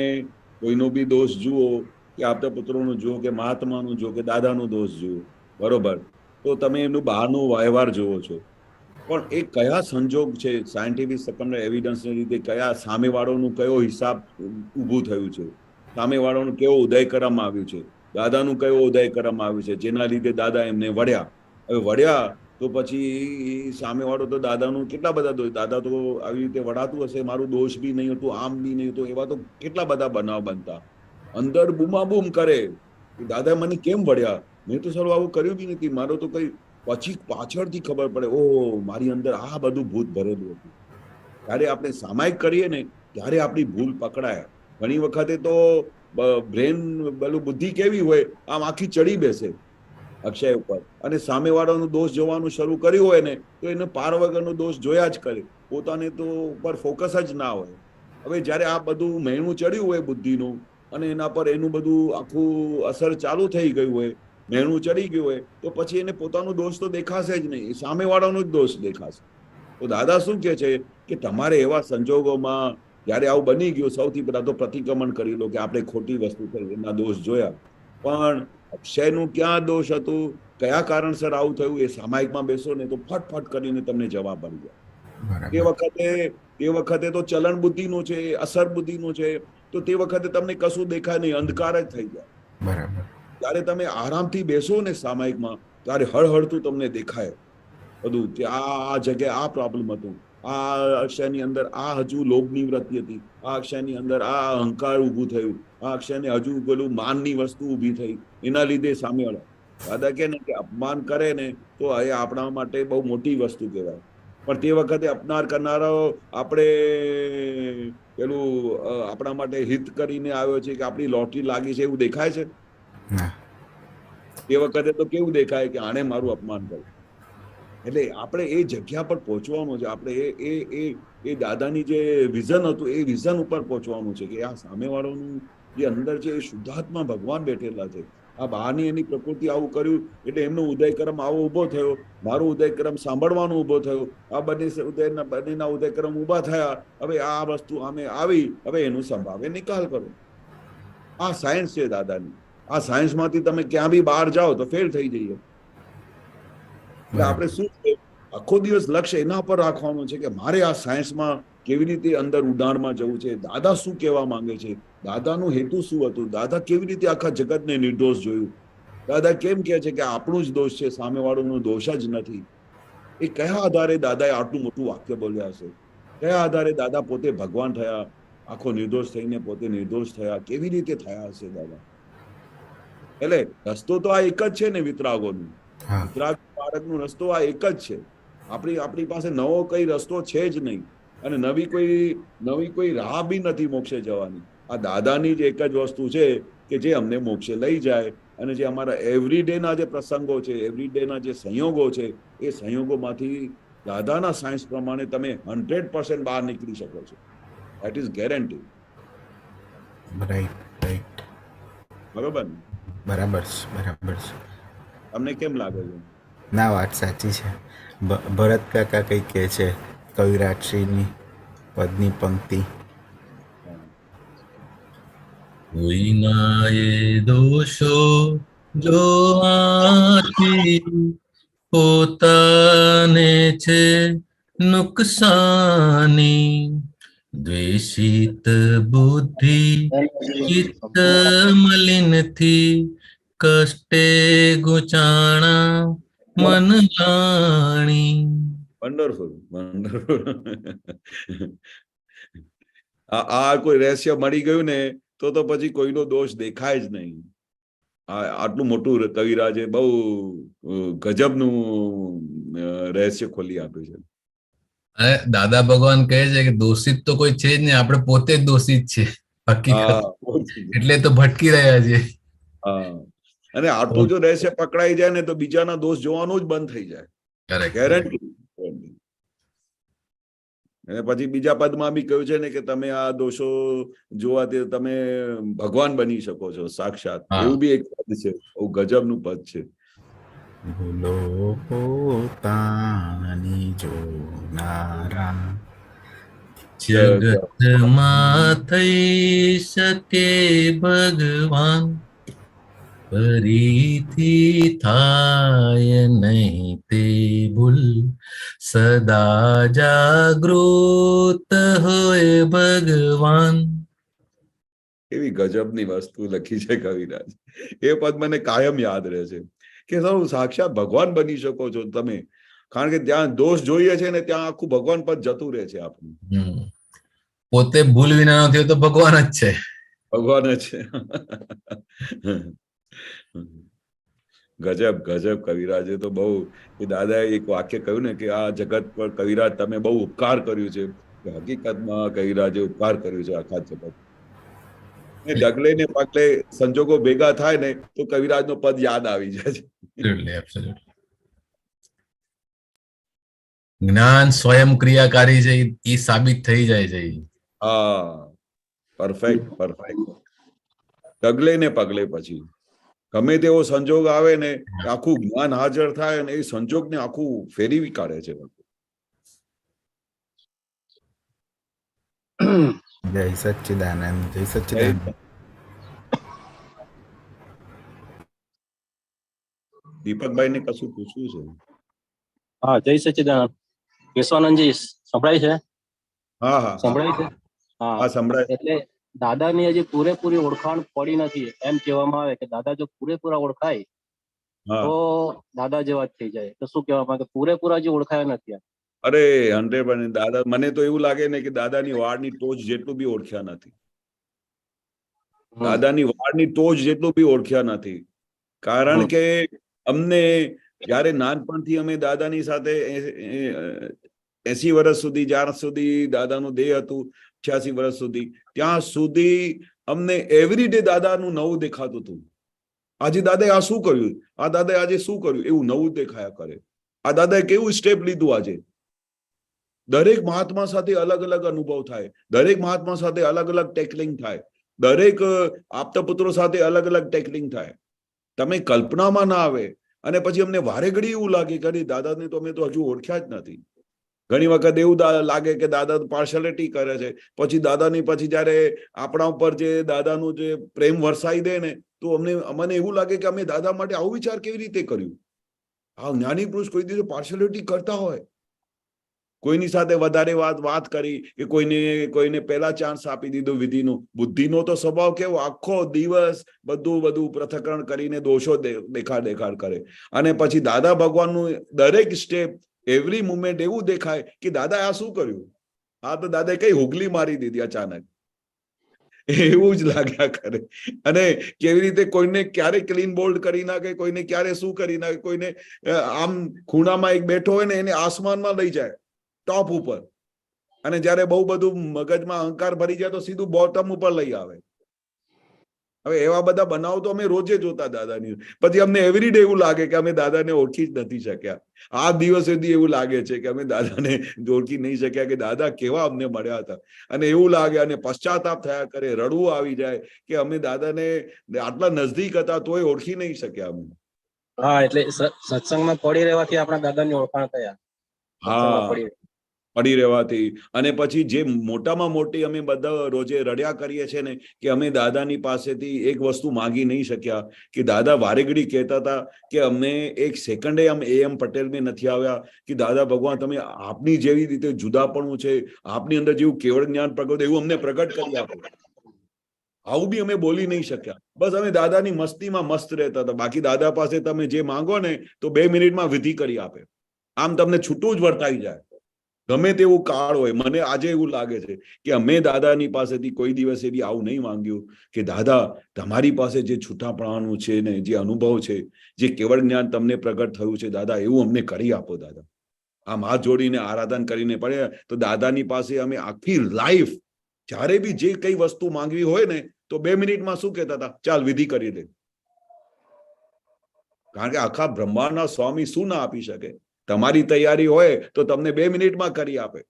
કોઈનો બી દોષ જુઓ કે આપતા પુત્રોનું જુઓ કે મહાત્માનું જુઓ કે દાદાનું દોષ જુઓ, બરોબર, તો તમે એનું બહારનો વ્યવહાર જુઓ છો, પણ એ કયા સંજોગ છે, સાયન્ટિફિક સેકન્ડરી એવિડન્સને લીધે કયા સામેવાળોનું કયો હિસાબ ઊભું થયું છે, સામેવાળાનું કેવો ઉદય કરવામાં આવ્યું છે, દાદાનું કયો ઉદય કરવામાં આવ્યું છે, જેના લીધે દાદા એમને વળ્યા. હવે વળ્યા તો પછી સામેવાળો તો દાદાનું કેટલા બધા દોષ, દાદા તો આવી રીતે વળાતું હશે, મારું દોષ બી નહીં હતું, આમ બી નહીં હતું, એવા તો કેટલા બધા બનાવ બનતા. અંદર બૂમાબૂમ કરે કે દાદા મને કેમ વળ્યા, મેં તો સારું આવું કર્યું બી નથી, મારો તો કઈ, પછી પાછળથી ખબર પડે ઓહ મારી અંદર આ બધું ભૂત ભરેલું હતું. ત્યારે આપણે સામાયિક કરીએ ને ત્યારે આપણી ભૂલ પકડાય. ઘણી વખતે તો બ્રેન પેલું બુદ્ધિ કેવી હોય, આમ આખી ચડી બેસે અક્ષય ઉપર, અને સામેવાળાનો દોષ જોવાનું શરૂ કર્યું હોય ને તો એને પાર વગરનો દોષ જોયા જ કરે, પોતાને તો ઉપર ફોકસ જ ના હોય. હવે જ્યારે આ બધું મહેણું ચડ્યું હોય બુદ્ધિનું અને એના પર એનું બધું આખું અસર ચાલુ થઈ ગયું હોય, મહેણું ચડી ગયું હોય, તો પછી એને પોતાનો દોષ તો દેખાશે જ નહીં, સામેવાળાનો જ દોષ દેખાશે. તો દાદા શું કહે છે કે તમારે એવા સંજોગોમાં જ્યારે આવું બની ગયું, સૌથી પહેલા તો પ્રતિક્રમણ કરી લો કે આપણે ખોટી વસ્તુ થઈ, એના દોષ જોયા, પણ અક્ષયનું ક્યાં દોષ હતું, કયા કારણસર આવું થયું, એ સામાયિકમાં બેસો ને તો ફટફટ કરીને તમને જવાબ મળી જાય. તે વખતે તો ચલણ બુદ્ધિનું છે, અસર બુદ્ધિનું છે, તો તે વખતે તમને કશું દેખાય નહીં, અંધકાર જ થઈ જાય. બરાબર. ત્યારે તમે આરામથી બેસો ને સામાયિકમાં, ત્યારે હળહળતું તમને દેખાય બધું કે આ જગ્યાએ આ પ્રોબ્લેમ હતું, આ અક્ષયની અંદર આ હજુ લોભની વૃત્તિ હતી, આ અક્ષયની અંદર આ અહંકાર ઊભું થયું, આ અક્ષયને હજુ પેલું માનની વસ્તુ ઊભી થઈ, એના લીધે સામેવાળા દાદા કે ને કે અપમાન કરે ને તો એ આપણા માટે બહુ મોટી વસ્તુ કહેવાય. પણ તે વખતે અપમાન કરનારાઓ આપણે પેલું આપણા માટે હિત કરીને આવ્યો છે કે આપણી લોટરી લાગી છે એવું દેખાય છે? એ વખતે તો કેવું દેખાય કે આણે મારું અપમાન કર્યું. એટલે આપણે એ જગ્યા પર પહોંચવાનું છે. આપણે એ દાદાની જે વિઝન હતું એ વિઝન ઉપર પહોંચવાનું છે કે આ સામેવાળાનું જે અંદર છે એ શુદ્ધાત્મા ભગવાન બેઠેલા છે. આ બહારની એની પ્રકૃતિ આવું કર્યું એટલે એમનો ઉદયક્રમ આવો ઉભો થયો, મારો ઉદયક્રમ સાંભળવાનો ઉભો થયો, આ બંનેના ઉદયક્રમ ઉભા થયા. હવે આ વસ્તુ અમે આવી, હવે એનું સંભાવે નિકાલ કરો. આ સાયન્સ છે દાદાની. આ સાયન્સમાંથી તમે ક્યાં બી બહાર જાઓ તો ફેલ થઈ જઈએ. એટલે આપણે શું છે, આખો દિવસ લક્ષ્ય એના પર રાખવાનું છે કે મારે આ સાયન્સમાં કેવી રીતે અંદર ઉડાણમાં જવું છે. દાદા શું કહેવા માંગે છે, દાદાનું હેતુ શું હતું, દાદા કેવી રીતે આખા જગતને નિર્દોષ જોયું, દાદા કેમ કહે છે કે આપણું જ દોષ છે, સામેવાળાનો દોષ જ નથી. એ કયા આધારે દાદાએ આટલું મોટું વાક્ય બોલ્યા છે, કયા આધારે દાદા પોતે ભગવાન થયા, આખો નિર્દોષ થઈને પોતે નિર્દોષ થયા, કેવી રીતે થયા હશે દાદા. એટલે રસ્તો તો આ એક જ છે ને વિતરાગોનું. વિતરાગ બાળકનો રસ્તો આ એક જ છે. આપણી પાસે નવો કઈ રસ્તો છે જ નહીં, અને નવી કોઈ રાહ બી નથી મોક્ષે જવાની. આ દાદાની જ એક જ વસ્તુ છે કે જે અમને મોક્ષે લઈ જાય. અને જે અમારા એવરીડેના જે પ્રસંગો છે, એવરીડેના જે સંયોગો છે, એ સંયોગોમાંથી દાદાના સાયન્સ પ્રમાણે તમે 100% બહાર નીકળી શકો છો. That is guarantee. રાઈટ. બરોબર ને? બરાબર છે. તમને કેમ લાગે છે? ના, વાત સાચી છે. ભરત કાકા કઈ કહે છે કવિરાજશ્રીની પદની પંક્તિ? કોઈના એ દોષો જો આથી પોતાને છે નુકસાની, દ્વેષિત બુદ્ધિ ચિત્ત મલિનથી કષ્ટે ગુચાણા મન જાણી. વન્ડરફુલ. આ કોઈ રહસ્ય મળી ગયું ને તો પછી કોઈનો દોષ દેખાય જ નહીં. આટલું મોટું કવિરાજે બહુ ગજબનું રહસ્ય ખોલી આપ્યું છે. અરે દાદા ભગવાન કહે છે કે દોષિત તો કોઈ છે જ નહીં, આપણે પોતે જ દોષિત છે હકીકત. એટલે તો ભટકી રહ્યા છે. અને આટલું જો રહસ્ય પકડાઈ જાય ને તો બીજાના દોષ જોવાનું જ બંધ થઈ જાય. ગેરંટી. અને પછી બીજા પદમાં બી કહ્યું છે ને કે તમે આ દોષો જોવાથી તમે ભગવાન બની શકો છો સાક્ષાત. એવું બી એક પદ છે, બહુ ગજબનું પદ છે. ભૂલો પોતાની જોનારા જગતમાં થઈ શકે ભગવાન, ફરીથી થાય નહીં તે ભૂલ, સદા જાગૃત હોય ભગવાન. એવી ગજબની વસ્તુ લખી છે કવિરાજ. એ પદ મને કાયમ યાદ રહે છે કે સાક્ષાત ભગવાન બની શકો છો તમે. કારણ કે ત્યાં દોષ જોઈએ છે ને ત્યાં આખું ભગવાન પદ જતું રહે છે આપણું. પોતે ભૂલ વિના નથી તો ભગવાન જ છે. ભગવાન જ છે. ગજબ કવિરાજે તો બહુ. એ દાદાએ એક વાક્ય કહ્યું ને કે આ જગત પર કવિરાજ તમે બહુ ઉપકાર કર્યું છે. હકીકતમાં કવિરાજે ઉપકાર કર્યું છે આખા જગત. ડગલે ને પગલે સંજોગો ભેગા થાય ને તો કવિરાજ નો પદ યાદ આવી જાય છે. જ્ઞાન સ્વયં ક્રિયાકારી છે એ સાબિત થઈ જાય છે. હા, પરફેક્ટ. ડગલે ને પગલે પછી ગમે તેવો સંજોગ આવે ને આખું જ્ઞાન હાજર થાય અને એ સંજોગને આખું ફેરવી કાઢે છે. જય સચ્ચિદાનંદ. દીપકભાઈ ને કશું પૂછવું છે? હા, જય સચ્ચિદાનંદ. કેશવાનંદજી સંભળાય છે? હા, સંભળાય છે. હા, સંભળાય. એટલે દાદાની હજી પૂરેપૂરી ઓળખાણ પડી નથી એમ કહેવામાં આવે કે દાદા જો પૂરેપૂરા ઓળખાય તો દાદા જેવા જ થઈ જાય. તો શું કહેવા માંગે? પૂરેપૂરા જે ઓળખાયા નથી. અરે 100% દાદા. મને તો એવું લાગે ને કે દાદાની વાળની ટોચ જેટલું બી ઓળખ્યા નથી. દાદાની વાળની ટોચ જેટલું બી ઓળખ્યા નથી. કારણ કે અમને જયારે નાનપણથી અમે દાદાની સાથે 80 વર્ષ સુધી, જ્યાં સુધી દાદાનું દેહ હતું 86 વર્ષ સુધી, ત્યાં સુધી અમને એવરીડે દાદાનું નવું દેખાતું હતું. આજે દાદાએ આ શું કર્યું, આ દાદાએ આજે શું કર્યું, એવું નવું દેખાયા કરે. આ દાદાએ કેવું સ્ટેપ લીધું આજે. દરેક મહાત્મા સાથે અલગ અલગ અનુભવ થાય, દરેક મહાત્મા સાથે અલગ અલગ ટેકલિંગ થાય, દરેક આપતા પુત્રો સાથે અલગ અલગ ટેકલિંગ થાય. તમે કલ્પનામાં ના આવે. અને પછી અમને વારે ઘડી એવું લાગે કે દાદાને તો અમે તો હજુ ઓળખ્યા જ નથી. ઘણી વખત એવું લાગે કે દાદા પાર્શિયાલિટી કરે છે. પછી દાદાની પછી જયારે આપણા ઉપર જે દાદાનું જે પ્રેમ વરસાઈ દે ને, તો અમને એવું લાગે કે અમે દાદા માટે આવું વિચાર કેવી રીતે કર્યું. આ જ્ઞાની પુરુષ કોઈ દિવસ પાર્શિયાલિટી કરતા હોય, કોઈની સાથે વધારે વાત કરી કે કોઈને પહેલા ચાન્સ આપી દીધો વિધિનો. બુદ્ધિનો તો સ્વભાવ કેવો, આખો દિવસ બધું પૃથ્થકરણ કરીને દોષો દેખાડ કરે. અને પછી દાદા ભગવાનનું દરેક સ્ટેપ, એવરી મુમેન્ટ એવું દેખાય કે દાદા આ શું કર્યું. આ તો દાદાએ કઈ હુગલી મારી દીધી અચાનક, એવું જ લાગ્યા કરે. અને કેવી રીતે કોઈને ક્યારે ક્લીન બોલ્ડ કરી નાખે, કોઈને ક્યારે શું કરી નાખે, કોઈને આમ ખૂણામાં એક બેઠો હોય ને એને આસમાનમાં લઈ જાય, ટોપ ઉપર. અને જયારે બહુ બધું મગજમાં અહંકાર ભરી જાય તો સીધું બોટમ ઉપર લઈ આવે. હવે એવા બધા બનાવ તો અમે રોજે જોતા દાદાની. પછી અમને એવરી ડે એવું લાગે કે અમે દાદાને ઓળખી જ નથી શક્યા. આ દિવસ સુધી એવું લાગે છે કે અમે દાદાને ઓળખી નહીં શક્યા, કે દાદા કેવા અમને મળ્યા હતા. અને એવું લાગે અને પશ્ચાતાપ થયા કરે, રડવું આવી જાય કે અમે દાદાને આટલા નજદીક હતા તોય ઓળખી નહીં શક્યા અમે. હા, એટલે સત્સંગમાં પડી રહેવાથી આપણા દાદાની ઓળખાણ થયા. હા, પડી રહેવાથી. અને પછી જે મોટામાં મોટી અમે બધા રોજે રડ્યા કરીએ છીએ ને, કે અમે દાદાની પાસેથી એક વસ્તુ માંગી નહીં શક્યા. કે દાદા વારે ઘડી કહેતા હતા કે અમને એક સેકન્ડે AM પટેલ મેં નથી આવ્યા, કે દાદા ભગવાન તમે આપની જેવી રીતે જુદાપણું છે, આપની અંદર જેવું કેવળ જ્ઞાન પ્રગટ એવું અમને પ્રગટ કરી આપો. આવું બી અમે બોલી નહીં શક્યા. બસ અમે દાદાની મસ્તીમાં મસ્ત રહેતા હતા. બાકી દાદા પાસે તમે જે માંગો ને તો 2 મિનિટમાં વિધિ કરી આપે. આમ તમને છૂટું જ વર્તાઈ જાય, ગમે તેવું કાળ હોય. મને આજે એવું લાગે છે કે અમે દાદાની પાસેથી કોઈ દિવસે બી આવું નહીં માંગ્યું કે દાદા તમારી પાસે જે છૂટાપણાનું છે ને, જે અનુભવ છે, જે કેવળ જ્ઞાન તમને પ્રગટ થયું છે દાદા, એવું અમને કરી આપો દાદા. આમ હાથ જોડીને આરાધન કરીને પડે તો દાદાની પાસે અમે આખી લાઈફ જ્યારે બી જે કઈ વસ્તુ માંગવી હોય ને તો 2 મિનિટમાં શું કહેતા હતા, ચાલ વિધિ કરી દે. કારણ કે આખા બ્રહ્માંડના સ્વામી શું ના આપી શકે. તમારી તૈયારી હોય તો તમને 2 મિનિટમાં કરી આપે.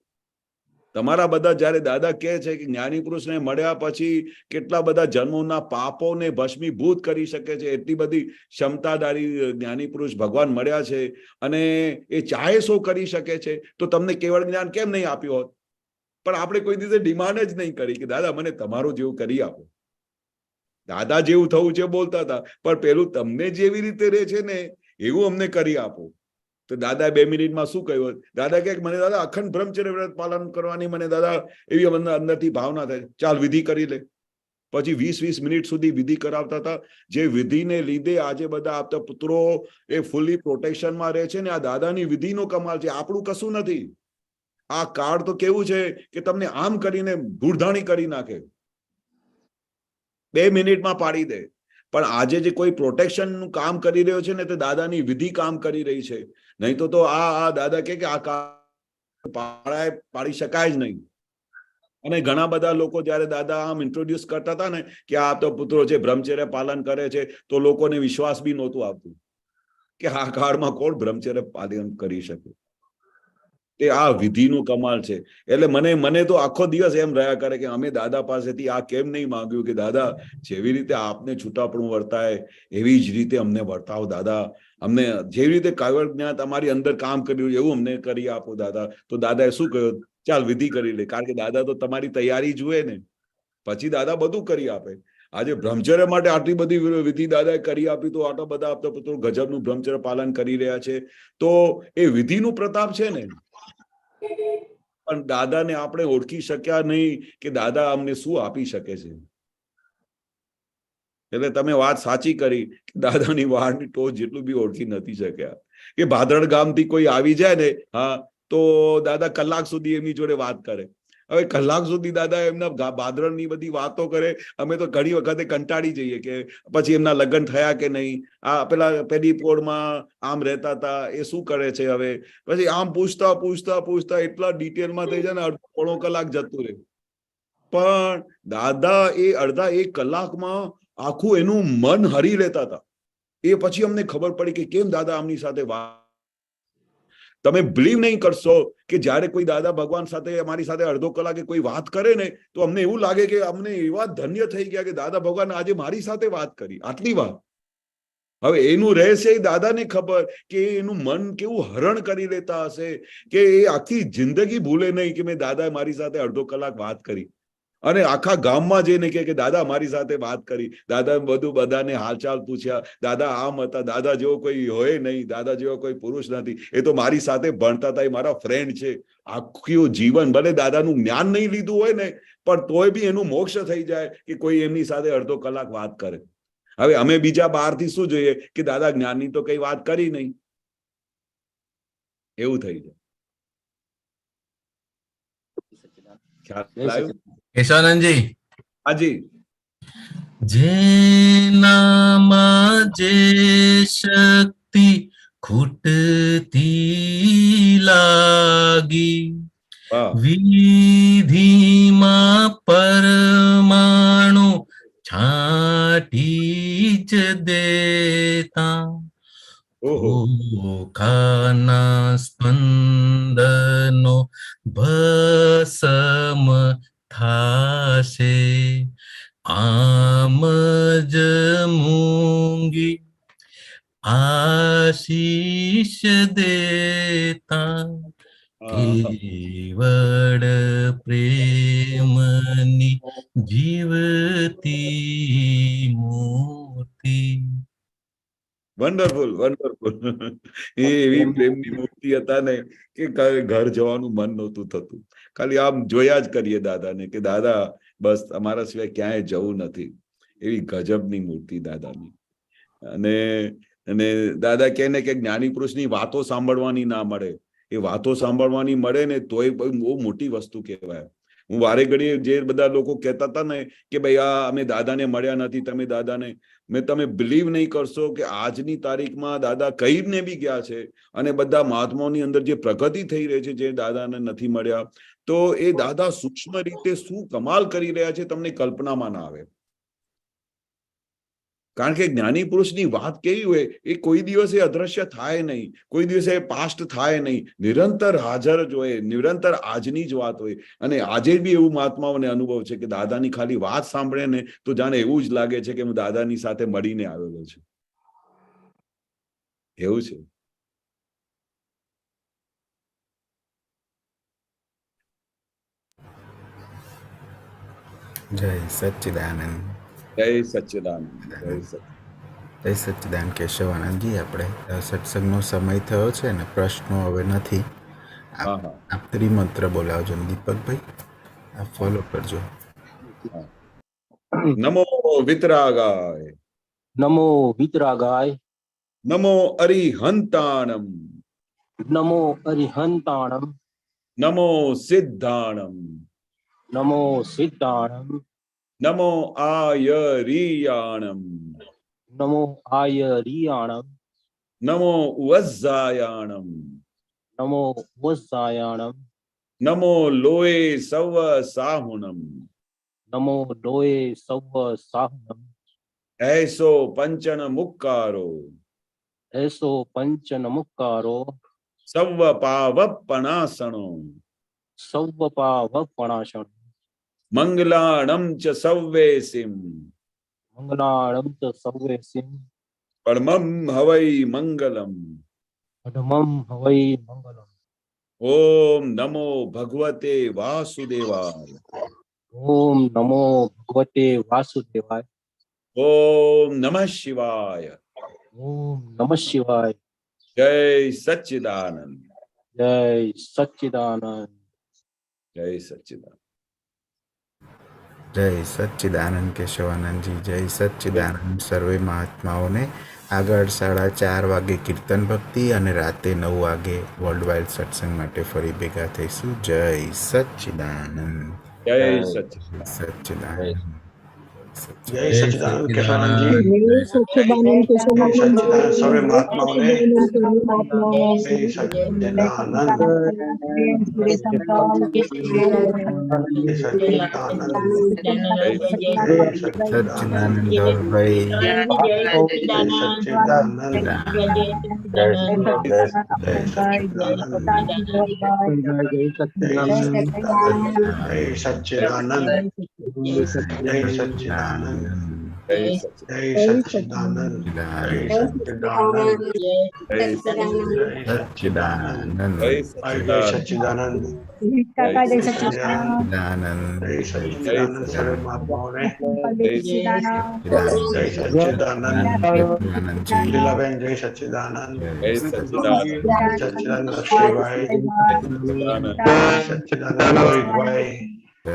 તમારા બધા જયારે દાદા કહે છે કે જ્ઞાની પુરુષને મળ્યા પછી કેટલા બધા જન્મોના પાપોને ભસ્મીભૂત કરી શકે છે, એટલી બધી ક્ષમતાધારી જ્ઞાની પુરુષ ભગવાન મળ્યા છે. અને એ ચાહે શું કરી શકે છે, તો તમને કેવળ જ્ઞાન કેમ નહીં આપ્યું હોત. પણ આપણે કોઈ દિવસે ડિમાન્ડ જ નહીં કરી કે દાદા મને તમારું જેવું કરી આપો. દાદા જેવું થવું છે બોલતા હતા, પણ પેલું તમને જેવી રીતે રહે છે ને એવું અમને કરી આપો. તો દાદા 2 મિનિટમાં શું કહ્યું. દાદા કહે મને દાદા અખંડ બ્રહ્મચર્ય વ્રત પાલન કરવાની મને દાદા એવી અંદરથી ભાવના થાય, ચાલ વિધિ કરી લે. પછી 20-20 મિનિટ સુધી વિધિ કરાવતા હતા. જે વિધિને લીધે આજે બધા આપતા પુત્રો એ ફૂલી પ્રોટેક્શનમાં રહે છે ને, આ દાદાની વિધિનો કમાલ છે, આપણું કશું નથી. આ કાર્ડ તો કેવું છે કે તમને આમ કરીને ધૂળધાણી કરી નાખે, 2 મિનિટમાં પાડી દે. પણ આજે જે કોઈ પ્રોટેક્શન નું કામ કરી રહ્યો છે ને, તે દાદાની વિધિ કામ કરી રહી છે. નહીં તો આ દાદા કે આ કાર્ડ પાડી શકાય જ નહીં. અને ઘણા બધા લોકો જયારે દાદા આમ ઇન્ટ્રોડ્યુસ કરતા હતા ને કે આ તો પુત્રો છે બ્રહ્મચર્ય પાલન કરે છે, તો લોકોને વિશ્વાસ બી નહોતું આવતું કે આ કાળમાં કોણ બ્રહ્મચર્ય પાલન કરી શકે. તે આ વિધિનું કમાલ છે. એટલે મને તો આખો દિવસ એમ રહ્યા કરે કે અમે દાદા પાસેથી આ કેમ નહીં માંગ્યું કે દાદા જેવી રીતે આપને છૂટાપણું વર્તાય એવી જ રીતે અમને વર્તાવો દાદા. અમને જેવી રીતે કેવળ જ્ઞાન તમારી અંદર કામ કર્યું એવું અમને કરી આપો દાદા. તો દાદાએ શું કહ્યું, ચાલ વિધિ કરી લે. કારણ કે દાદા તો તમારી તૈયારી જુએ ને, પછી દાદા બધું કરી આપે. આજે બ્રહ્મચર્ય માટે આટલી બધી વિધિ દાદાએ કરી આપી, તો આટલા બધા આપતા પુત્રો ગજબનું બ્રહ્મચર્ય પાલન કરી રહ્યા છે. તો એ વિધિનું પ્રતાપ છે ને. પણ દાદાને આપણે ઓળખી શક્યા નહીં કે દાદા અમને શું આપી શકે છે. એટલે તમે વાત સાચી કરી કે દાદાની વાળની ટોચ જેટલું બી ઓળખી નથી શક્યા. કે ભાદરણ ગામથી કોઈ આવી જાય ને, હા, તો દાદા કલાક સુધી એમની જોડે વાત કરે. હવે કલાક સુધી દાદા એમના ભાદરણની બધી વાતો કરે. અમે તો ઘણી વખતે કંટાળી જઈએ કે પછી એમના લગ્ન થયા કે નહીં, આ પેલા પેલી પોળમાં આમ રહેતા હતા એ શું કરે છે હવે. પછી આમ પૂછતા પૂછતા પૂછતા એટલા ડિટેલમાં થઈ જાય ને અડધો કલાક જતું રહે. પણ દાદા એ અડધા 1 કલાકમાં આખું એનું મન હરી લેતા હતા. એ પછી અમને ખબર પડી કે કેમ દાદા આમની સાથે વાત. તમે બિલીવ નહીં કરશો કે જ્યારે કોઈ દાદા ભગવાન સાથે અમારી સાથે અડધો કલાકે કોઈ વાત કરે ને તો અમને એવું લાગે કે અમને એવા ધન્ય થઈ ગયા કે દાદા ભગવાન આજે મારી સાથે વાત કરી, આટલી વાત. હવે એનું રહસ્ય દાદાને ખબર કે એનું મન કેવું હરણ કરી લેતા હશે કે એ આખી જિંદગી ભૂલે નહીં કે મેં દાદા મારી સાથે અડધો કલાક વાત કરી, અને આખા ગામમાં જઈને કે દાદા મારી સાથે વાત કરી, દાદા બધું બધાને હાલચાલ પૂછ્યા, દાદા આમ હતા, દાદા જેવો કોઈ હોય નહીં, દાદા જેવો કોઈ પુરુષ નથી, એ તો મારી સાથે ભણતા હતા, એ મારા ફ્રેન્ડ છે. આખું જીવન ભલે દાદાનું જ્ઞાન નહીં લીધું હોય ને પણ તોય બી એનું મોક્ષ થઈ જાય કે કોઈ એમની સાથે અડધો કલાક વાત કરે. હવે અમે બીજા બહારથી શું જોઈએ કે દાદા જ્ઞાનની તો કઈ વાત કરી નહીં, એવું થઈ જાય. ખ્યાલ આવ્યો? કેશવાનંદજી, હાજી. જેનામાં જે શક્તિ ખૂટતી લાગી, વિધિમાં પરમાણુ છાંટી જ દેતા, ખાના સ્પંદનો ભસમ થાશે, આમ જ મૂંગી આશીષ દેતા, કેવળ પ્રેમની જીવતી મૂર્તિ. Wonderful, wonderful. એવી પ્રેમની મૂર્તિ હતા ને કે ઘર જવાનું મન નહોતું થતું, ખાલી આમ જોયા જ કરીએ દાદાને કે દાદા બસ અમારા સિવાય ક્યાંય જવું નથી. એવી ગજબની મૂર્તિ દાદાની. અને દાદા કહે ને કે જ્ઞાની પુરુષની વાતો સાંભળવાની ના મળે, એ વાતો સાંભળવાની મળે ને તોય બહુ મોટી વસ્તુ કહેવાય. હું વારે ઘડીએ જે બધા લોકો કહેતા હતા ને કે ભાઈ આ અમે દાદાને મળ્યા નથી, તમે દાદાને, તમે બિલીવ નહીં કરશો કે આજની તારીખમાં દાદા કહીને બી ગયા છે, અને બધા મહાત્માઓની અંદર જે પ્રગતિ થઈ રહી છે, જે દાદાને નથી મળ્યા, તો એ દાદા સૂક્ષ્મ રીતે શું કમાલ કરી રહ્યા છે તમને કલ્પનામાં ના આવે. કારણ કે જ્ઞાની પુરુષની વાત કેવી હોય, એ કોઈ દિવસે અદ્રશ્ય થાય નહીં, કોઈ દિવસે પાસ્ટ થાય નહીં, નિરંતર હાજર જ હોય, નિરંતર આજની જ વાત હોય. અને આજે બી એવું મહાત્માઓને અનુભવ છે કે દાદાની ખાલી વાત સાંભળે ને તો જાણે એવું જ લાગે છે કે હું દાદાની સાથે મળીને આવેલો છું. એવું છે. જય સચ્ચિદાનંદ. જય સચ્ચિદાનંદ. જય સચ્ચિદાનંદ. કેશવાનંદજી, આપણે સત્સંગનો સમય થયો છે ને પ્રશ્નો હવે નથી. આપ ત્રિમંત્ર બોલાવજો દીપકભાઈ, આપ ફોલો કરજો. નમો વિતરાગાય, નમો વિતરાગાય, નમો અરિહંતાણમ, નમો અરિહંતાણમ, નમો સિદ્ધાણમ, નમો સિદ્ધાણમ, નમો આયરિયાણમ, નમો આયરિયાણમ, નમો વજ્જાયાણમ, નમો વજ્જાયાણમ, નમો લોએ સવ સાહુણમ, નમો લોએ સવ સાહુણમ, એસો પંચન મુક્કારો, એસો પંચન મુક્કારો, સવ પાવપણાસણો, સવ પાવપણાસણો, મંગલાણમ ચ સવ્વેસિમ, મંગલાણમ ચ સવ્વેસિમ, પરમમ હવૈ મંગલમ, પરમમ હવૈ મંગલમ. ઓમ નમો ભગવતે વાસુદેવાય, ઓમ નમો ભગવતે વાસુદેવાય, ઓમ નમઃ શિવાય, ઓમ નમઃ શિવાય. જય સચ્ચિદાનંદ, જય સચ્ચિદાનંદ, જય સચ્ચિદાનંદ. જય સચ્ચિદાનંદ કેશવાનંદજી. જય સચ્ચિદાનંદ. સર્વે મહાત્માઓને આગળ 4:30 વાગે કીર્તન ભક્તિ અને રાતે 9 વાગે વર્લ્ડ વાઇડ સત્સંગ માટે ફરી ભેગા થઈશું. જય સચ્ચિદાનંદ. જય સચ્ચિદાનંદ. સચ્ચિદાનંદ. જય સચ્ચિદાનંદ કેશવાનંદજી જય સચ્ચિદાનંદ જય સચ્ચિદાનંદ સર્વે મહાત્માઓને જય સચ્ચિદાનંદ જય સચ્ચિદાનંદ જય સચ્ચિદાનંદ સચ્ચિદાનંદ ભાઈ જય સચ્ચિદાનંદ જય સચ્ચિદાનંદ જય સચ્ચિદાનંદ જય જય સચ્ચિદાનંદ જય સચ્ચિદાનંદ જય સચ્ચિદાનંદ જય સચ્ચિદાનંદ કાકા જય સચ્ચિદાનંદ સચ્ચિદાનંદ જય સચ્ચિદાનંદ સર્વે મહાત્માઓને જય સચ્ચિદાનંદ સચ્ચિદાનંદજી લીલાબેન જય સચ્ચિદાનંદ જય સચ્ચિદાનંદ સચ્ચિદાનંદ અક્ષયભાઈ જય સચ્ચિદાનંદ રોહિતભાઈ જય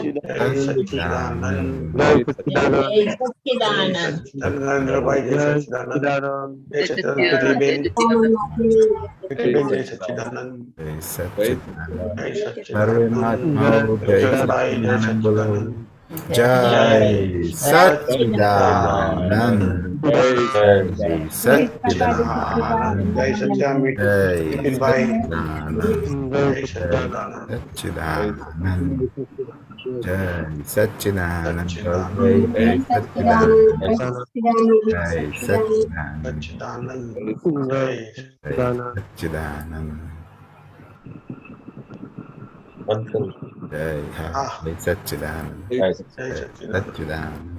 જય સચ્ચિદાનંદ નરેન્દ્રભાઈ જય સચ્ચિદાનંદ જય સચ્ચિદાનંદ પૃથ્વીબેન પૃથ્વીબેન જય સચ્ચિદાનંદ જય સચ્ચિદાનંદ જય સર્વે સચ્ચિદાનંદ મહાત્માઓ જય ઉજ્જવલભાઈ જય સચ્ચિદાનંદ બોલો. સચ્ચિદાનંદ જય સચ્ચિદાનંદ જય જય સચ્ચિદાનંદ જય સચ્ચિદાનંદ જય વિપિનભાઈ સચ્ચિદાનંદ જય સચ્ચિદાનંદ સચ્ચિદાનંદ જય સચ્ચિદાનંદ સચ્ચિદાનંદ જય સચ્ચિદાનંદ જય સચ્ચિદાનંદ સચ્ચિદાનંદ જય સચ્ચિદાનંદ જય હા જય સચ્ચિદાનંદ જય જય સચ્ચિદાનંદ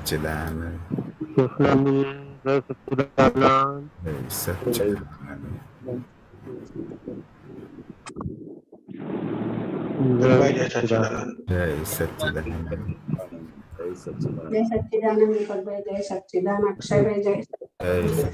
સચ્ચિદાનંદ સચ્ચિદાનંદ જય સચ્ચિદાનંદ ભાઈ જય સચ્ચિદાનંદ જય સચ્ચિદાનંદ સચ્ચિદાનંદ જય સચ્ચિદાનંદ દીપકભાઈ જય સચ્ચિદાનંદ અક્ષયભાઈ જય જય